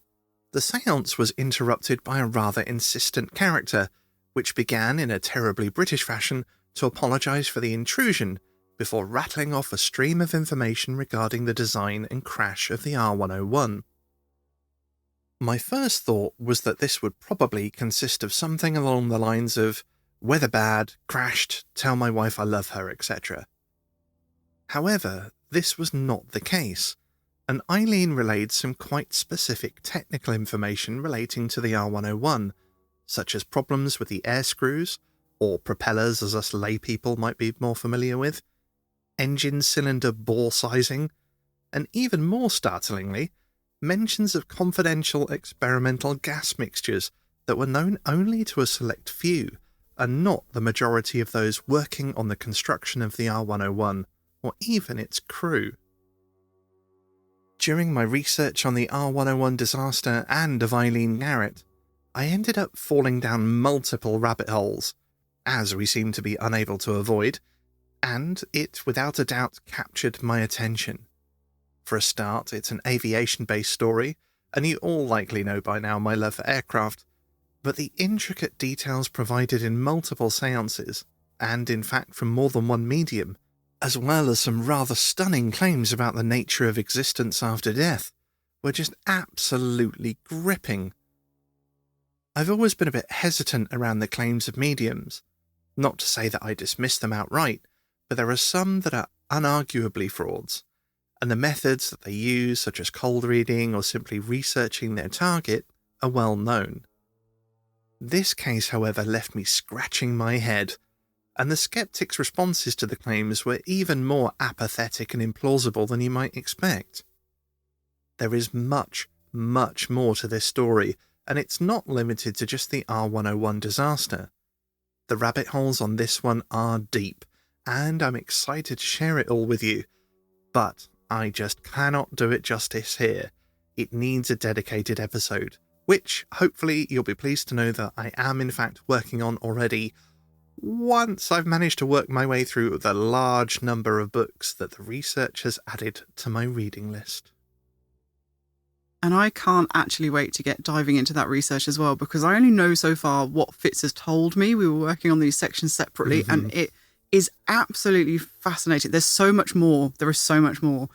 the séance was interrupted by a rather insistent character, which began in a terribly British fashion to apologise for the intrusion before rattling off a stream of information regarding the design and crash of the R101. My first thought was that this would probably consist of something along the lines of "weather bad, crashed, tell my wife I love her, etc." However, this was not the case, and Eileen relayed some quite specific technical information relating to the R101, such as problems with the air screws, or propellers as us laypeople might be more familiar with, engine cylinder bore sizing, and even more startlingly, mentions of confidential experimental gas mixtures that were known only to a select few, and not the majority of those working on the construction of the R101, or even its crew. During my research on the R101 disaster and of Eileen Garrett, I ended up falling down multiple rabbit holes, as we seem to be unable to avoid, and it without a doubt captured my attention. For a start, it's an aviation-based story, and you all likely know by now my love for aircraft, but the intricate details provided in multiple seances, and in fact from more than one medium, as well as some rather stunning claims about the nature of existence after death, were just absolutely gripping. I've always been a bit hesitant around the claims of mediums. Not to say that I dismiss them outright, but there are some that are unarguably frauds, and the methods that they use, such as cold reading or simply researching their target, are well known. This case, however, left me scratching my head, and the skeptics' responses to the claims were even more apathetic and implausible than you might expect. There is much, much more to this story, and it's not limited to just the R101 disaster. The rabbit holes on this one are deep, and I'm excited to share it all with you. But I just cannot do it justice here. It needs a dedicated episode, which hopefully you'll be pleased to know that I am in fact working on already, once I've managed to work my way through the large number of books that the research has added to my reading list. And I can't actually wait to get diving into that research as well, because I only know so far what Fitz has told me. We were working on these sections separately, and it is absolutely fascinating. There's so much more. There is so much more.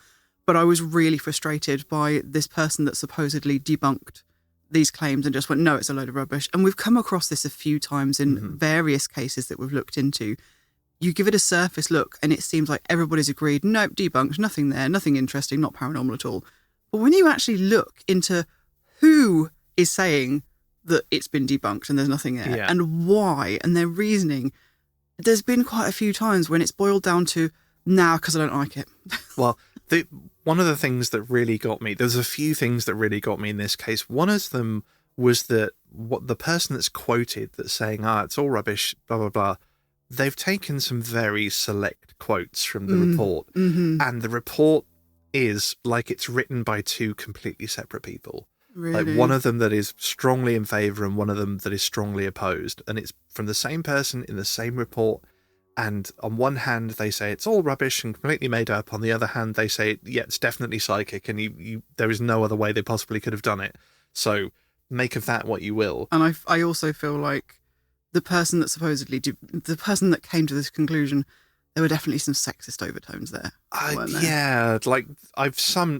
But I was really frustrated by this person that supposedly debunked these claims and just went, no, it's a load of rubbish. And we've come across this a few times in various cases that we've looked into. You give it a surface look and it seems like everybody's agreed, nope, debunked, nothing there, nothing interesting, not paranormal at all. But when you actually look into who is saying that it's been debunked and there's nothing there, and why, and their reasoning, there's been quite a few times when it's boiled down to, because I don't like it. Well, one of the things that really got me, there's a few things that really got me in this case. One of them was that what the person that's quoted that's saying, it's all rubbish, blah, blah, blah, they've taken some very select quotes from the report. And the report is like it's written by two completely separate people. Really? Like one of them that is strongly in favour and one of them that is strongly opposed. And it's from the same person in the same report. And on one hand, they say it's all rubbish and completely made up. On the other hand, they say, it's definitely psychic and there is no other way they possibly could have done it. So make of that what you will. And I also feel like the person that supposedly, the person that came to this conclusion, there were definitely some sexist overtones there. Weren't there? Yeah, like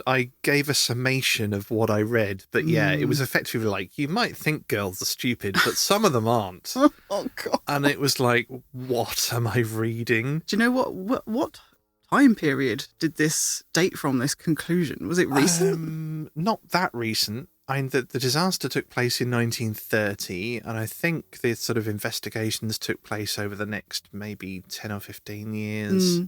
I gave a summation of what I read, but it was effectively like, you might think girls are stupid, but some of them aren't. Oh, God. And it was like, what am I reading? Do you know what time period did this date from, this conclusion? Was it recent? Not that recent. The disaster took place in 1930, and I think the sort of investigations took place over the next maybe 10 or 15 years.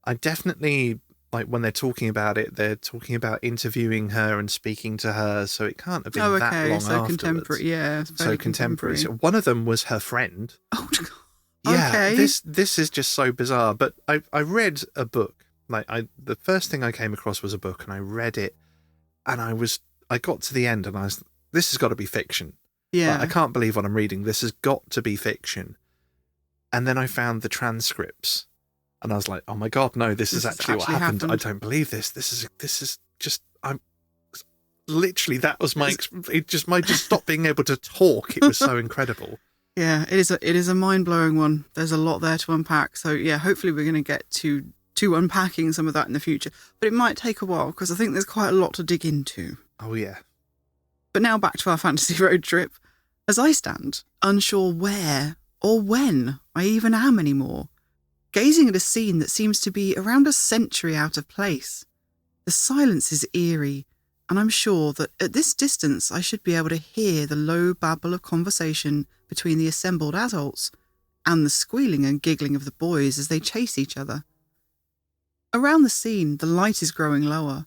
I definitely, like, when they're talking about it, they're talking about interviewing her and speaking to her, so it can't have been that long afterwards. Contemporary, yeah. So contemporary. So one of them was her friend. Oh, God. Yeah, okay. This is just so bizarre. But I read a book. The first thing I came across was a book, and I read it, and I got to the end and this has got to be fiction. Yeah. I can't believe what I'm reading. This has got to be fiction. And then I found the transcripts and I was like, oh my God, no, this is actually what happened. I don't believe this. This is just, I'm literally, that was my just stopped being able to talk. It was so incredible. Yeah, it is a mind-blowing one. There's a lot there to unpack. So yeah, hopefully we're going to get to unpacking some of that in the future. But it might take a while because I think there's quite a lot to dig into. Oh, yeah. But now back to our fantasy road trip. As I stand, unsure where or when I even am anymore, gazing at a scene that seems to be around a century out of place. The silence is eerie, and I'm sure that at this distance I should be able to hear the low babble of conversation between the assembled adults and the squealing and giggling of the boys as they chase each other. Around the scene, the light is growing lower,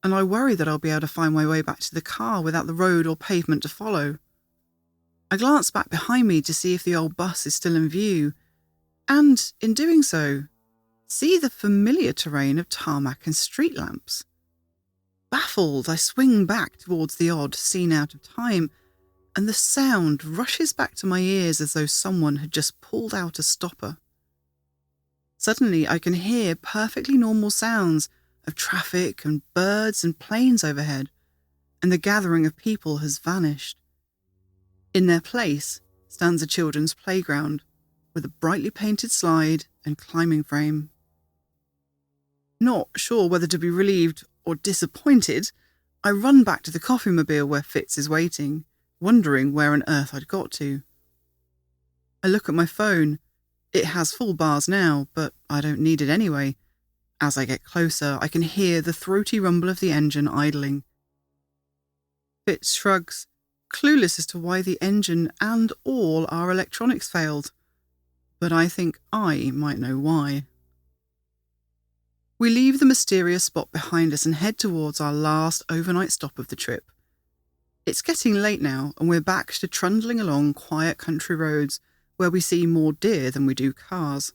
and I worry that I'll be able to find my way back to the car without the road or pavement to follow. I glance back behind me to see if the old bus is still in view, and, in doing so, see the familiar terrain of tarmac and street lamps. Baffled, I swing back towards the odd scene out of time, and the sound rushes back to my ears as though someone had just pulled out a stopper. Suddenly, I can hear perfectly normal sounds of traffic and birds and planes overhead, and the gathering of people has vanished. In their place stands a children's playground with a brightly painted slide and climbing frame. Not sure whether to be relieved or disappointed, I run back to the KOFYmobile where Fitz is waiting, wondering where on earth I'd got to. I look at my phone. It has full bars now, but I don't need it anyway. As I get closer, I can hear the throaty rumble of the engine idling. Fitz shrugs, clueless as to why the engine and all our electronics failed. But I think I might know why. We leave the mysterious spot behind us and head towards our last overnight stop of the trip. It's getting late now, and we're back to trundling along quiet country roads where we see more deer than we do cars.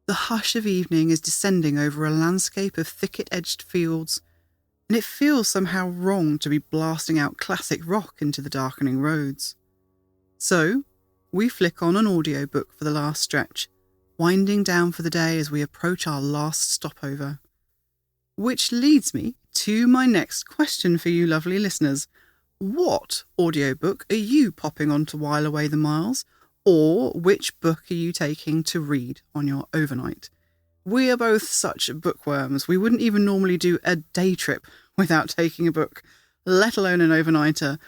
The hush of evening is descending over a landscape of thicket-edged fields, and it feels somehow wrong to be blasting out classic rock into the darkening roads. So, we flick on an audiobook for the last stretch, winding down for the day as we approach our last stopover. Which leads me to my next question for you lovely listeners. What audiobook are you popping on to while away the miles? Or which book are you taking to read on your overnight? We are both such bookworms. We wouldn't even normally do a day trip without taking a book, let alone an overnighter.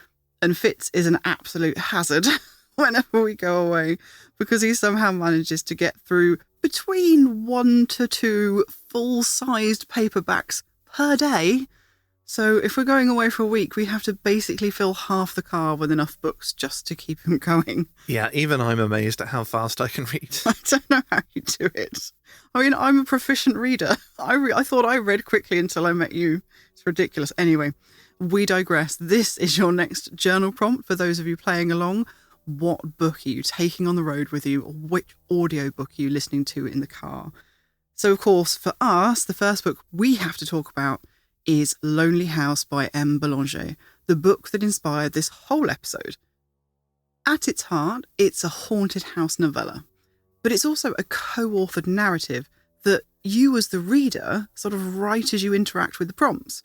And Fitz is an absolute hazard whenever we go away, because he somehow manages to get through between 1 to 2 full-sized paperbacks per day. So if we're going away for a week, we have to basically fill half the car with enough books just to keep him going. Yeah, even I'm amazed at how fast I can read. I don't know how you do it. I mean, I'm a proficient reader. I thought I read quickly until I met you. It's ridiculous. Anyway, we digress. This is your next journal prompt for those of you playing along. What book are you taking on the road with you, or which audiobook are you listening to in the car? So, of course, for us, the first book we have to talk about is Lonely House by M. Belanger, the book that inspired this whole episode. At its heart, it's a haunted house novella, but it's also a co-authored narrative that you as the reader sort of write as you interact with the prompts,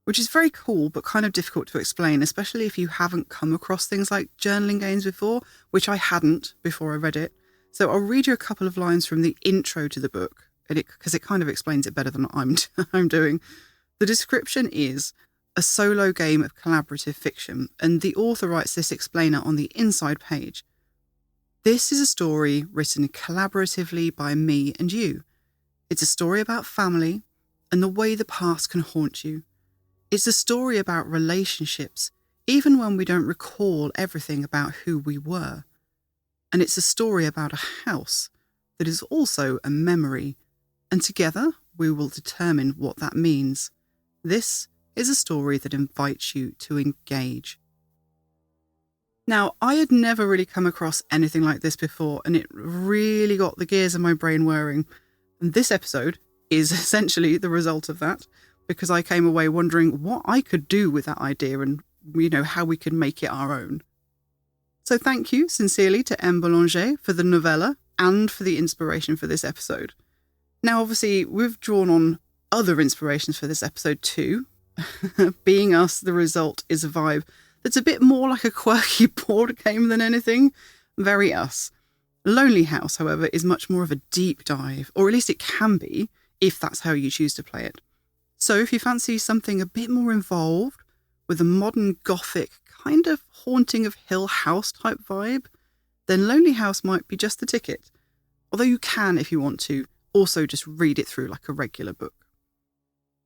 which is very cool but kind of difficult to explain, especially if you haven't come across things like journaling games before, which I hadn't before I read it. So I'll read you a couple of lines from the intro to the book, because it kind of explains it better than I'm doing. The description is a solo game of collaborative fiction, and the author writes this explainer on the inside page. This is a story written collaboratively by me and you. It's a story about family and the way the past can haunt you. It's a story about relationships, even when we don't recall everything about who we were. And it's a story about a house that is also a memory, and together we will determine what that means. This is a story that invites you to engage. Now, I had never really come across anything like this before, and it really got the gears in my brain whirring. And this episode is essentially the result of that, because I came away wondering what I could do with that idea and, how we could make it our own. So thank you sincerely to M. Belanger for the novella and for the inspiration for this episode. Now, obviously, we've drawn on other inspirations for this episode too. Being Us, the result is a vibe that's a bit more like a quirky board game than anything. Very us. Lonely House, however, is much more of a deep dive, or at least it can be, if that's how you choose to play it. So if you fancy something a bit more involved, with a modern gothic, kind of haunting of Hill House type vibe, then Lonely House might be just the ticket. Although you can, if you want to, also just read it through like a regular book.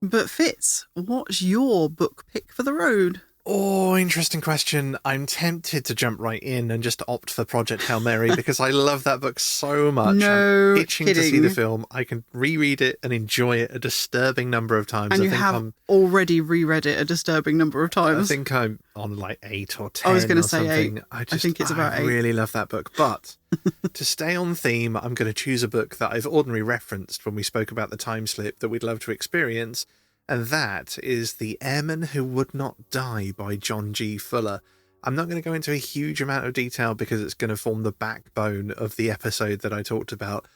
But Fitz, what's your book pick for the road? Oh, interesting question. I'm tempted to jump right in and just opt for Project Hail Mary because I love that book so much. No I'm itching kidding. to see the film. I can reread it and enjoy it a distirbing number of times. And you have already reread it a disturbing number of times. I think I'm on like 8 or 10 I was going to say something. 8. I think it's about 8. I really love that book. But to stay on theme, I'm going to choose a book that I've ordinarily referenced when we spoke about the time slip that we'd love to experience. And that is The Airman Who Would Not Die by John G. Fuller. I'm not going to go into a huge amount of detail because it's going to form the backbone of the episode that I talked about,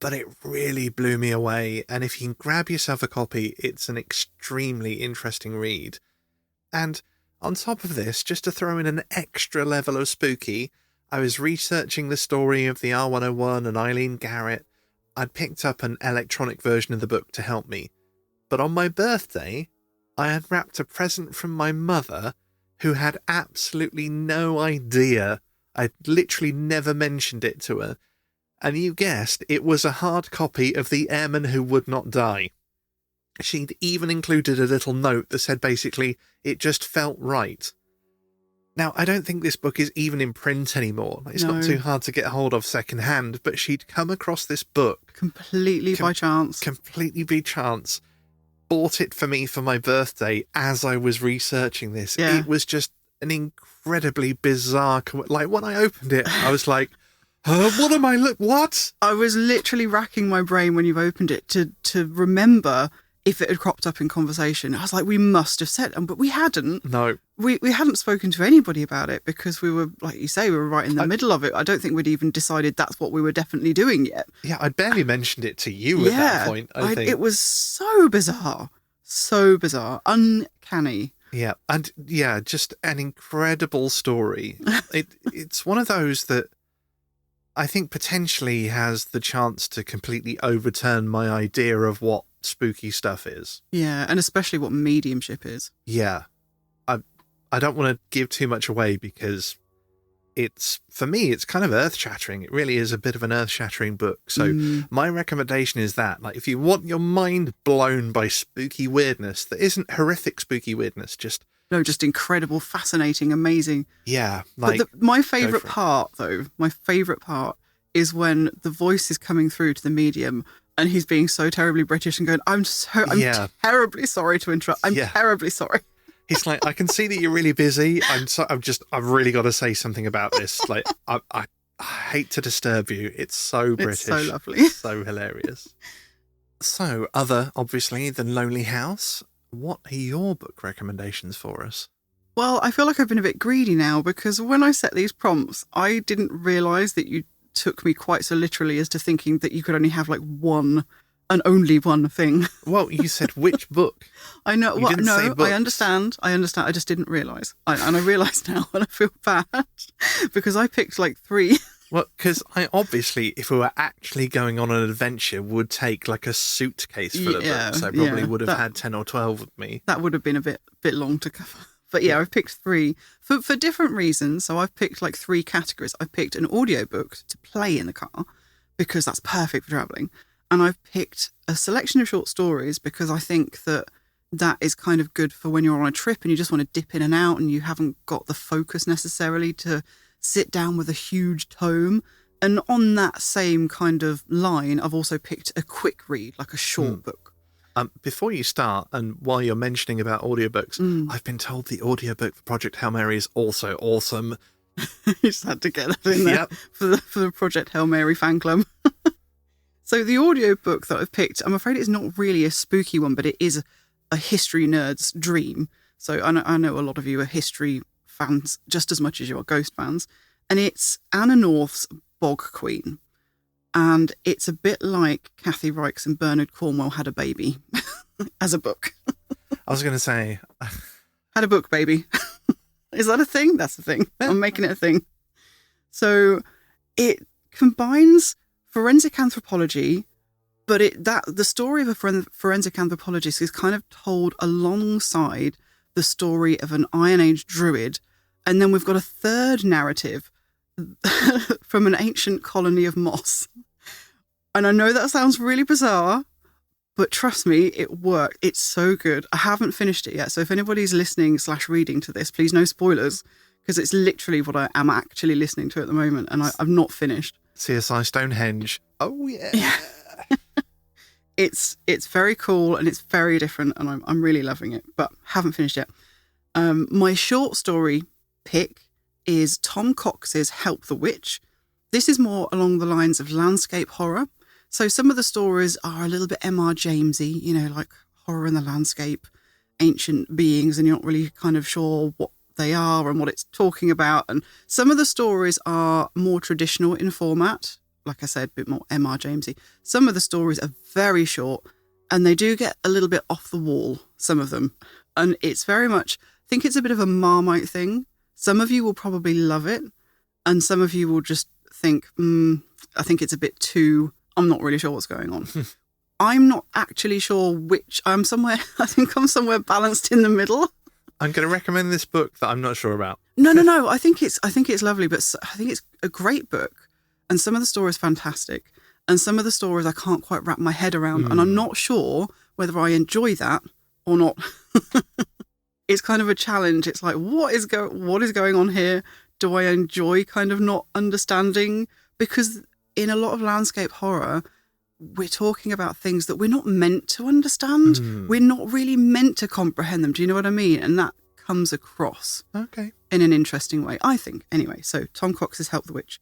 but it really blew me away. And if you can grab yourself a copy, it's an extremely interesting read. And on top of this, just to throw in an extra level of spooky, I was researching the story of the R101 and Eileen Garrett. I'd picked up an electronic version of the book to help me. But on my birthday, I had wrapped a present from my mother, who had absolutely no idea. I'd literally never mentioned it to her. And you guessed, it was a hard copy of The Airman Who Would Not Die. She'd even included a little note that said basically, it just felt right. Now, I don't think this book is even in print anymore. It's not too hard to get hold of secondhand, but she'd come across this book. Completely by chance. Completely by chance. Bought it for me for my birthday as I was researching this. Yeah. It was just an incredibly bizarre... Like, when I opened it, I was like, what am I... What? I was literally racking my brain when you've opened it to remember if it had cropped up in conversation. I was like, we must have said, but we hadn't. No. We hadn't spoken to anybody about it because we were, like you say, we were right in the middle of it. I don't think we'd even decided that's what we were definitely doing yet. Yeah, I'd barely mentioned it to you at that point, I think. It was so bizarre. So bizarre. Uncanny. Yeah, and yeah, just an incredible story. It's one of those that I think potentially has the chance to completely overturn my idea of what spooky stuff is. Yeah, and especially what mediumship is. Yeah. I don't want to give too much away because for me, it's kind of earth-shattering. It really is a bit of an earth-shattering book. So my recommendation is that, like, if you want your mind blown by spooky weirdness that isn't horrific spooky weirdness, just incredible, fascinating, amazing. Yeah. But my favourite part, though, is when the voice is coming through to the medium and he's being so terribly British and going, I'm terribly sorry to interrupt. I'm terribly sorry. He's like, I can see that you're really busy. I've really got to say something about this. Like, I hate to disturb you. It's so British. It's so lovely. So hilarious. So, other, obviously, than Lonely House, what are your book recommendations for us? Well, I feel like I've been a bit greedy now because when I set these prompts, I didn't realise that you took me quite so literally as to thinking that you could only have like one and only one thing. Well, you said which book? I know. Well, no, I understand. I just didn't realise. And I realise now and I feel bad because I picked like 3. Well, because I obviously, if we were actually going on an adventure, would take like a suitcase full of books. I probably would have had 10 or 12 with me. That would have been a bit long to cover. But yeah, I've picked 3 for different reasons. So I've picked like 3 categories. I've picked an audiobook to play in the car because that's perfect for travelling. And I've picked a selection of short stories because I think that is kind of good for when you're on a trip and you just want to dip in and out and you haven't got the focus necessarily to sit down with a huge tome. And on that same kind of line, I've also picked a quick read, like a short book. Before you start, and while you're mentioning about audiobooks, I've been told the audiobook for Project Hail Mary is also awesome. You just had to get that in there for the Project Hail Mary fan club. So the audiobook that I've picked, I'm afraid it's not really a spooky one, but it is a history nerd's dream. So I know a lot of you are history fans just as much as you are ghost fans. And it's Anna North's Bog Queen. And it's a bit like Kathy Reichs and Bernard Cornwell had a baby as a book. I was going to say... Had a book baby. Is that a thing? That's a thing. I'm making it a thing. So it combines forensic anthropology, but the story of a forensic anthropologist is kind of told alongside the story of an Iron Age druid. And then we've got a third narrative from an ancient colony of moss. And I know that sounds really bizarre, but trust me, it worked. It's so good. I haven't finished it yet. So if anybody's listening / reading to this, please no spoilers, because it's literally what I am actually listening to at the moment. And I've not finished. CSI Stonehenge. Oh, yeah. It's very cool and it's very different and I'm really loving it, but haven't finished yet. My short story pick is Tom Cox's Help the Witch. This is more along the lines of landscape horror. So some of the stories are a little bit M.R. Jamesy, like horror in the landscape, ancient beings, and you're not really kind of sure what they are and what it's talking about. And some of the stories are more traditional in format. Like I said, a bit more M.R. Jamesy. Some of the stories are very short and they do get a little bit off the wall, some of them. And it's very much, I think it's a bit of a Marmite thing. Some of you will probably love it and some of you will just think, I think it's a bit too, I'm not really sure what's going on. I'm not actually sure I think I'm somewhere balanced in the middle. I'm going to recommend this book that I'm not sure about. No. I think it's lovely, but I think it's a great book. And some of the stories fantastic. And some of the stories I can't quite wrap my head around. And I'm not sure whether I enjoy that or not. It's kind of a challenge. It's like, what is going on here? Do I enjoy kind of not understanding? Because in a lot of landscape horror, we're talking about things that we're not meant to understand. We're not really meant to comprehend them. Do you know what I mean? And that comes across in an interesting way, I think. Anyway, so Tom Cox's Help the Witch.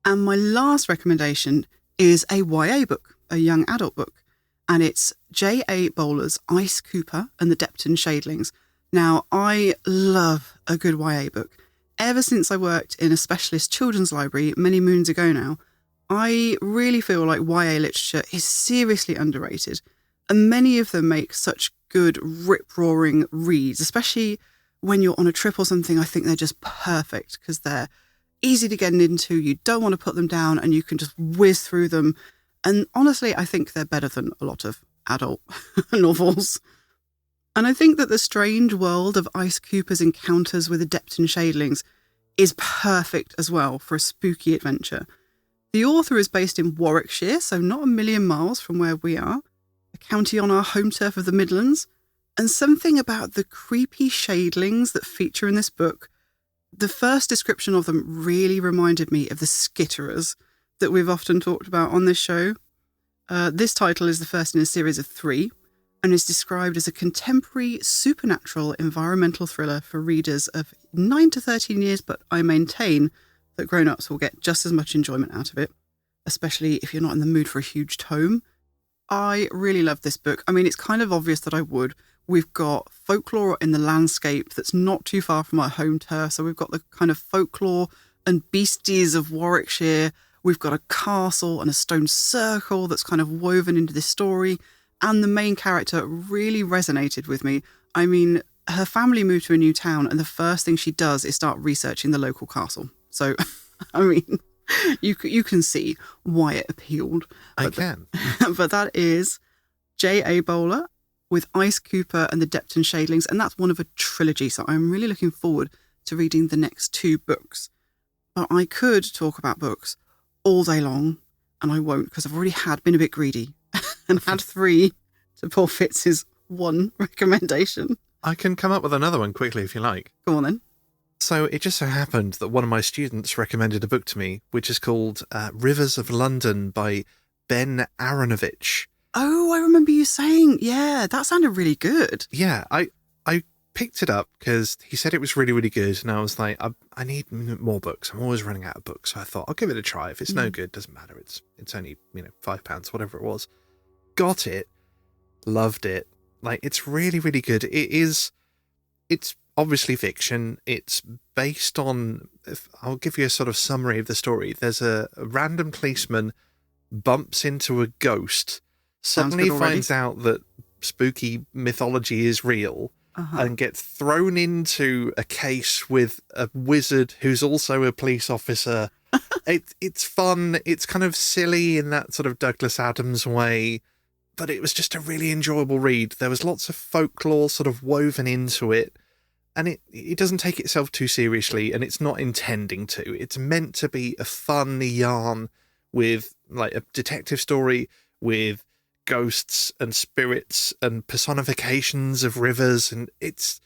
And my last recommendation is a YA book, a young adult book. And it's J.A. Bowler's Ice Cooper and the Depton Shadelings. Now, I love a good YA book. Ever since I worked in a specialist children's library many moons ago now, I really feel like YA literature is seriously underrated. And many of them make such good rip-roaring reads, especially when you're on a trip or something. I think they're just perfect because they're easy to get into. You don't want to put them down and you can just whiz through them. And honestly, I think they're better than a lot of adult novels. And I think that the strange world of Ice Cooper's encounters with the Depton Shadelings is perfect as well for a spooky adventure. The author is based in Warwickshire, so not a million miles from where we are, a county on our home turf of the Midlands. And something about the creepy shadelings that feature in this book, the first description of them really reminded me of the skitterers that we've often talked about on this show. This title is the first in a series of 3 and is described as a contemporary supernatural environmental thriller for readers of 9 to 13 years, but I maintain that grown-ups will get just as much enjoyment out of it, especially if you're not in the mood for a huge tome. I really love this book. I mean, it's kind of obvious that I would. We've got folklore in the landscape that's not too far from our home turf, so we've got the kind of folklore and beasties of Warwickshire. We've got a castle and a stone circle that's kind of woven into this story. And the main character really resonated with me. I mean, her family moved to a new town and the first thing she does is start researching the local castle. So, I mean, you can see why it appealed. But that is J.A. Bowler with Ice Cooper and the Depton Shadelings. And that's one of a trilogy. So I'm really looking forward to reading the next 2 books. But I could talk about books all day long, and I won't because I've already been a bit greedy and had 3 to Paul Fitz's 1 recommendation. I can come up with another one quickly if you like. Go on then. So it just so happened that one of my students recommended a book to me, which is called Rivers of London by Ben Aronovich. Oh, I remember you saying, yeah, that sounded really good. Yeah, I picked it up because he said it was really, really good. And I was like, I need more books. I'm always running out of books. So I thought, I'll give it a try. If it's no good, doesn't matter. It's only, £5, whatever it was. Got it. Loved it. Like, it's really, really good. It's obviously fiction. It's based on, I'll give you a sort of summary of the story. There's a random policeman bumps into a ghost, suddenly finds out that spooky mythology is real, and gets thrown into a case with a wizard who's also a police officer. It's fun. It's kind of silly in that sort of Douglas Adams way, but it was just a really enjoyable read. There was lots of folklore sort of woven into it, and it doesn't take itself too seriously, and it's not intending to. It's meant to be a fun yarn with like a detective story with ghosts and spirits and personifications of rivers, and it's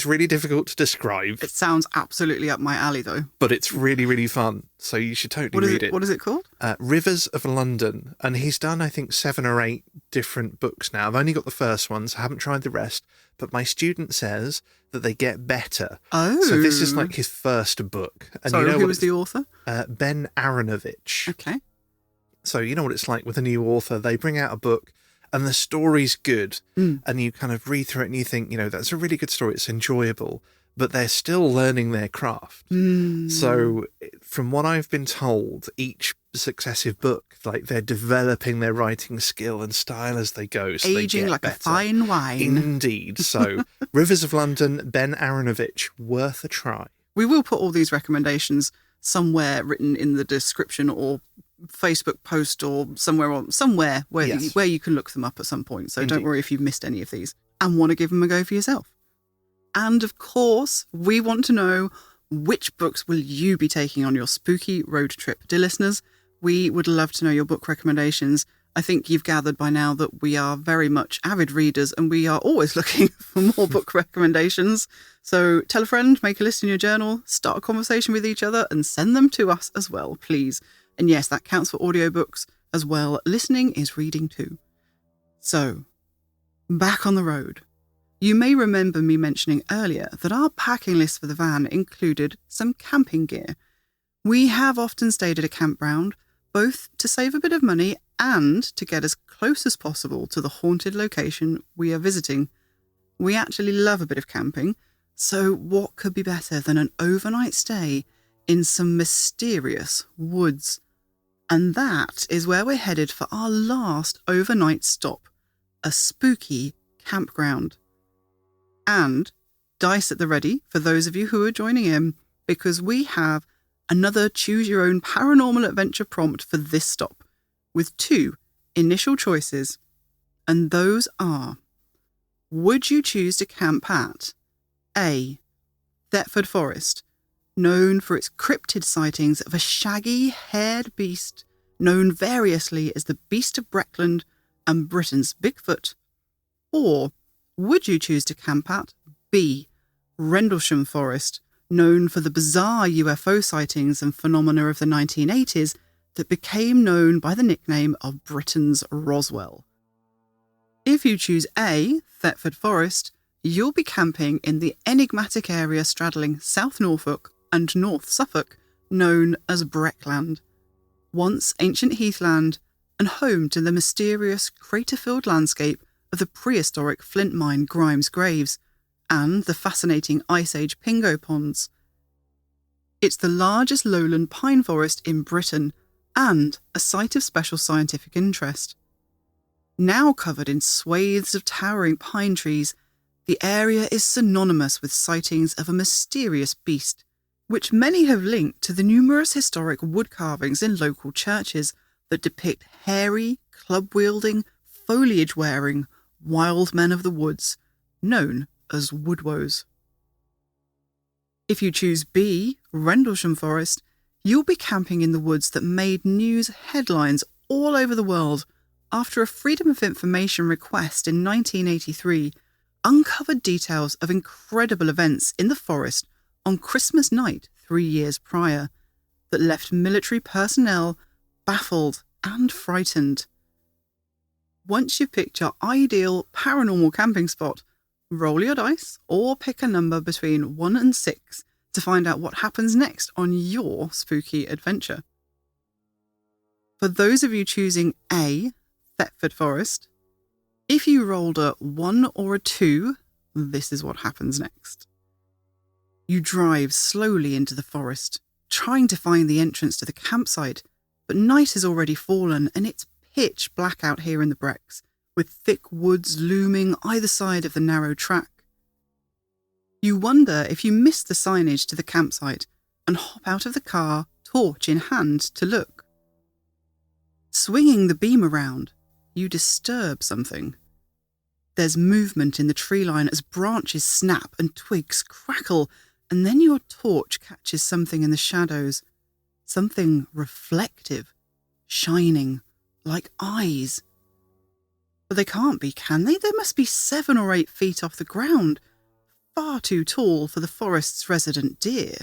really difficult to describe. It sounds absolutely up my alley though. But it's really, really fun, so you should totally read it. What is it called? Rivers of London, and he's done I think 7 or 8 different books now. I've only got the first ones, I haven't tried the rest, but my student says that they get better. Oh. So this is like his first book. And sorry, who was the author? Ben Aronovich. Okay. So you know what it's like with a new author. They bring out a book and the story's good, and you kind of read through it and you think, that's a really good story, it's enjoyable, but they're still learning their craft. So from what I've been told, each successive book, like they're developing their writing skill and style as they go. So aging like better. A fine wine. Indeed. So Rivers of London, Ben Aronovich, worth a try. We will put all these recommendations somewhere written in the description or Facebook post or somewhere where you can look them up at some point. So Indeed. Don't worry if you've missed any of these and want to give them a go for yourself. And of course, we want to know, Which books will you be taking on your spooky road trip? Dear listeners, we would love to know your book recommendations. I think you've gathered by now that we are very much avid readers and we are always looking for more book recommendations. So tell a friend, make a list in your journal, start a conversation with each other and send them to us as well, please. And yes, that counts for audiobooks as well. Listening is reading too. So, back on the road. You may remember me mentioning earlier that our packing list for the van included some camping gear. We have often stayed at a campground, both to save a bit of money and to get as close as possible to the haunted location we are visiting. We actually love a bit of camping, so what could be better than an overnight stay in some mysterious woods? And that is where we're headed for our last overnight stop, a spooky campground. And dice at the ready for those of you who are joining in, because we have another choose your own paranormal adventure prompt for this stop, with 2 initial choices. And those are: would you choose to camp at A. Thetford Forest, known for its cryptid sightings of a shaggy haired beast known variously as the Beast of Breckland and Britain's Bigfoot? Or would you choose to camp at B. Rendlesham Forest, known for the bizarre UFO sightings and phenomena of the 1980s that became known by the nickname of Britain's Roswell? If you choose A. Thetford Forest, you'll be camping in the enigmatic area straddling South Norfolk and North Suffolk, known as Breckland, once ancient heathland and home to the mysterious crater-filled landscape of the prehistoric flint mine Grimes Graves and the fascinating Ice Age Pingo Ponds. It's the largest lowland pine forest in Britain and a site of special scientific interest. Now covered in swathes of towering pine trees, the area is synonymous with sightings of a mysterious beast, which many have linked to the numerous historic wood carvings in local churches that depict hairy, club-wielding, foliage-wearing wild men of the woods, known as woodwoes. If you choose B, Rendlesham Forest, you'll be camping in the woods that made news headlines all over the world after a Freedom of Information request in 1983 uncovered details of incredible events in the forest on Christmas night 3 years prior that left military personnel baffled and frightened. Once you've picked your ideal paranormal camping spot, roll your dice or pick a number between 1 and 6 to find out what happens next on your spooky adventure. For those of you choosing A, Thetford Forest, if you rolled a 1 or a 2, this is what happens next. You drive slowly into the forest, trying to find the entrance to the campsite, but night has already fallen and it's pitch black out here in the Brecks, with thick woods looming either side of the narrow track. You wonder if you missed the signage to the campsite and hop out of the car, torch in hand, to look. Swinging the beam around, you disturb something. There's movement in the tree line as branches snap and twigs crackle, and then your torch catches something in the shadows. Something reflective, shining, like eyes. But they can't be, can they? They must be 7 or 8 feet off the ground, far too tall for the forest's resident deer.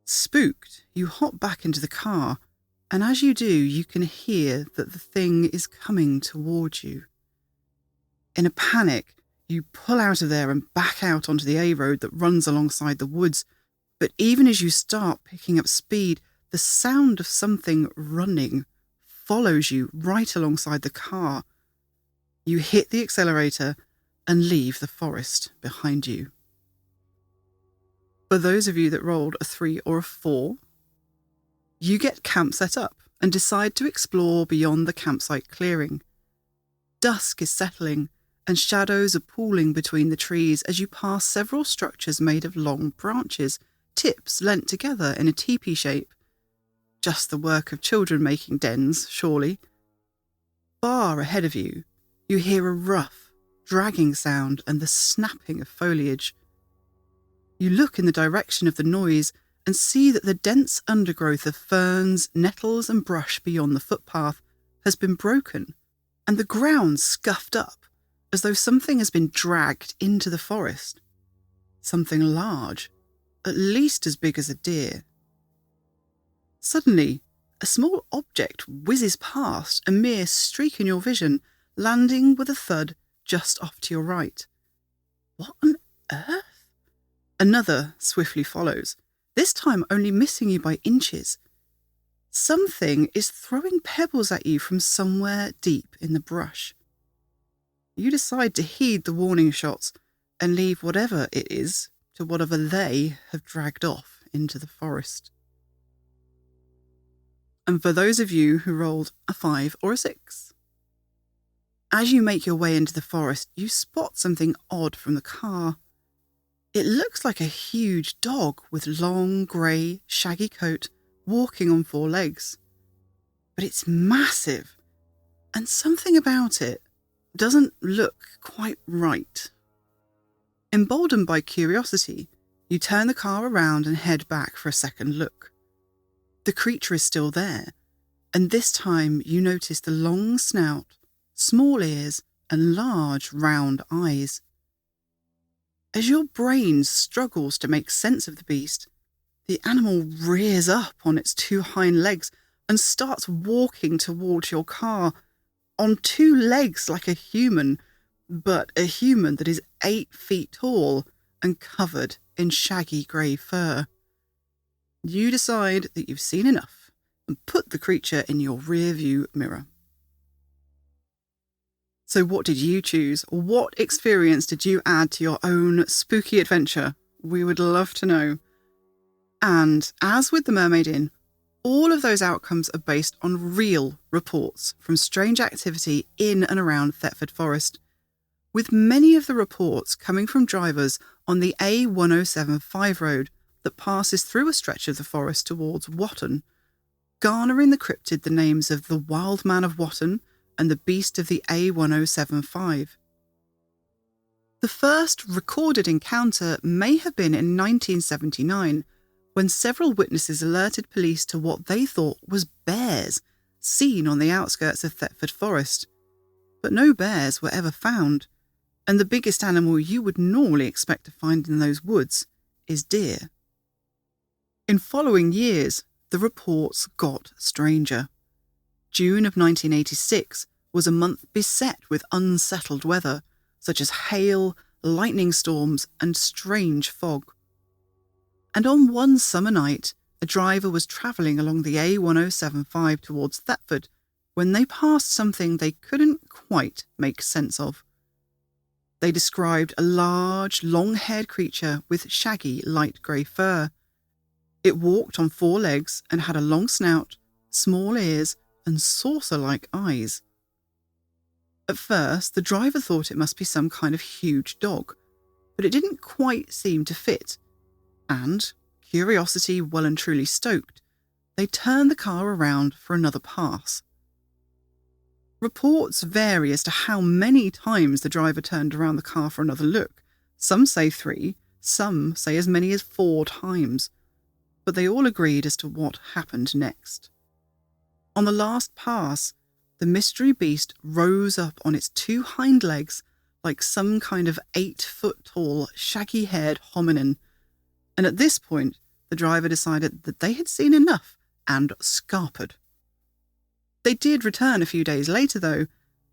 Spooked, you hop back into the car, and as you do, you can hear that the thing is coming towards you. In a panic, you pull out of there and back out onto the A road that runs alongside the woods, but even as you start picking up speed, the sound of something running follows you right alongside the car. You hit the accelerator and leave the forest behind you. For those of you that rolled a 3 or a 4, you get camp set up and decide to explore beyond the campsite clearing. Dusk is settling and shadows are pooling between the trees as you pass several structures made of long branches, tips lent together in a teepee shape. Just the work of children making dens, surely. Far ahead of you, you hear a rough, dragging sound and the snapping of foliage. You look in the direction of the noise and see that the dense undergrowth of ferns, nettles and brush beyond the footpath has been broken, and the ground scuffed up as though something has been dragged into the forest. Something large, at least as big as a deer. Suddenly, a small object whizzes past, a mere streak in your vision, landing with a thud just off to your right. What on earth? Another swiftly follows, this time only missing you by inches. Something is throwing pebbles at you from somewhere deep in the brush. You decide to heed the warning shots and leave whatever it is to whatever they have dragged off into the forest. And for those of you who rolled a 5 or a 6, as you make your way into the forest, you spot something odd from the car. It looks like a huge dog with long, grey, shaggy coat walking on 4 legs. But it's massive, and something about it doesn't look quite right. Emboldened by curiosity, you turn the car around and head back for a second look. The creature is still there, and this time you notice the long snout, small ears, and large round eyes. As your brain struggles to make sense of the beast, the animal rears up on its 2 hind legs and starts walking towards your car on 2 legs like a human, but a human that is 8 feet tall and covered in shaggy grey fur. You decide that you've seen enough and put the creature in your rear-view mirror. So what did you choose? What experience did you add to your own spooky adventure? We would love to know. And as with the Mermaid Inn, all of those outcomes are based on real reports from strange activity in and around Thetford Forest, with many of the reports coming from drivers on the A1075 road that passes through a stretch of the forest towards Watton, garnering the cryptid the names of the Wild Man of Watton and the Beast of the A1075. The first recorded encounter may have been in 1979, when several witnesses alerted police to what they thought was bears seen on the outskirts of Thetford Forest. But no bears were ever found, and the biggest animal you would normally expect to find in those woods is deer. In following years, the reports got stranger. June of 1986 was a month beset with unsettled weather, such as hail, lightning storms, and strange fog. And on one summer night, a driver was travelling along the A1075 towards Thetford when they passed something they couldn't quite make sense of. They described a large, long-haired creature with shaggy, light grey fur. It walked on 4 legs and had a long snout, small ears, and saucer-like eyes. At first, the driver thought it must be some kind of huge dog, but it didn't quite seem to fit, and, curiosity well and truly stoked, they turned the car around for another pass. Reports vary as to how many times the driver turned around the car for another look. Some say 3, some say as many as 4 times, but they all agreed as to what happened next. On the last pass, the mystery beast rose up on its 2 hind legs like some kind of 8-foot-tall, shaggy-haired hominin, and at this point, the driver decided that they had seen enough and scarpered. They did return a few days later, though,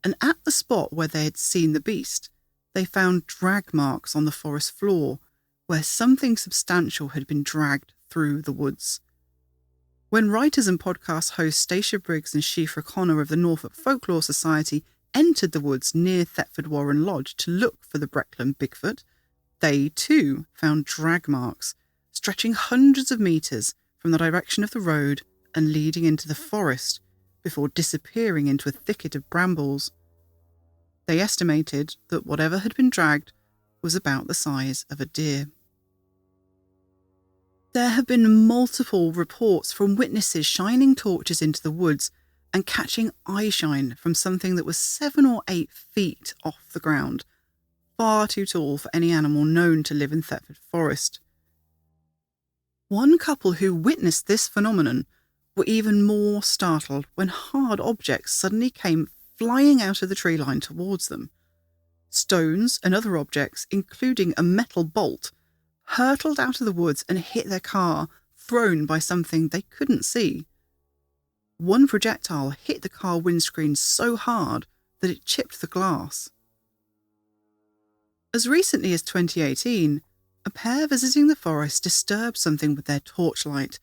and at the spot where they had seen the beast, they found drag marks on the forest floor, where something substantial had been dragged through the woods. When writers and podcast hosts Stacia Briggs and Sheafra Connor of the Norfolk Folklore Society entered the woods near Thetford Warren Lodge to look for the Breckland Bigfoot, they too found drag marks stretching hundreds of metres from the direction of the road and leading into the forest before disappearing into a thicket of brambles. They estimated that whatever had been dragged was about the size of a deer. There have been multiple reports from witnesses shining torches into the woods and catching eyeshine from something that was 7 or 8 feet off the ground, far too tall for any animal known to live in Thetford Forest. One couple who witnessed this phenomenon were even more startled when hard objects suddenly came flying out of the tree line towards them. Stones and other objects, including a metal bolt, hurtled out of the woods and hit their car, thrown by something they couldn't see. One projectile hit the car windscreen so hard that it chipped the glass. As recently as 2018, a pair visiting the forest disturbed something with their torchlight,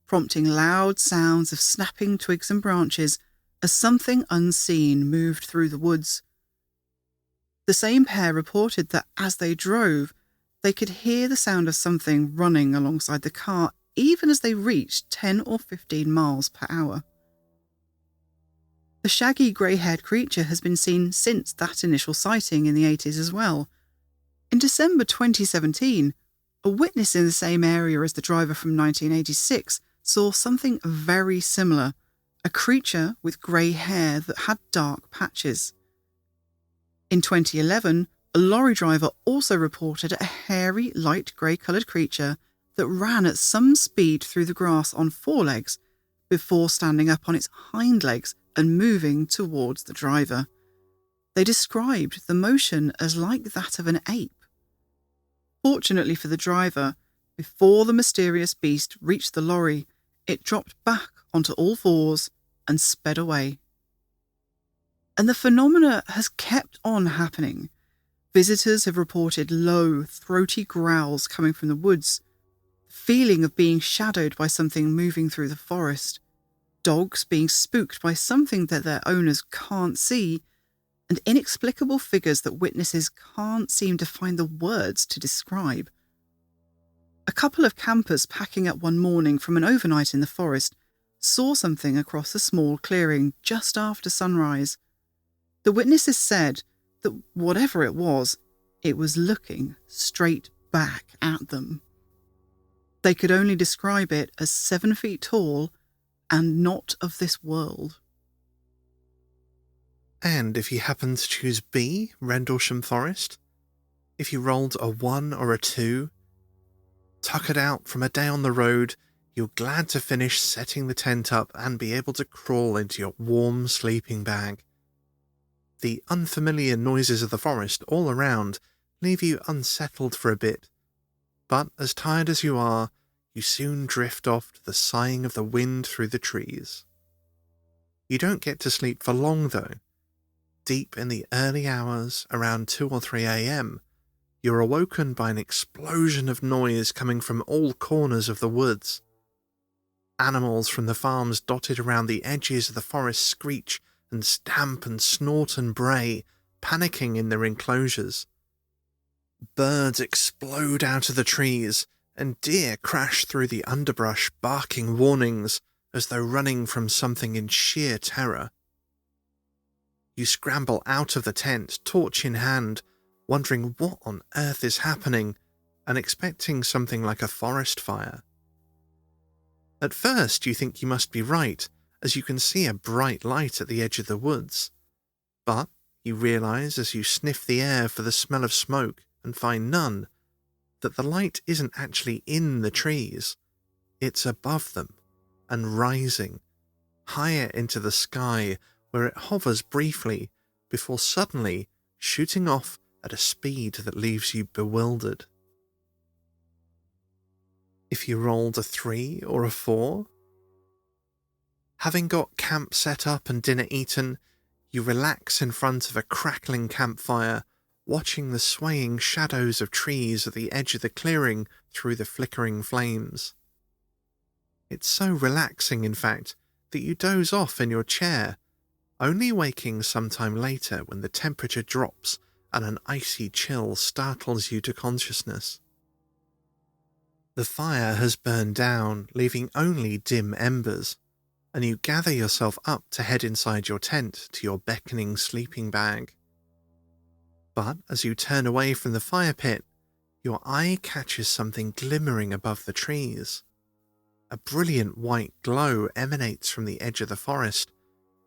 prompting loud sounds of snapping twigs and branches as something unseen moved through the woods. The same pair reported that as they drove, they could hear the sound of something running alongside the car even as they reached 10 or 15 miles per hour. The shaggy grey-haired creature has been seen since that initial sighting in the 80s as well. In December 2017, a witness in the same area as the driver from 1986 saw something very similar, a creature with grey hair that had dark patches. In 2011, a lorry driver also reported a hairy, light grey-coloured creature that ran at some speed through the grass on four legs before standing up on its hind legs and moving towards the driver. They described the motion as like that of an ape. Fortunately for the driver, before the mysterious beast reached the lorry, it dropped back onto all fours and sped away. And the phenomena has kept on happening. Visitors have reported low, throaty growls coming from the woods, the feeling of being shadowed by something moving through the forest, dogs being spooked by something that their owners can't see, and inexplicable figures that witnesses can't seem to find the words to describe. A couple of campers packing up one morning from an overnight in the forest saw something across a small clearing just after sunrise. The witnesses said that whatever it was looking straight back at them. They could only describe it as 7 feet tall and not of this world. And if you happen to choose B, Rendlesham Forest, if you rolled a 1 or a 2, tuckered out from a day on the road, you're glad to finish setting the tent up and be able to crawl into your warm sleeping bag. The unfamiliar noises of the forest all around leave you unsettled for a bit, but as tired as you are, you soon drift off to the sighing of the wind through the trees. You don't get to sleep for long though. Deep in the early hours, around 2 or 3 a.m, you're awoken by an explosion of noise coming from all corners of the woods. Animals from the farms dotted around the edges of the forest screech and stamp and snort and bray, panicking in their enclosures. Birds explode out of the trees, and deer crash through the underbrush barking warnings as though running from something in sheer terror. You scramble out of the tent, torch in hand, wondering what on earth is happening and expecting something like a forest fire. At first you think you must be right, as you can see a bright light at the edge of the woods. But you realise as you sniff the air for the smell of smoke and find none, that the light isn't actually in the trees. It's above them and rising, higher into the sky, where it hovers briefly before suddenly shooting off at a speed that leaves you bewildered. If you rolled a 3 or a 4, having got camp set up and dinner eaten, you relax in front of a crackling campfire, watching the swaying shadows of trees at the edge of the clearing through the flickering flames. It's so relaxing, in fact, that you doze off in your chair, only waking sometime later when the temperature drops and an icy chill startles you to consciousness. The fire has burned down, leaving only dim embers, and you gather yourself up to head inside your tent to your beckoning sleeping bag. But as you turn away from the fire pit, your eye catches something glimmering above the trees. A brilliant white glow emanates from the edge of the forest,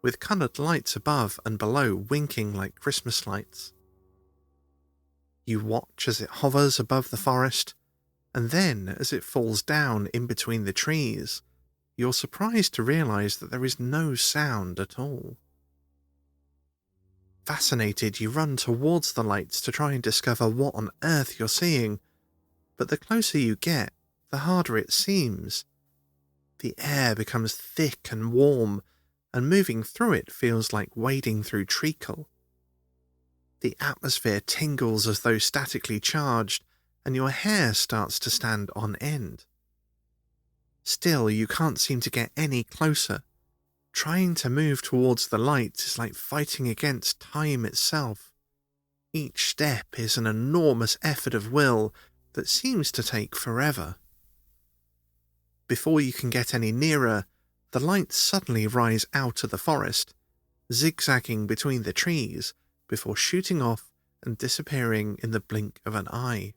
with coloured lights above and below winking like Christmas lights. You watch as it hovers above the forest, and then as it falls down in between the trees, you're surprised to realize that there is no sound at all. Fascinated, you run towards the lights to try and discover what on earth you're seeing, but the closer you get, the harder it seems. The air becomes thick and warm, and moving through it feels like wading through treacle. The atmosphere tingles as though statically charged, and your hair starts to stand on end. Still, you can't seem to get any closer. Trying to move towards the lights is like fighting against time itself. Each step is an enormous effort of will that seems to take forever. Before you can get any nearer, the lights suddenly rise out of the forest, zigzagging between the trees before shooting off and disappearing in the blink of an eye.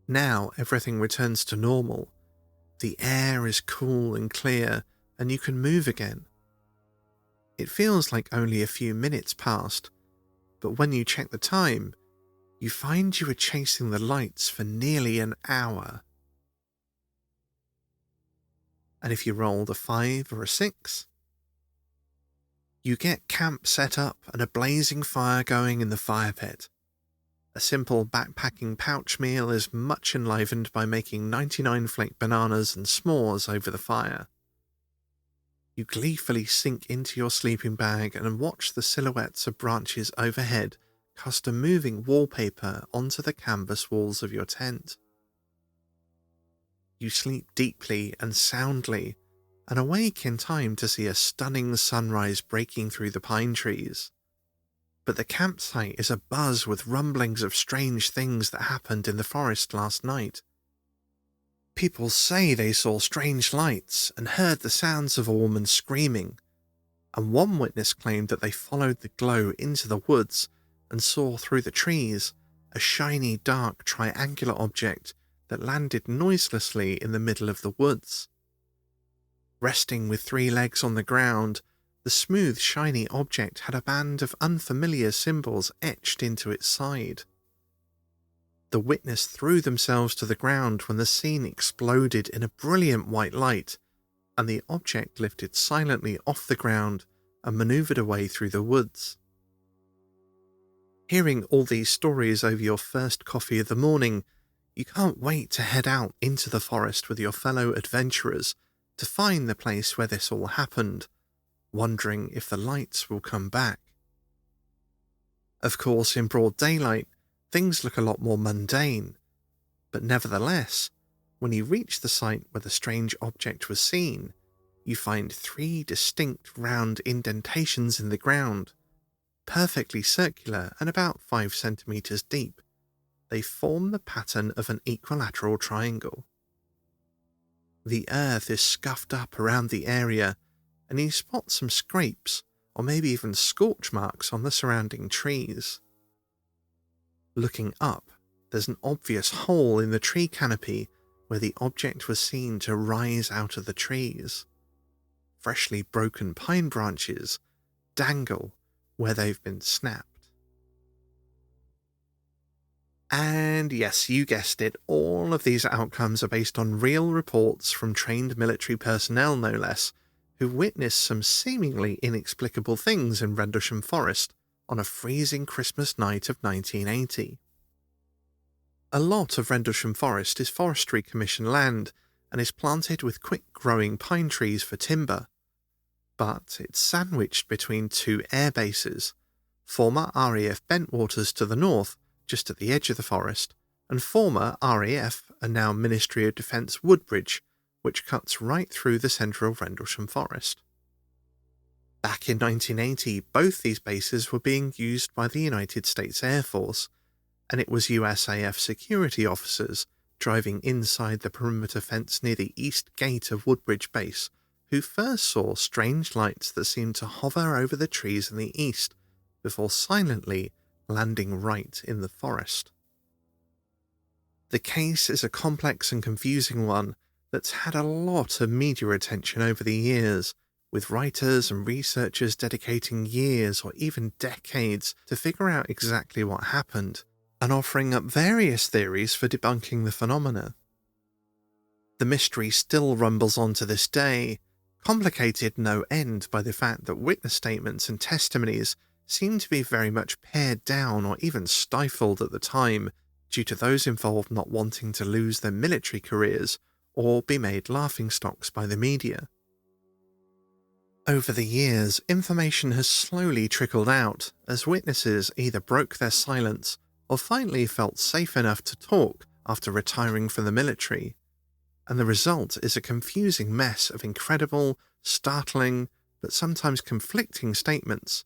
Now everything returns to normal. The air is cool and clear, and you can move again. It feels like only a few minutes passed, but when you check the time, you find you were chasing the lights for nearly an hour. And if you rolled a 5 or a 6, you get camp set up and a blazing fire going in the fire pit. A simple backpacking pouch meal is much enlivened by making 99 flake bananas and s'mores over the fire. You gleefully sink into your sleeping bag and watch the silhouettes of branches overhead cast a moving wallpaper onto the canvas walls of your tent. You sleep deeply and soundly, and awake in time to see a stunning sunrise breaking through the pine trees. But the campsite is abuzz with rumblings of strange things that happened in the forest last night. People say they saw strange lights and heard the sounds of a woman screaming, and one witness claimed that they followed the glow into the woods and saw through the trees a shiny dark triangular object that landed noiselessly in the middle of the woods. Resting with 3 legs on the ground, the smooth, shiny object had a band of unfamiliar symbols etched into its side. The witness threw themselves to the ground when the scene exploded in a brilliant white light, and the object lifted silently off the ground and maneuvered away through the woods. Hearing all these stories over your first coffee of the morning, you can't wait to head out into the forest with your fellow adventurers to find the place where this all happened, wondering if the lights will come back. Of course, in broad daylight, things look a lot more mundane, but nevertheless, when you reach the site where the strange object was seen, you find 3 distinct round indentations in the ground, perfectly circular and about 5 centimeters deep. They form the pattern of an equilateral triangle. The earth is scuffed up around the area, and you spot some scrapes, or maybe even scorch marks on the surrounding trees. Looking up, there's an obvious hole in the tree canopy where the object was seen to rise out of the trees. Freshly broken pine branches dangle where they've been snapped. And yes, you guessed it, all of these outcomes are based on real reports from trained military personnel, no less, who witnessed some seemingly inexplicable things in Rendlesham Forest on a freezing Christmas night of 1980. A lot of Rendlesham Forest is Forestry Commission land and is planted with quick-growing pine trees for timber. But it's sandwiched between 2 air bases, former RAF Bentwaters to the north, just at the edge of the forest, and former RAF and now Ministry of Defence Woodbridge, which cuts right through the centre of Rendlesham Forest. Back in 1980, both these bases were being used by the United States Air Force, and it was USAF security officers driving inside the perimeter fence near the east gate of Woodbridge Base who first saw strange lights that seemed to hover over the trees in the east before silently landing right in the forest. The case is a complex and confusing one that's had a lot of media attention over the years, with writers and researchers dedicating years or even decades to figure out exactly what happened, and offering up various theories for debunking the phenomena. The mystery still rumbles on to this day, complicated no end by the fact that witness statements and testimonies seem to be very much pared down or even stifled at the time due to those involved not wanting to lose their military careers or be made laughingstocks by the media. Over the years, information has slowly trickled out as witnesses either broke their silence or finally felt safe enough to talk after retiring from the military, and the result is a confusing mess of incredible, startling, but sometimes conflicting statements,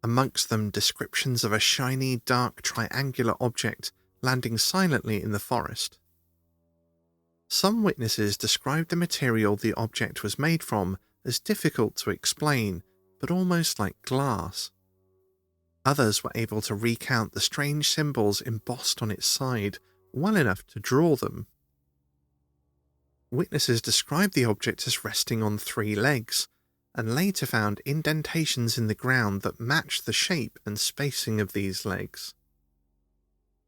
amongst them descriptions of a shiny, dark, triangular object landing silently in the forest. Some witnesses described the material the object was made from as difficult to explain, but almost like glass. Others were able to recount the strange symbols embossed on its side well enough to draw them. Witnesses described the object as resting on 3 legs, and later found indentations in the ground that matched the shape and spacing of these legs.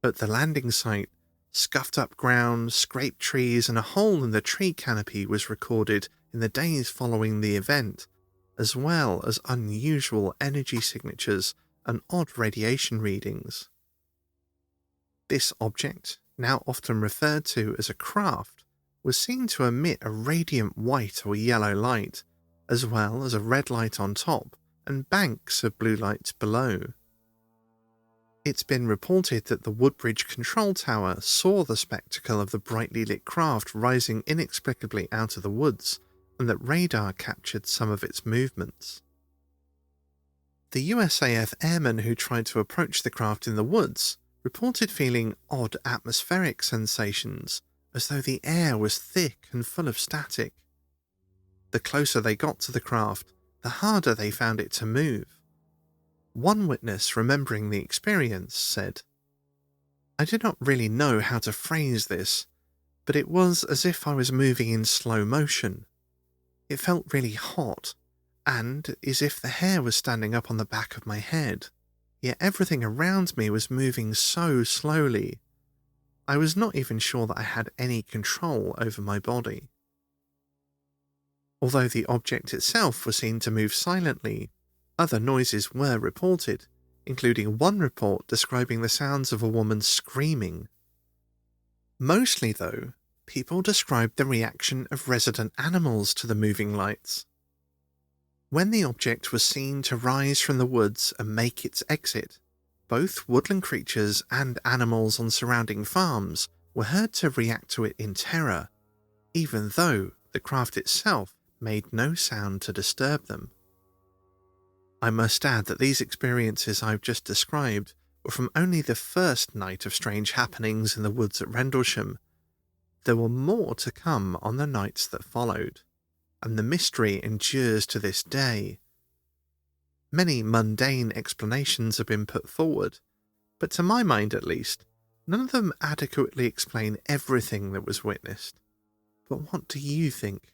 At the landing site, scuffed up ground, scraped trees, and a hole in the tree canopy was recorded in the days following the event, as well as unusual energy signatures and odd radiation readings. This object, now often referred to as a craft, was seen to emit a radiant white or yellow light, as well as a red light on top and banks of blue lights below. It's been reported that the Woodbridge control tower saw the spectacle of the brightly lit craft rising inexplicably out of the woods, and that radar captured some of its movements. The USAF airmen who tried to approach the craft in the woods reported feeling odd atmospheric sensations, as though the air was thick and full of static. The closer they got to the craft, the harder they found it to move. One witness remembering the experience said, "I do not really know how to phrase this, but it was as if I was moving in slow motion. It felt really hot, and as if the hair was standing up on the back of my head, yet everything around me was moving so slowly. I was not even sure that I had any control over my body." Although the object itself was seen to move silently, other noises were reported, including one report describing the sounds of a woman screaming. Mostly, though, people described the reaction of resident animals to the moving lights. When the object was seen to rise from the woods and make its exit, both woodland creatures and animals on surrounding farms were heard to react to it in terror, even though the craft itself made no sound to disturb them. I must add that these experiences I've just described were from only the first night of strange happenings in the woods at Rendlesham. There were more to come on the nights that followed, and the mystery endures to this day. Many mundane explanations have been put forward, but to my mind at least, none of them adequately explain everything that was witnessed. But what do you think?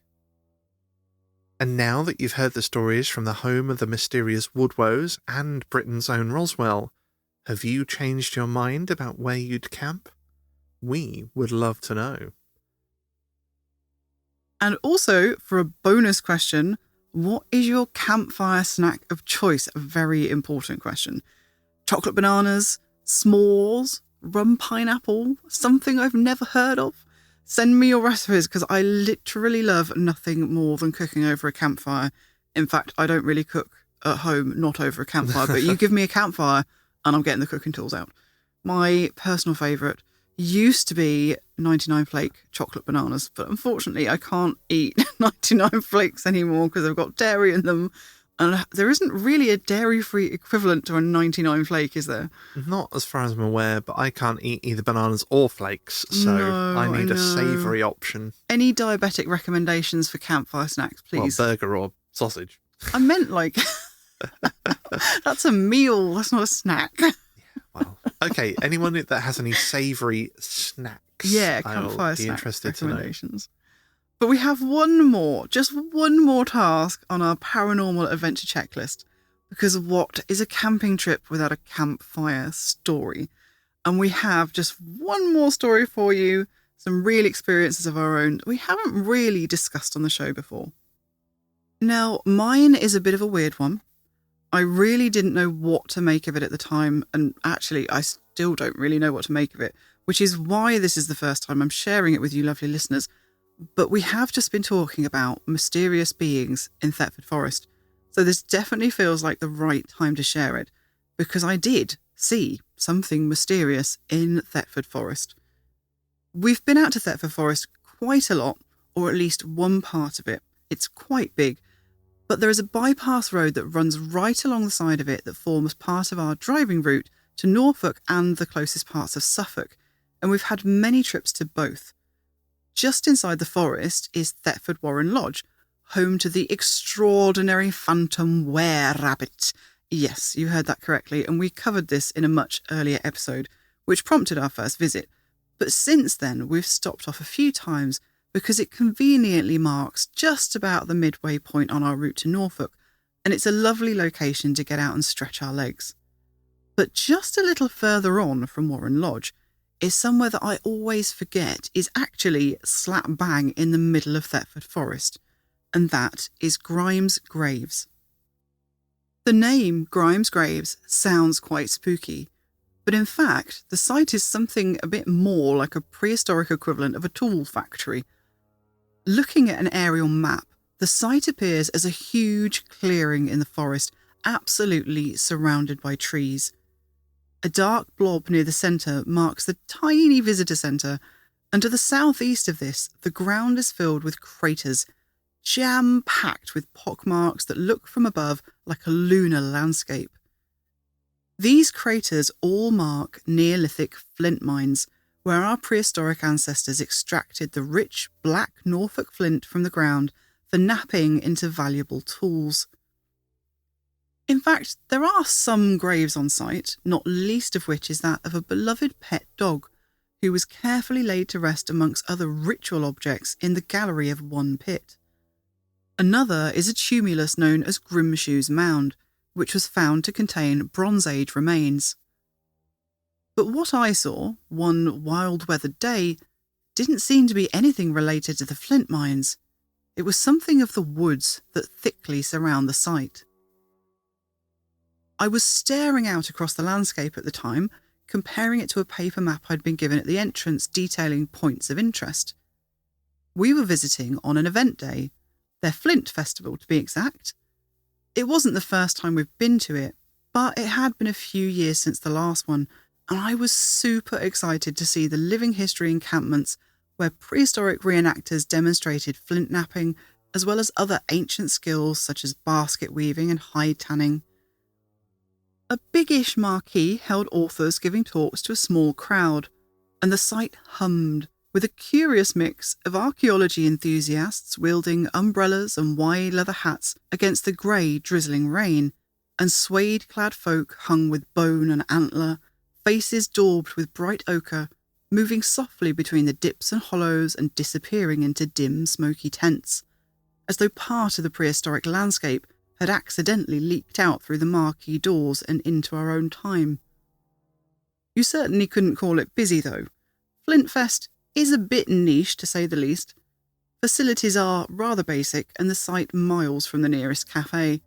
And now that you've heard the stories from the home of the mysterious Woodwoes and Britain's own Roswell, have you changed your mind about where you'd camp? We would love to know. And also, for a bonus question, what is your campfire snack of choice? A very important question. Chocolate bananas, s'mores, rum pineapple, something I've never heard of? Send me your recipes, because I literally love nothing more than cooking over a campfire. In fact, I don't really cook at home, not over a campfire, but you give me a campfire and I'm getting the cooking tools out. My personal favourite used to be 99 flake chocolate bananas, but unfortunately I can't eat 99 flakes anymore because they've got dairy in them, and there isn't really a dairy-free equivalent to a 99 flake, is there? Not as far as I'm aware, but I can't eat either bananas or flakes, so No, I need I a know. savoury option. Any diabetic recommendations for campfire snacks, please? Well, burger or sausage. I meant like... That's a meal, that's not a snack. Well, okay, anyone that has any savoury snacks, Yeah, I'll campfire be snack interested to know. recommendations. But we have just one more task on our paranormal adventure checklist, because what is a camping trip without a campfire story? And we have just one more story for you, some real experiences of our own that we haven't really discussed on the show before. Now, mine is a bit of a weird one. I really didn't know what to make of it at the time, and actually I still don't really know what to make of it, which is why this is the first time I'm sharing it with you lovely listeners. But we have just been talking about mysterious beings in Thetford Forest, so this definitely feels like the right time to share it, because I did see something mysterious in Thetford Forest. We've been out to Thetford Forest quite a lot, or at least one part of it. It's quite big, but there is a bypass road that runs right along the side of it that forms part of our driving route to Norfolk and the closest parts of Suffolk, and we've had many trips to both. Just inside the forest is Thetford Warren Lodge, home to the extraordinary phantom were-rabbit. Yes, you heard that correctly, and we covered this in a much earlier episode, which prompted our first visit. But since then, we've stopped off a few times because it conveniently marks just about the midway point on our route to Norfolk, and it's a lovely location to get out and stretch our legs. But just a little further on from Warren Lodge is somewhere that I always forget is actually slap bang in the middle of Thetford Forest, and that is Grimes Graves. The name Grimes Graves sounds quite spooky, but in fact the site is something a bit more like a prehistoric equivalent of a tool factory. Looking at an aerial map, the site appears as a huge clearing in the forest, absolutely surrounded by trees. A dark blob near the centre marks the tiny visitor centre, and to the southeast of this, the ground is filled with craters, jam-packed with pockmarks that look from above like a lunar landscape. These craters all mark Neolithic flint mines, where our prehistoric ancestors extracted the rich black Norfolk flint from the ground for knapping into valuable tools. In fact, there are some graves on site, not least of which is that of a beloved pet dog, who was carefully laid to rest amongst other ritual objects in the gallery of one pit. Another is a tumulus known as Grimshue's Mound, which was found to contain Bronze Age remains. But what I saw, one wild weathered day, didn't seem to be anything related to the flint mines. It was something of the woods that thickly surround the site. I was staring out across the landscape at the time, comparing it to a paper map I'd been given at the entrance detailing points of interest. We were visiting on an event day, their Flint Festival to be exact. It wasn't the first time we've been to it, but it had been a few years since the last one, and I was super excited to see the living history encampments where prehistoric reenactors demonstrated flint knapping, as well as other ancient skills such as basket weaving and hide tanning. A big-ish marquee held authors giving talks to a small crowd, and the site hummed with a curious mix of archaeology enthusiasts wielding umbrellas and wide leather hats against the grey, drizzling rain, and suede-clad folk hung with bone and antler, faces daubed with bright ochre, moving softly between the dips and hollows and disappearing into dim, smoky tents, as though part of the prehistoric landscape had accidentally leaked out through the marquee doors and into our own time. You certainly couldn't call it busy, though. Flintfest is a bit niche, to say the least. Facilities are rather basic, and the site miles from the nearest cafe.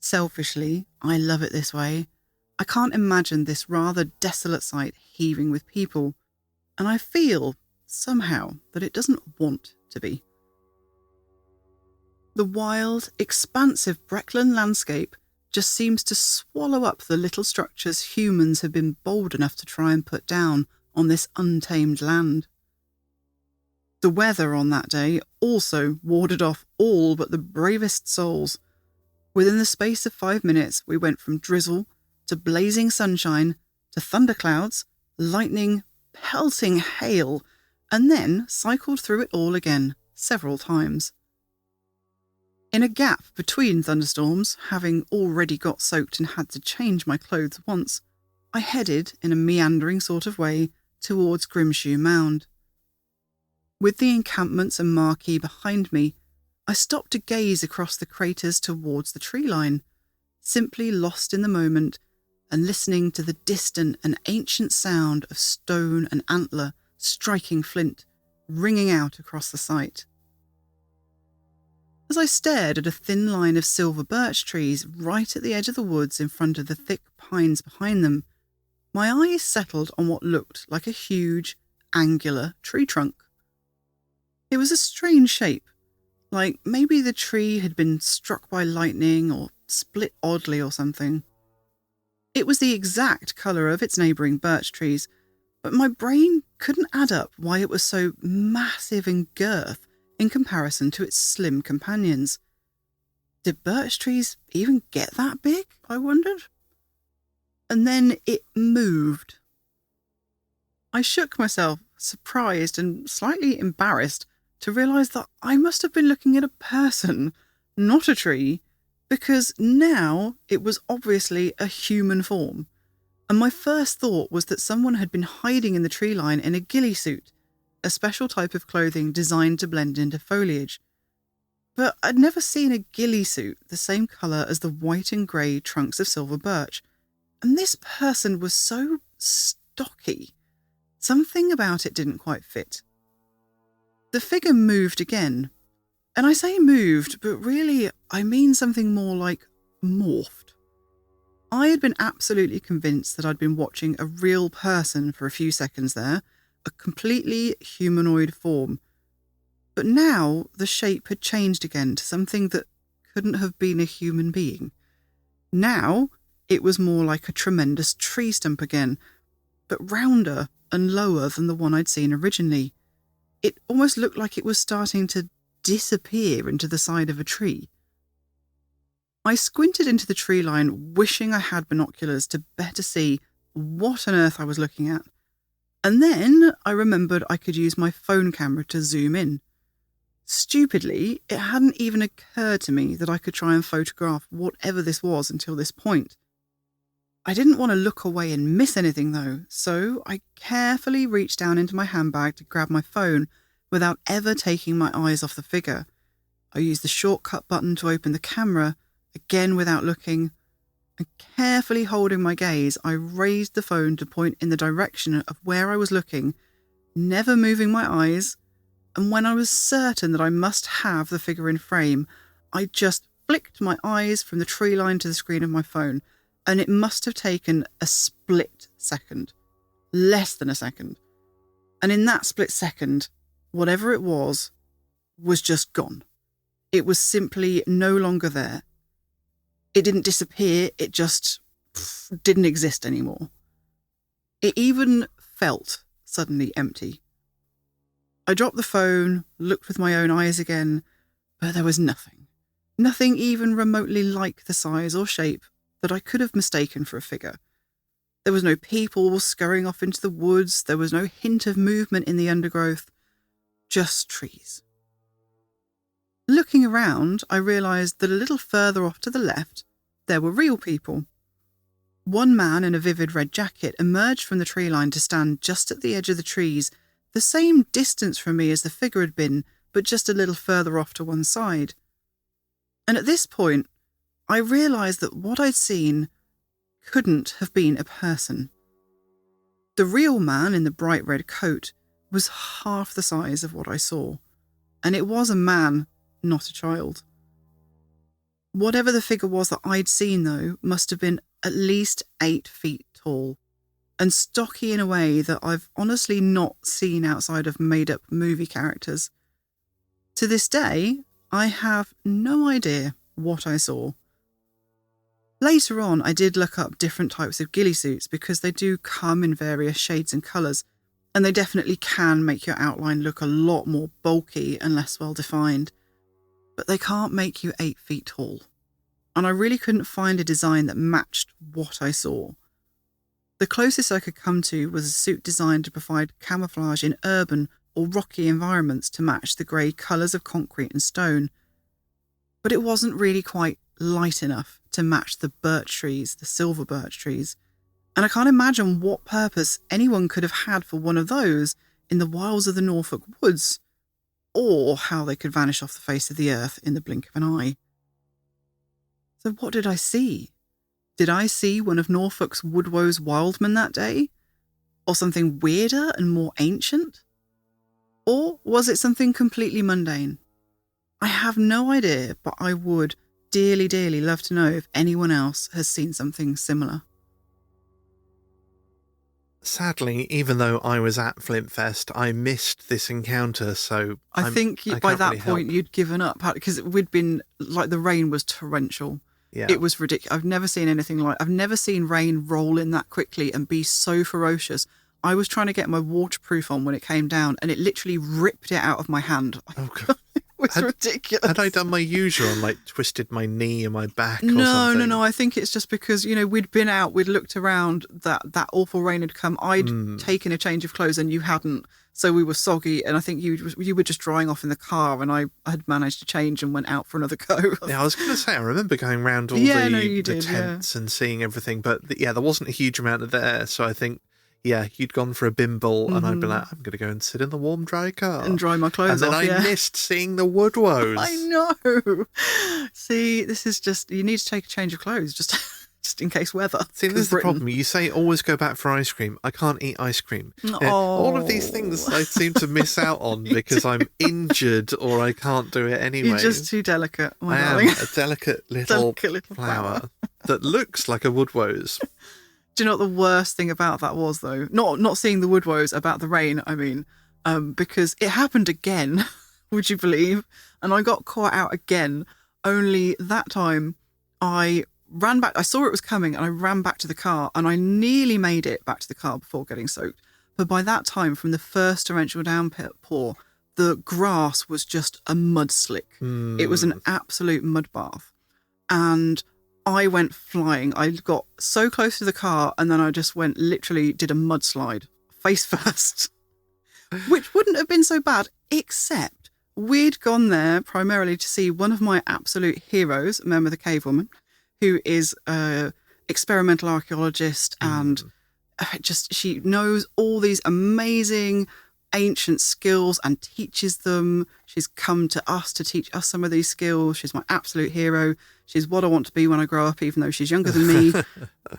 Selfishly, I love it this way. I can't imagine this rather desolate site heaving with people, and I feel, somehow, that it doesn't want to be. The wild, expansive Breckland landscape just seems to swallow up the little structures humans have been bold enough to try and put down on this untamed land. The weather on that day also warded off all but the bravest souls. Within the space of 5 minutes, we went from drizzle to blazing sunshine to thunderclouds, lightning, pelting hail, and then cycled through it all again several times. In a gap between thunderstorms, having already got soaked and had to change my clothes once, I headed, in a meandering sort of way, towards Grimshoe Mound. With the encampments and marquee behind me, I stopped to gaze across the craters towards the tree line, simply lost in the moment, and listening to the distant and ancient sound of stone and antler striking flint, ringing out across the sight. As I stared at a thin line of silver birch trees right at the edge of the woods in front of the thick pines behind them, my eyes settled on what looked like a huge, angular tree trunk. It was a strange shape, like maybe the tree had been struck by lightning or split oddly or something. It was the exact colour of its neighbouring birch trees, but my brain couldn't add up why it was so massive in girth in comparison to its slim companions. Did birch trees even get that big, I wondered? And then it moved. I shook myself, surprised and slightly embarrassed, to realise that I must have been looking at a person, not a tree, because now it was obviously a human form, and my first thought was that someone had been hiding in the tree line in a ghillie suit, a special type of clothing designed to blend into foliage. But I'd never seen a ghillie suit the same colour as the white and grey trunks of silver birch, and this person was so stocky. Something about it didn't quite fit. The figure moved again, and I say moved, but really I mean something more like morphed. I had been absolutely convinced that I'd been watching a real person for a few seconds there, a completely humanoid form. But now the shape had changed again to something that couldn't have been a human being. Now it was more like a tremendous tree stump again, but rounder and lower than the one I'd seen originally. It almost looked like it was starting to disappear into the side of a tree. I squinted into the tree line, wishing I had binoculars to better see what on earth I was looking at. And then I remembered I could use my phone camera to zoom in. Stupidly, it hadn't even occurred to me that I could try and photograph whatever this was until this point. I didn't want to look away and miss anything though, so I carefully reached down into my handbag to grab my phone without ever taking my eyes off the figure. I used the shortcut button to open the camera, again without looking, and carefully holding my gaze, I raised the phone to point in the direction of where I was looking, never moving my eyes, and when I was certain that I must have the figure in frame, I just flicked my eyes from the tree line to the screen of my phone, and it must have taken a split second. Less than a second. And in that split second, whatever it was just gone. It was simply no longer there. It didn't disappear, it just didn't exist anymore. It even felt suddenly empty. I dropped the phone, looked with my own eyes again, but there was nothing. Nothing even remotely like the size or shape that I could have mistaken for a figure. There was no people scurrying off into the woods, there was no hint of movement in the undergrowth, just trees. Looking around, I realised that a little further off to the left, there were real people. One man in a vivid red jacket emerged from the tree line to stand just at the edge of the trees, the same distance from me as the figure had been, but just a little further off to one side. And at this point, I realised that what I'd seen couldn't have been a person. The real man in the bright red coat was half the size of what I saw, and it was a man, not a child. Whatever the figure was that I'd seen, though, must have been at least 8 feet tall, and stocky in a way that I've honestly not seen outside of made-up movie characters. To this day, I have no idea what I saw. Later on, I did look up different types of ghillie suits because they do come in various shades and colours, and they definitely can make your outline look a lot more bulky and less well defined. But they can't make you 8 feet tall, and I really couldn't find a design that matched what I saw. The closest I could come to was a suit designed to provide camouflage in urban or rocky environments to match the grey colours of concrete and stone. But it wasn't really quite light enough to match the birch trees, the silver birch trees, and I can't imagine what purpose anyone could have had for one of those in the wilds of the Norfolk woods, or how they could vanish off the face of the earth in the blink of an eye. So what did I see? Did I see one of Norfolk's Woodrow's wildmen that day? Or something weirder and more ancient? Or was it something completely mundane? I have no idea, but I would dearly, dearly love to know if anyone else has seen something similar. Sadly, even though I was at Flintfest, I missed this encounter, so I think by that point you'd given up, because we'd been, like, the rain was torrential. Yeah. It was ridiculous. I've never seen anything like, I've never seen rain roll in that quickly and be so ferocious. I was trying to get my waterproof on when it came down, and it literally ripped it out of my hand. Oh, God. It was ridiculous. Had I done my usual and, like, twisted my knee and my back or something? No. I think it's just because, we'd been out, we'd looked around, that awful rain had come. I'd taken a change of clothes and you hadn't. So we were soggy, and I think you were just drying off in the car, and I had managed to change and went out for another go. Yeah, I was going to say, I remember going around all the tents and seeing everything, but there wasn't a huge amount of there. So I think, you'd gone for a bimble, and I'd be like, I'm going to go and sit in the warm, dry car. And dry my clothes off, And then I missed seeing the Woodrows. I know. See, this is just, you need to take a change of clothes, just in case weather. See, this is the problem. You say always go back for ice cream. I can't eat ice cream. All of these things I seem to miss out on because I'm injured or I can't do it anyway. You're just too delicate, my I darling. am a delicate little flower that looks like a Woodrow's. Do you know what the worst thing about that was, though? Not seeing the Woodrows, about the rain, I mean, because it happened again, would you believe? And I got caught out again, only that time I ran back. I saw it was coming and I ran back to the car, and I nearly made it back to the car before getting soaked. But by that time, from the first torrential downpour, the grass was just a mud slick. It was an absolute mud bath. And I went flying. I got so close to the car, and then I just did a mudslide face first, which wouldn't have been so bad, except we'd gone there primarily to see one of my absolute heroes, Mema the Cave Woman, who is an experimental archaeologist, and she knows all these amazing ancient skills and teaches them. She's come to us to teach us some of these skills. She's my absolute hero. She's what I want to be when I grow up, even though she's younger than me.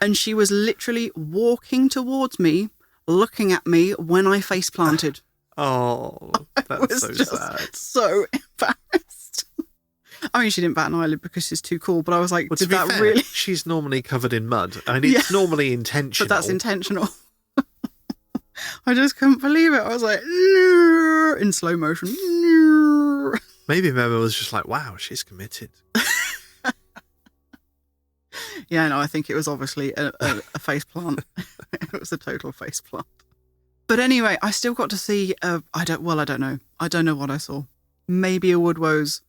And she was literally walking towards me, looking at me when I face planted. Oh, that's so sad. So embarrassed. I mean, she didn't bat an eyelid because she's too cool, but I was like, well, did that fair, really? She's normally covered in mud. I mean, it's normally intentional. But that's intentional. I just couldn't believe it. I was like, in slow motion. Maybe Mema was just like, wow, she's committed. Yeah, no, I think it was obviously a face plant. It was a total face plant. But anyway, I still got to see, I don't know. I don't know what I saw. Maybe a Woodrow's,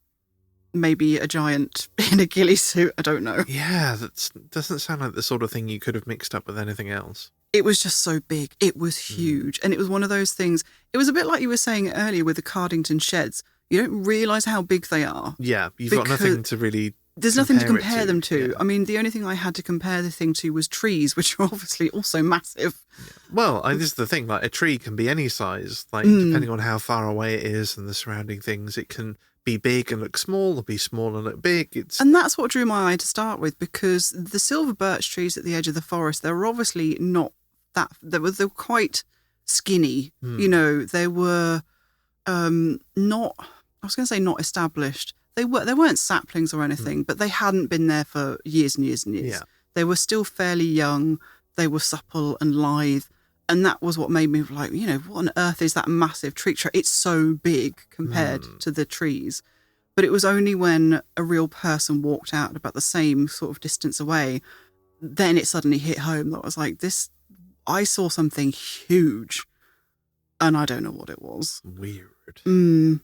maybe a giant in a ghillie suit. I don't know. Yeah, that doesn't sound like the sort of thing you could have mixed up with anything else. It was just so big. It was huge. And it was one of those things. It was a bit like you were saying earlier with the Cardington sheds. You don't realise how big they are. Yeah, you've got nothing to really... There's nothing to compare them to. Yeah. I mean, the only thing I had to compare the thing to was trees, which are obviously also massive. Yeah. Well, this is the thing. Like, a tree can be any size. Like, depending on how far away it is and the surrounding things, it can be big and look small, or be small and look big. And that's what drew my eye to start with, because the silver birch trees at the edge of the forest, they were obviously not that... They were quite skinny. You know, they were not... I was going to say not established. They weren't saplings or anything, but they hadn't been there for years and years and years. Yeah. They were still fairly young. They were supple and lithe. And that was what made me like, you know, what on earth is that massive tree? It's so big compared to the trees. But it was only when a real person walked out about the same sort of distance away, then it suddenly hit home that I was like, I saw something huge. And I don't know what it was. Weird.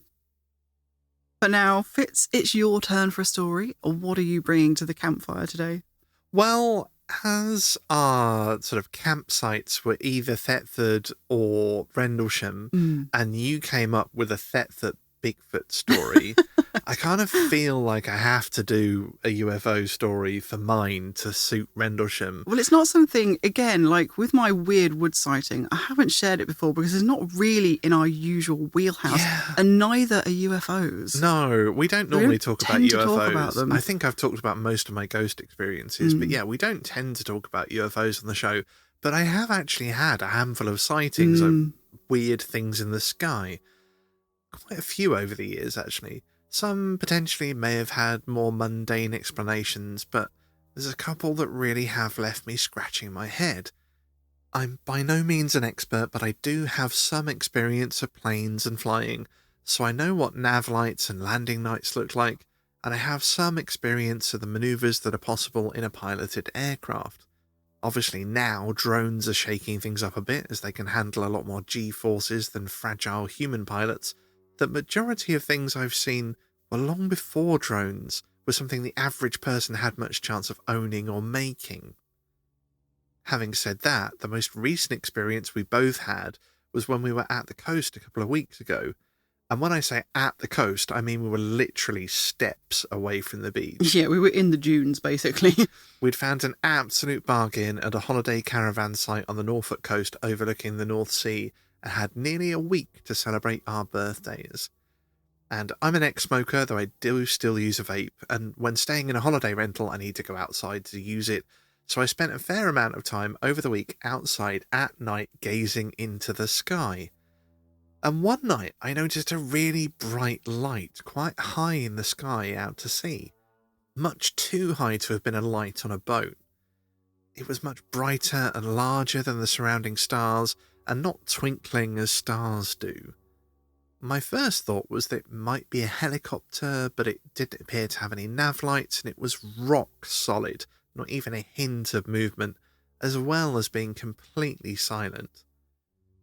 But now, Fitz, it's your turn for a story. Or what are you bringing to the campfire today? Well, as our sort of campsites were either Thetford or Rendlesham, and you came up with a Thetford Bigfoot story, I kind of feel like I have to do a UFO story for mine to suit Rendlesham. Well, it's not something, again, like with my weird wood sighting, I haven't shared it before because it's not really in our usual wheelhouse, and neither are UFOs. No, we don't normally talk about UFOs. Talk about them. I think I've talked about most of my ghost experiences, but yeah, we don't tend to talk about UFOs on the show. But I have actually had a handful of sightings of weird things in the sky. Quite a few over the years, actually. Some potentially may have had more mundane explanations, but there's a couple that really have left me scratching my head. I'm by no means an expert, but I do have some experience of planes and flying, so I know what nav lights and landing lights look like, and I have some experience of the manoeuvres that are possible in a piloted aircraft. Obviously now drones are shaking things up a bit as they can handle a lot more G-forces than fragile human pilots. The majority of things I've seen were long before drones were something the average person had much chance of owning or making. Having said that, the most recent experience we both had was when we were at the coast a couple of weeks ago. And when I say at the coast, I mean we were literally steps away from the beach. Yeah, we were in the dunes, basically. We'd found an absolute bargain at a holiday caravan site on the Norfolk coast overlooking the North Sea and had nearly a week to celebrate our birthdays. And I'm an ex-smoker, though I do still use a vape, and when staying in a holiday rental I need to go outside to use it, so I spent a fair amount of time over the week outside at night gazing into the sky. And one night I noticed a really bright light quite high in the sky out to sea, much too high to have been a light on a boat. It was much brighter and larger than the surrounding stars, and not twinkling as stars do. My first thought was that it might be a helicopter, but it didn't appear to have any nav lights, and it was rock solid, not even a hint of movement, as well as being completely silent.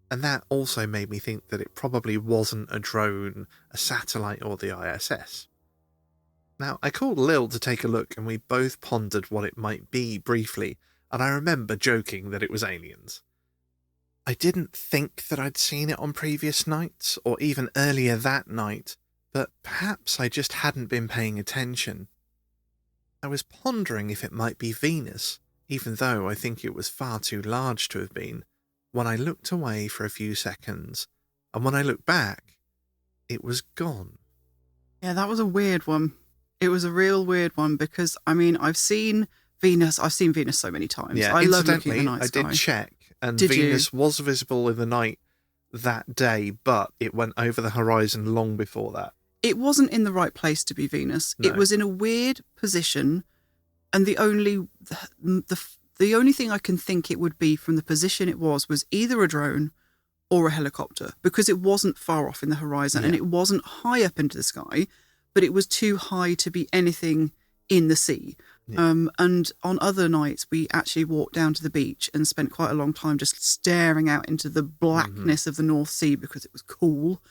And that also made me think that it probably wasn't a drone, a satellite, or the ISS. Now, I called Lil to take a look, and we both pondered what it might be briefly, and I remember joking that it was aliens. I didn't think that I'd seen it on previous nights, or even earlier that night, but perhaps I just hadn't been paying attention. I was pondering if it might be Venus, even though I think it was far too large to have been, when I looked away for a few seconds, and when I looked back, it was gone. Yeah, that was a weird one. It was a real weird one because, I mean, I've seen Venus so many times. Yeah, I love looking at the night sky. I did check, and Did Venus was visible in the night that day, but it went over the horizon long before that. It wasn't in the right place to be Venus. No. It was in a weird position, and the only thing I can think it would be from the position it was either a drone or a helicopter, because it wasn't far off in the horizon, and it wasn't high up into the sky, but it was too high to be anything in the sea. Yeah. And on other nights, we actually walked down to the beach and spent quite a long time just staring out into the blackness of the North Sea because it was cool.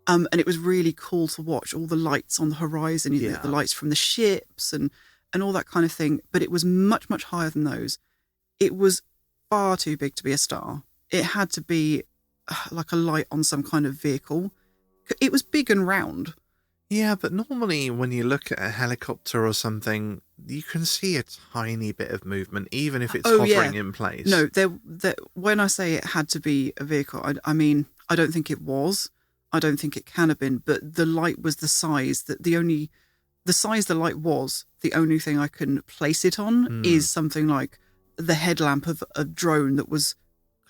And it was really cool to watch all the lights on the horizon, the lights from the ships and all that kind of thing. But it was much, much higher than those. It was far too big to be a star. It had to be like a light on some kind of vehicle. It was big and round. Yeah, but normally when you look at a helicopter or something, you can see a tiny bit of movement, even if it's hovering in place. No, when I say it had to be a vehicle, I mean, I don't think it was. I don't think it can have been, but the light was the size that the size the light was, the only thing I can place it on is something like the headlamp of a drone that was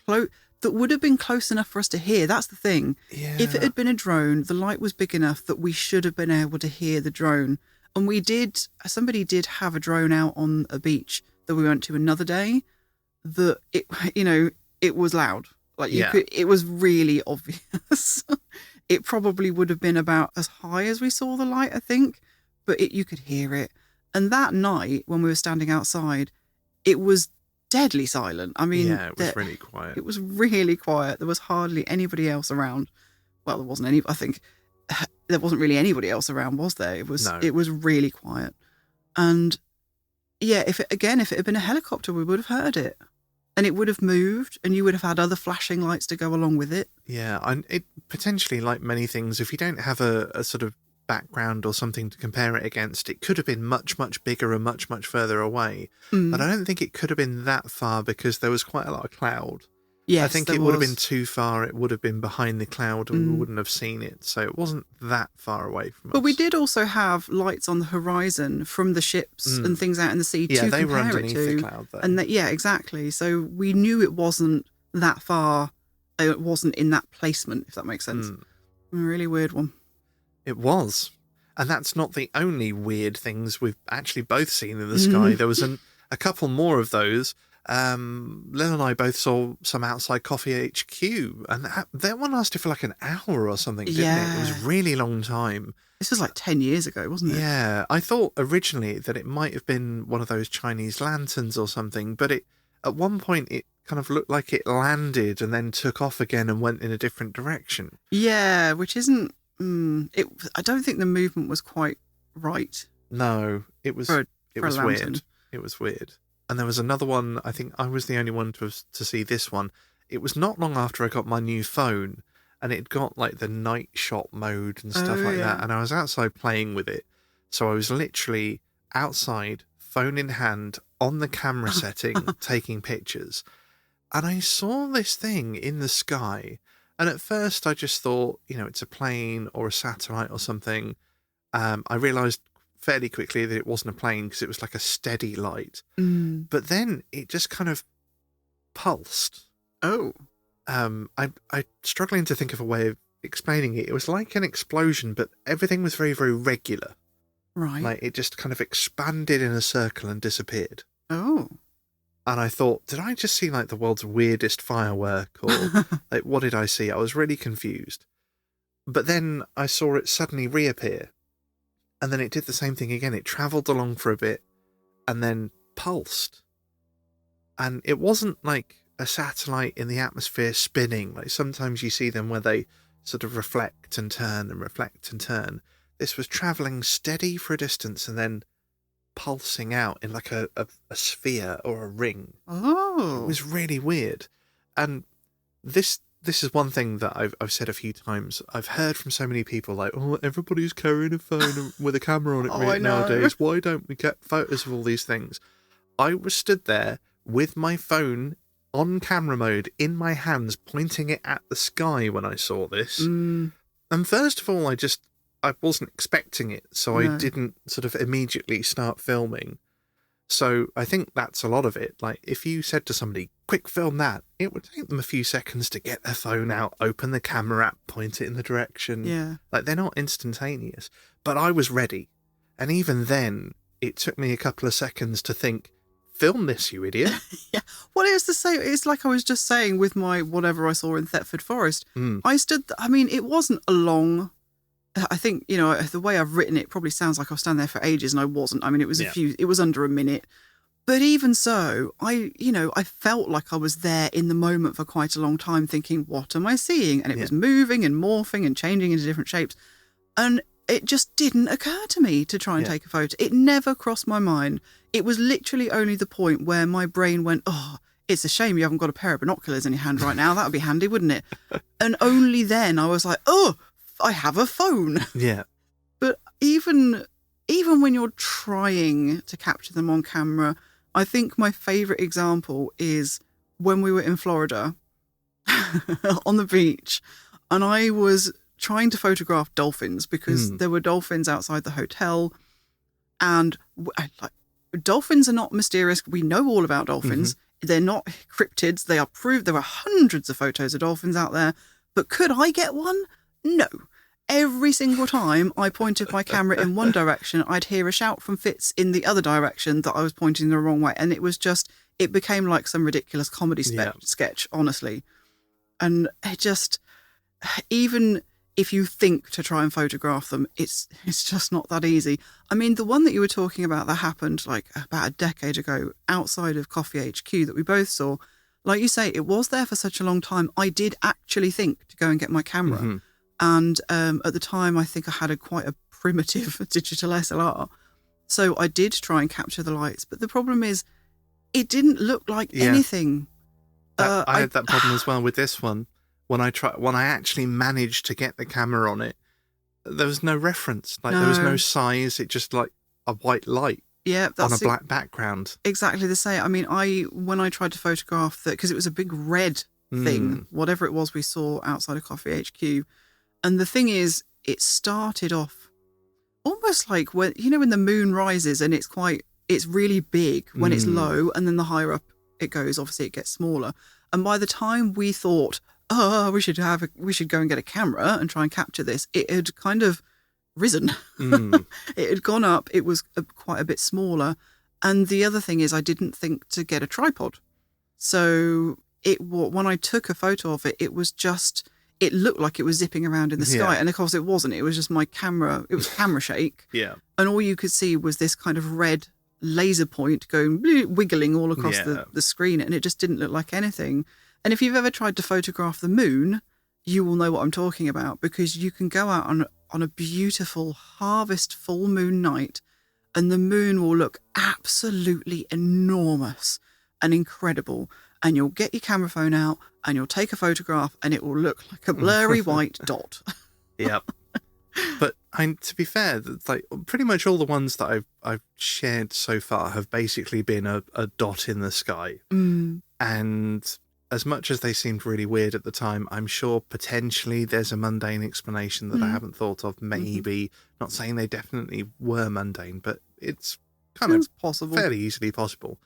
that would have been close enough for us to hear. That's the thing. Yeah. If it had been a drone, the light was big enough that we should have been able to hear the drone. And somebody did have a drone out on a beach that we went to another day that it was loud. Like it was really obvious. It probably would have been about as high as we saw the light, I think, but you could hear it. And that night when we were standing outside, it was deadly silent. I mean, it was really quiet. It was really quiet. There was hardly anybody else around. Well, there wasn't any. I think there wasn't really anybody else around, was there? It was really quiet. And yeah, if it had been a helicopter, we would have heard it. and it would have moved, and you would have had other flashing lights to go along with it. Yeah, and it potentially, like many things, if you don't have a sort of background or something to compare it against, it could have been much, much bigger and much, much further away. But I don't think it could have been that far because there was quite a lot of cloud. Yes, I think it would have been too far. It would have been behind the cloud and we wouldn't have seen it. So it wasn't that far away from us. But we did also have lights on the horizon from the ships and things out in the sea to they were compare it underneath to. the cloud, though. And yeah, exactly. So we knew it wasn't that far. It wasn't in that placement, if that makes sense. A really weird one. It was. And that's not the only weird things we've actually both seen in the sky. There was a couple more of those. Lil and I both saw some outside Coffee HQ, and that one lasted for like an hour or something, didn't it? It was a really long time. This was like 10 years ago, wasn't it? Yeah, I thought originally that it might have been one of those Chinese lanterns or something, but at one point it kind of looked like it landed and then took off again and went in a different direction. Yeah, which isn't... I don't think the movement was quite right. No, it was weird. It was weird. And there was another one, I think I was the only one to see this one. It was not long after I got my new phone, and it got like the night shot mode and stuff that. And I was outside playing with it. So I was literally outside, phone in hand, on the camera setting, taking pictures. And I saw this thing in the sky. And at first I just thought, it's a plane or a satellite or something. I realised fairly quickly that it wasn't a plane because it was like a steady light. But then it just kind of pulsed. Oh. I'm struggling to think of a way of explaining it. It was like an explosion, but everything was very, very regular. Right. Like it just kind of expanded in a circle and disappeared. Oh. And I thought, did I just see like the world's weirdest firework? Or like, what did I see? I was really confused. But then I saw it suddenly reappear. And then it did the same thing again. It travelled along for a bit and then pulsed. And it wasn't like a satellite in the atmosphere spinning. Like sometimes you see them where they sort of reflect and turn and reflect and turn. This was travelling steady for a distance and then pulsing out in like a sphere or a ring. Oh. It was really weird. And this is one thing that I've said a few times. I've heard from so many people like, oh, everybody's carrying a phone with a camera on it nowadays. Why don't we get photos of all these things? I was stood there with my phone on camera mode in my hands, pointing it at the sky when I saw this. And first of all, I wasn't expecting it, so I didn't sort of immediately start filming. So I think that's a lot of it. Like, if you said to somebody, quick, film that, it would take them a few seconds to get their phone out, open the camera app, point it in the direction. Yeah. Like, they're not instantaneous. But I was ready. And even then, it took me a couple of seconds to think, film this, you idiot. Yeah. Well, it's like I was just saying with my whatever I saw in Thetford Forest. It wasn't a long... I think, the way I've written it probably sounds like I was standing there for ages, and I wasn't. I mean, it was it was under a minute. But even so, I felt like I was there in the moment for quite a long time thinking, what am I seeing? And it was moving and morphing and changing into different shapes. And it just didn't occur to me to try and take a photo. It never crossed my mind. It was literally only the point where my brain went, oh, it's a shame you haven't got a pair of binoculars in your hand right now. That would be handy, wouldn't it? And only then I was like, oh, I have a phone. Yeah. But even when you're trying to capture them on camera, I think my favourite example is when we were in Florida on the beach, and I was trying to photograph dolphins because there were dolphins outside the hotel, and dolphins are not mysterious. We know all about dolphins. They're not cryptids. They are proved. There were hundreds of photos of dolphins out there, but could I get one? No. Every single time I pointed my camera in one direction, I'd hear a shout from Fitz in the other direction that I was pointing the wrong way. And it became like some ridiculous comedy sketch, honestly. And it just, even if you think to try and photograph them, it's just not that easy. I mean, the one that you were talking about that happened like about a decade ago outside of Coffee HQ that we both saw, like you say, it was there for such a long time. I did actually think to go and get my camera. And at the time, I think I had quite a primitive digital SLR. So I did try and capture the lights. But the problem is, it didn't look like anything. I had that problem as well with this one. When I actually managed to get the camera on it, there was no reference. Like there was no size. It just like a white light. Yeah, on a black background. Exactly the same. I mean, when I tried to photograph that, because it was a big red thing, whatever it was we saw outside of Coffee HQ, and the thing is, it started off almost like when the moon rises and it's really big when it's low, and then the higher up it goes, obviously it gets smaller. And by the time we thought, we should go and get a camera and try and capture this, it had kind of risen. It had gone up. It was quite a bit smaller. And the other thing is, I didn't think to get a tripod. So when I took a photo of it, it looked like it was zipping around in the sky. And of course it wasn't. It was just my camera. It was camera shake. Yeah. And all you could see was this kind of red laser point going wiggling all across the screen. And it just didn't look like anything. And if you've ever tried to photograph the moon, you will know what I'm talking about, because you can go out on a beautiful harvest full moon night and the moon will look absolutely enormous and incredible. And you'll get your camera phone out and you'll take a photograph and it will look like a blurry white dot. Yep. But to be fair, like pretty much all the ones that I've shared so far have basically been a dot in the sky. And as much as they seemed really weird at the time, I'm sure potentially there's a mundane explanation that I haven't thought of. Maybe, not saying they definitely were mundane, but it's kind of possible, fairly easily possible.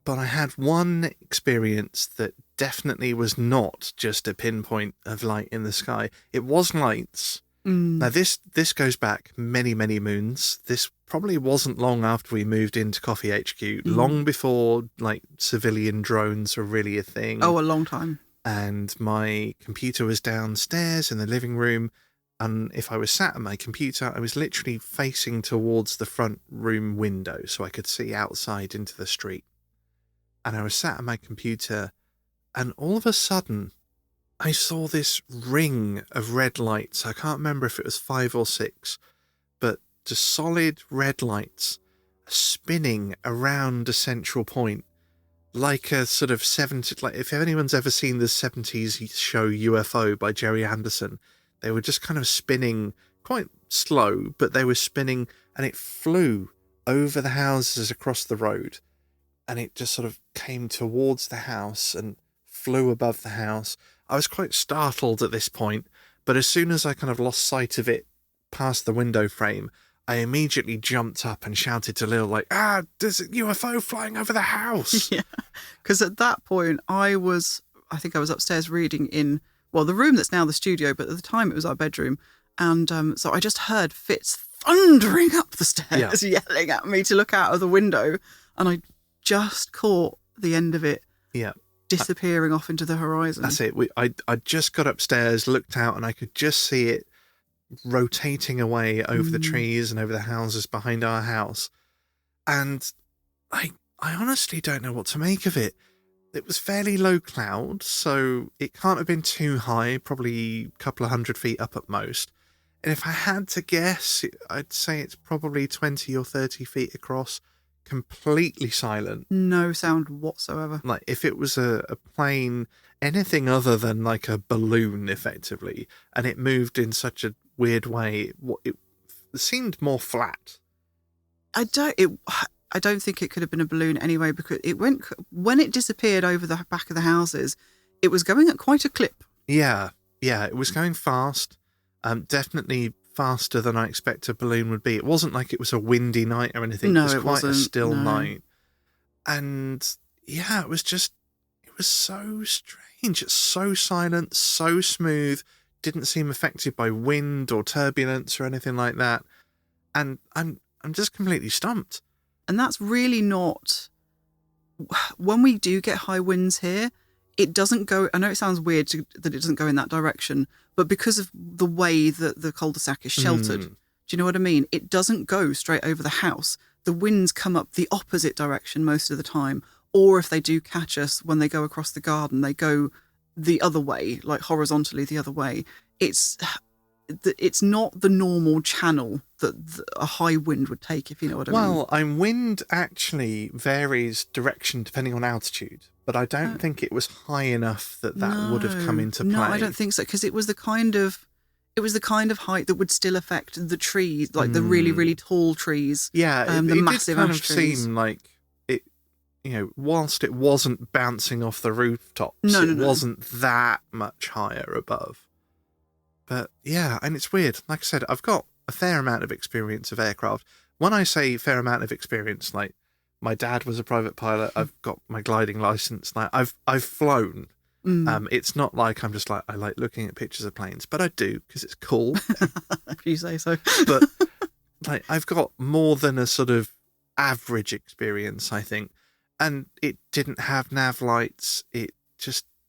But I had one experience that definitely was not just a pinpoint of light in the sky. It was lights. Now this goes back many, many moons. This probably wasn't long after we moved into Coffee HQ, long before like civilian drones were really a thing. Oh, a long time. And my computer was downstairs in the living room. And if I was sat at my computer, I was literally facing towards the front room window so I could see outside into the street. And I was sat at my computer, and all of a sudden, I saw this ring of red lights. I can't remember if it was 5 or 6, but just solid red lights spinning around a central point, like a sort of 70s, like if anyone's ever seen the 70s show UFO by Jerry Anderson, they were just kind of spinning quite slow, but they were spinning, and it flew over the houses across the road, and it just sort of came towards the house and flew above the house. I was quite startled at this point, but as soon as I kind of lost sight of it past the window frame, I immediately jumped up and shouted to Lil, like, there's a UFO flying over the house. Yeah, because at that point, I think I was upstairs reading in, the room that's now the studio, but at the time it was our bedroom. And so I just heard Fitz thundering up the stairs, yelling at me to look out of the window. And I just caught the end of it. Yeah. Disappearing off into the horizon. That's it. I just got upstairs, looked out, and I could just see it rotating away over the trees and over the houses behind our house. And I honestly don't know what to make of it. It was fairly low cloud, so it can't have been too high, probably a couple of 100 feet up at most. And if I had to guess, I'd say it's probably 20 or 30 feet across, completely silent. No sound whatsoever. Like if it was a plane, anything other than like a balloon, effectively, and it moved in such a weird way, it seemed more flat. I don't think it could have been a balloon anyway, because when it disappeared over the back of the houses, it was going at quite a clip. Yeah, it was going fast. Definitely faster than I expect a balloon would be. It wasn't like it was a windy night or anything. No, it was it quite wasn't. a still No. night. And yeah, it was so strange. It's so silent, so smooth, didn't seem affected by wind or turbulence or anything like that. And I'm just completely stumped. And that's really not... When we do get high winds here, it doesn't go... I know it sounds weird that it doesn't go in that direction, but because of the way that the cul-de-sac is sheltered, do you know what I mean? It doesn't go straight over the house. The winds come up the opposite direction most of the time. Or if they do catch us, when they go across the garden, they go the other way, like horizontally the other way. it's not the normal channel that a high wind would take, if you know what I mean. Well, wind actually varies direction depending on altitude, but I don't think it was high enough that would have come into play. No, I don't think so, because it was the kind of height that would still affect the trees, like the really, really tall trees. Yeah, the massive did kind ash of trees. seem like it, whilst it wasn't bouncing off the rooftops, it wasn't that much higher above. But yeah, and it's weird. Like I said, I've got a fair amount of experience of aircraft. When I say fair amount of experience, like my dad was a private pilot, I've got my gliding license. Like I've flown. It's not like I'm just like, I like looking at pictures of planes, but I do because it's cool. If you say so. But like I've got more than a sort of average experience, I think. And it didn't have nav lights. It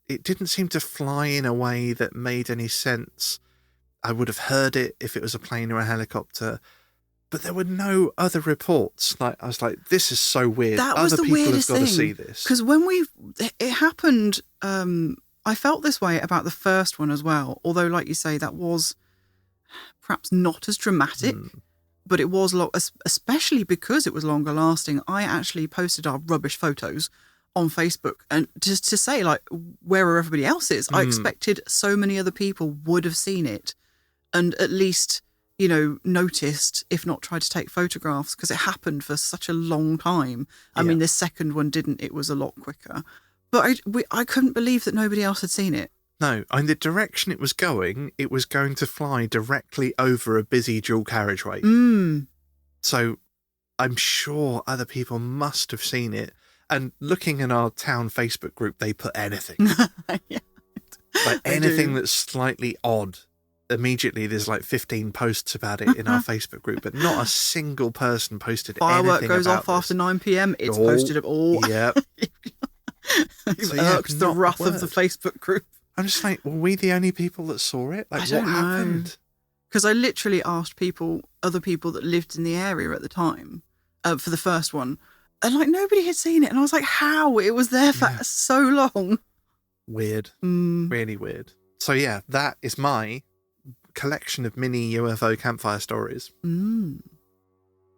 didn't seem to fly in a way that made any sense. I would have heard it if it was a plane or a helicopter, but there were no other reports. Like I was like, this is so weird. That was Other the people weirdest have got thing. to see this. Because when it happened, I felt this way about the first one as well. Although, like you say, that was perhaps not as dramatic, but it was especially because it was longer lasting. I actually posted our rubbish photos on Facebook, and just to say, like, where everybody else is. I expected so many other people would have seen it and at least, noticed, if not tried to take photographs, because it happened for such a long time. I mean, the second one didn't. It was a lot quicker. But I couldn't believe that nobody else had seen it. No, and the direction it was going to fly directly over a busy dual carriageway. So I'm sure other people must have seen it. And looking in our town Facebook group, they put anything. Yeah, like anything that's slightly odd. Immediately, there's like 15 posts about it in our Facebook group, but not a single person posted Firework anything goes about off after 9 p.m. It's posted all. Yeah. You've irked the wrath of the Facebook group. I'm just like, were we the only people that saw it? Like, I don't what happened? Because I literally asked other people that lived in the area at the time, for the first one, and like nobody had seen it. And I was like, how? It was there for so long. Weird. Really weird. So yeah, that is my collection of mini UFO campfire stories.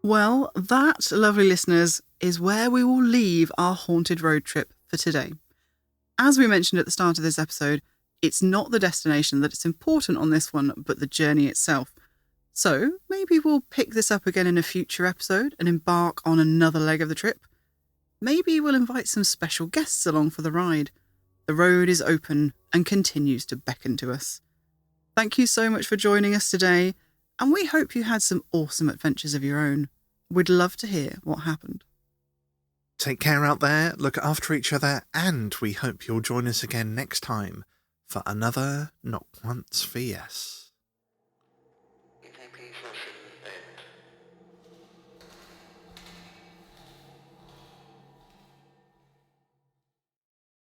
Well, that, lovely listeners, is where we will leave our haunted road trip for today. As we mentioned at the start of this episode, it's not the destination that is important on this one, but the journey itself. So maybe we'll pick this up again in a future episode and embark on another leg of the trip. Maybe we'll invite some special guests along for the ride. The road is open and continues to beckon to us. Thank you so much for joining us today, and we hope you had some awesome adventures of your own. We'd love to hear what happened. Take care out there, look after each other, and we hope you'll join us again next time for another Not Once for Yes.